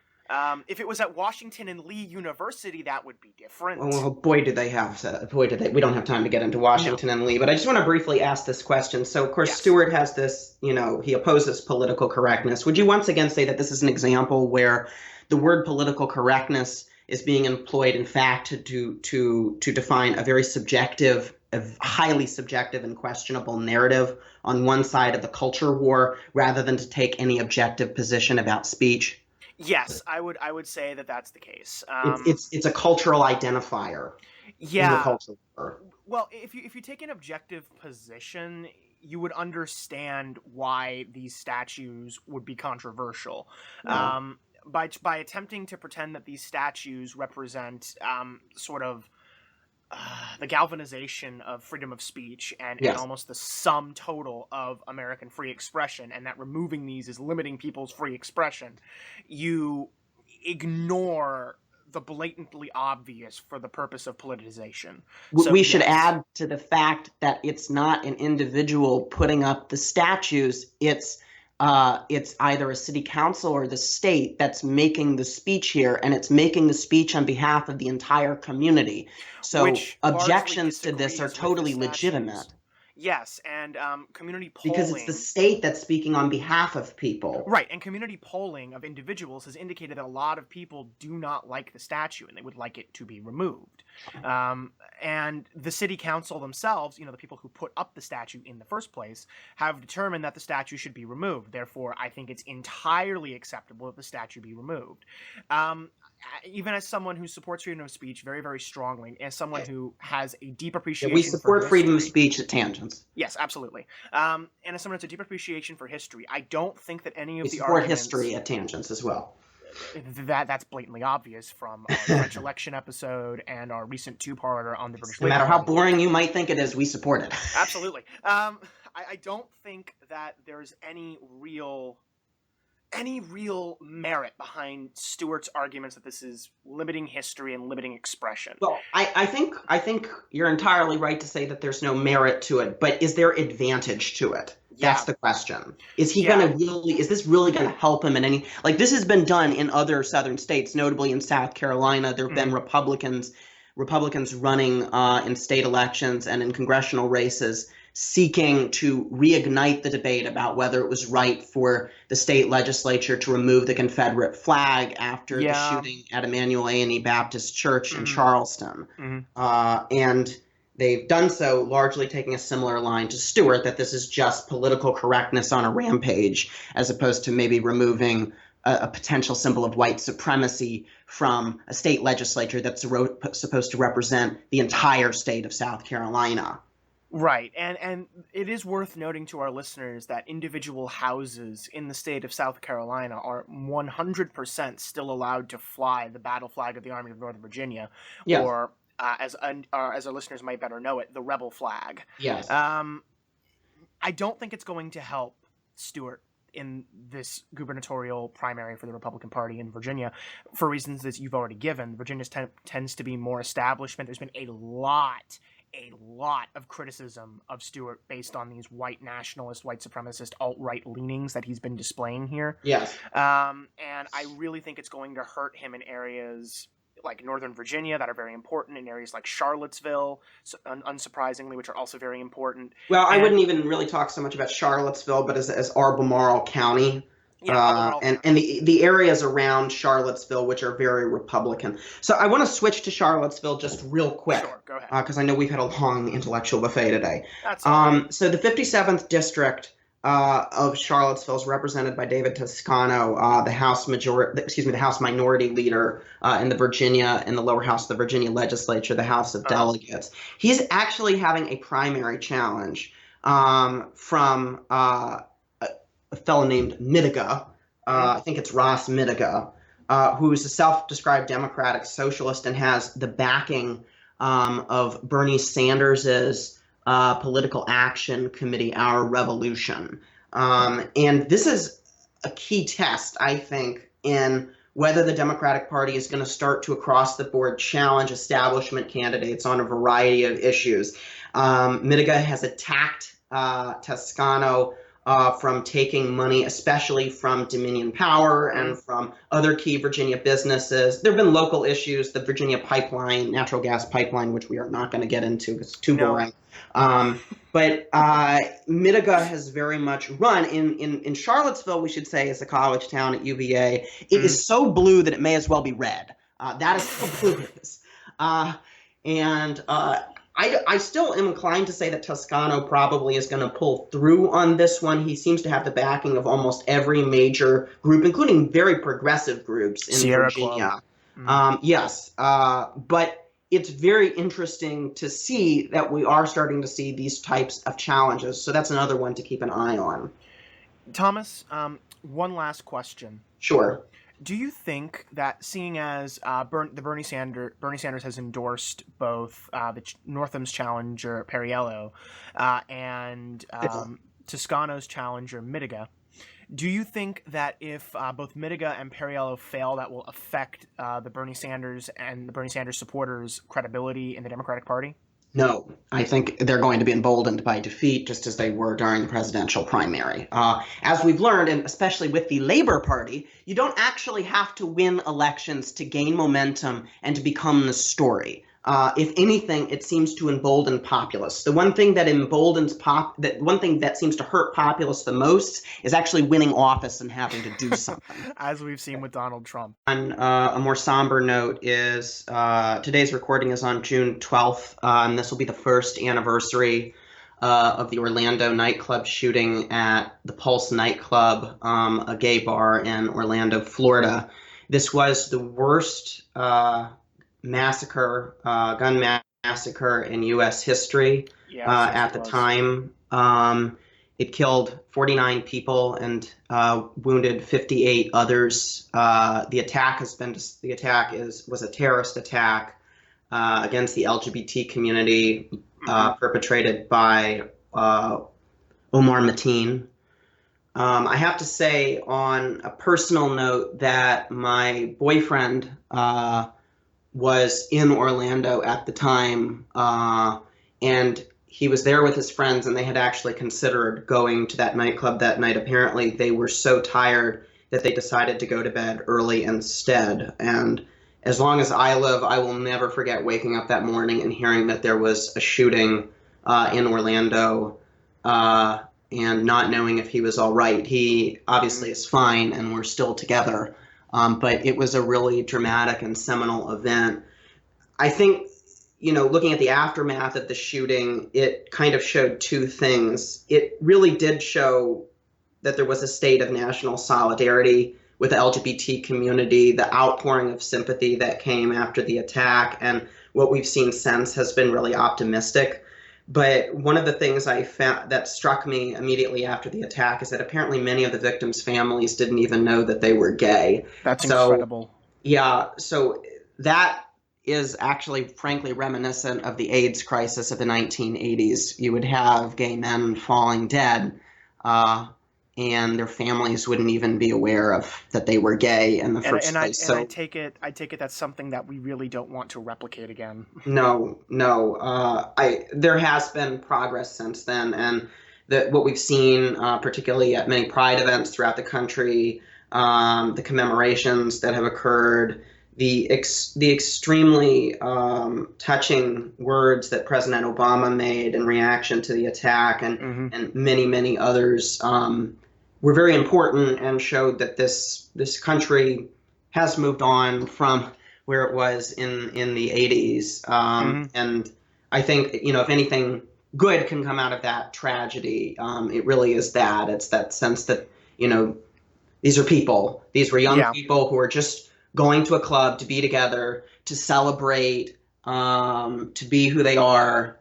If it was at Washington and Lee University, that would be different.
Well, boy, do they have we don't have time to get into Washington and Lee, but I just want to briefly ask this question. So, of course, Stewart has this, he opposes political correctness. Would you once again say that this is an example where the word political correctness is being employed, in fact, to define a very subjective, a highly subjective and questionable narrative on one side of the culture war, rather than to take any objective position about speech?
Yes, I would say that that's the case.
It's a cultural identifier in the
Yeah.
culture war.
Well, if you take an objective position, you would understand why these statues would be controversial.
Yeah.
By attempting to pretend that these statues represent sort of the galvanization of freedom of speech and
Yes.
almost the sum total of American free expression, and that removing these is limiting people's free expression, you ignore the blatantly obvious for the purpose of politicization. So
We should
yes.
add to the fact that it's not an individual putting up the statues. It's either a city council or the state that's making the speech here, and it's making the speech on behalf of the entire community. So
Which
objections to this are totally legitimate.
Yes, and community polling.
Because it's the state that's speaking on behalf of people.
Right, and community polling of individuals has indicated that a lot of people do not like the statue and they would like it to be removed. And the city council themselves, the people who put up the statue in the first place, have determined that the statue should be removed. Therefore, I think it's entirely acceptable that the statue be removed. Even as someone who supports freedom of speech very, very strongly, as someone who has a deep appreciation
we support
for
freedom of
history,
speech at Tangents.
yes, absolutely. And as someone who has a deep appreciation for history, I don't think that any of
We
the
support
arguments...
history at Tangents as well.
That's blatantly obvious from our French election episode and our recent two-parter on the British
No
Labour
matter how
Party.
boring you might think it is, we support it.
Absolutely. I don't think that there's any real merit behind Stewart's arguments that this is limiting history and limiting expression.
Well, I think you're entirely right to say that there's no merit to it, but is there advantage to it?
Yeah.
That's the question. Is this really going to help him in any, like, this has been done in other southern states, notably in South Carolina. There have been Republicans running in state elections and in congressional races seeking to reignite the debate about whether it was right for the state legislature to remove the Confederate flag after the shooting at Emmanuel A&E Baptist Church in Charleston. And they've done so largely taking a similar line to Stewart, that this is just political correctness on a rampage, as opposed to maybe removing a potential symbol of white supremacy from a state legislature that's supposed to represent the entire state of South Carolina.
Right, and it is worth noting to our listeners that individual houses in the state of South Carolina are 100% still allowed to fly the battle flag of the Army of Northern Virginia,
Yes.
or as our listeners might better know it, the rebel flag.
Yes.
I don't think it's going to help Stewart in this gubernatorial primary for the Republican Party in Virginia for reasons that you've already given. Virginia tends to be more establishment. There's been a lot of criticism of Stewart based on these white nationalist, white supremacist, alt-right leanings that he's been displaying here.
Yes.
And I really think it's going to hurt him in areas like Northern Virginia that are very important, in areas like Charlottesville, unsurprisingly, which are also very important.
Well, I wouldn't even really talk so much about Charlottesville, but as Albemarle County. And the areas around Charlottesville, which are very Republican. So I want to switch to Charlottesville just real quick.
Sure, go ahead.
Because I know we've had a long intellectual buffet today.
That's all right.
So the 57th district of Charlottesville is represented by David Toscano, the House Minority Leader in the lower house of the Virginia Legislature, the House of Delegates. He's actually having a primary challenge from a fellow named Mitiga, I think it's Ross Mitiga, who is a self-described Democratic socialist and has the backing of Bernie Sanders's Political Action Committee, Our Revolution. And this is a key test, I think, in whether the Democratic Party is going to start to across-the-board challenge establishment candidates on a variety of issues. Mitiga has attacked Toscano from taking money, especially from Dominion Power and from other key Virginia businesses. There have been local issues, the Virginia pipeline, natural gas pipeline, which we are not going to get into. It's too boring. But Mitiga has very much run in Charlottesville, we should say, is a college town at UVA. It is so blue that it may as well be red. That is how blue it is. And I still am inclined to say that Toscano probably is going to pull through on this one. He seems to have the backing of almost every major group, including very progressive groups in
Sierra
Virginia.
Club. Mm.
Yes, but it's very interesting to see that we are starting to see these types of challenges. So that's another one to keep an eye on.
Thomas, one last question.
Sure.
Do you think that, seeing as Bernie Sanders has endorsed both Northam's challenger Perriello and Toscano's challenger Mitiga, do you think that if both Mitiga and Perriello fail, that will affect the Bernie Sanders and the Bernie Sanders supporters' credibility in the Democratic Party?
No, I think they're going to be emboldened by defeat, just as they were during the presidential primary. As we've learned, and especially with the Labor Party, you don't actually have to win elections to gain momentum and to become the story. If anything, it seems to embolden populists. The one thing that one thing that seems to hurt populists the most is actually winning office and having to do something.
As we've seen with Donald Trump.
On a more somber note is today's recording is on June 12th, and this will be the first anniversary of the Orlando nightclub shooting at the Pulse nightclub, a gay bar in Orlando, Florida. This was the worst massacre, gun massacre in U.S. history at the time. It killed 49 people and wounded 58 others. The attack was a terrorist attack against the LGBT community, perpetrated by Omar Mateen. I have to say, on a personal note, that my boyfriend was in Orlando at the time, and he was there with his friends, and they had actually considered going to that nightclub that night. Apparently, they were so tired that they decided to go to bed early instead. And as long as I live, I will never forget waking up that morning and hearing that there was a shooting in Orlando, and not knowing if he was all right. He obviously is fine, and we're still together. But it was a really dramatic and seminal event. I think, looking at the aftermath of the shooting, it kind of showed two things. It really did show that there was a state of national solidarity with the LGBT community, the outpouring of sympathy that came after the attack, and what we've seen since has been really optimistic. But one of the things I found that struck me immediately after the attack is that apparently many of the victims' families didn't even know that they were gay.
That's incredible.
Yeah, so that is actually, frankly, reminiscent of the AIDS crisis of the 1980s. You would have gay men falling dead, and their families wouldn't even be aware of that they were gay in the first place.
I take it that's something that we really don't want to replicate again.
No. There has been progress since then, and what we've seen, particularly at many Pride events throughout the country, the commemorations that have occurred, the extremely touching words that President Obama made in reaction to the attack, and many others were very important and showed that this country has moved on from where it was in the 80s. And I think, if anything good can come out of that tragedy, it really is that. It's that sense that, these are people. These were young people who are just going to a club to be together, to celebrate, to be who they are,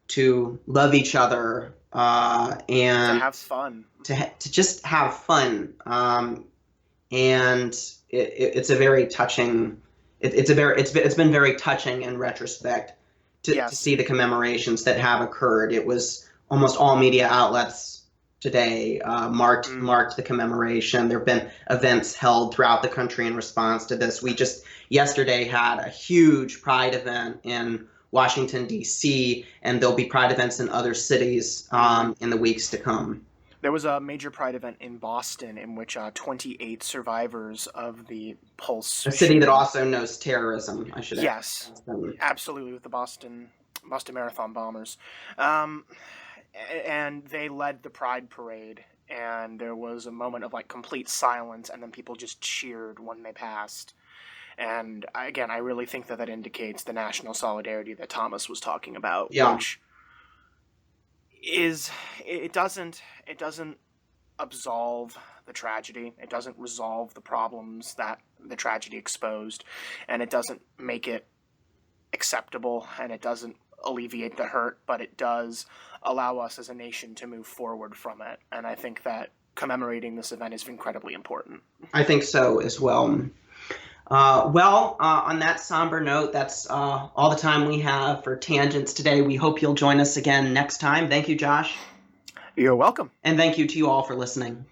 to love each other, and
to have fun.
To just have fun. And it's a very touching. It's been very touching in retrospect to see the commemorations that have occurred. It was almost all media outlets today marked the commemoration. There have been events held throughout the country in response to this. We just yesterday had a huge Pride event in Washington, D.C., and there'll be Pride events in other cities in the weeks to come.
There was a major Pride event in Boston in which 28 survivors of the Pulse,
a city that also knows terrorism, I should add.
Yes, absolutely, with the Boston Marathon bombers. And they led the Pride parade, and there was a moment of complete silence, and then people just cheered when they passed. And again, I really think that indicates the national solidarity that Thomas was talking about,
Yeah.
which is, it doesn't absolve the tragedy. It doesn't resolve the problems that the tragedy exposed, and it doesn't make it acceptable, and it doesn't alleviate the hurt, but it does allow us as a nation to move forward from it. And I think that commemorating this event is incredibly important.
I think so as well. On that somber note, that's all the time we have for Tangents today. We hope you'll join us again next time. Thank you, Josh.
You're welcome.
And thank you to you all for listening.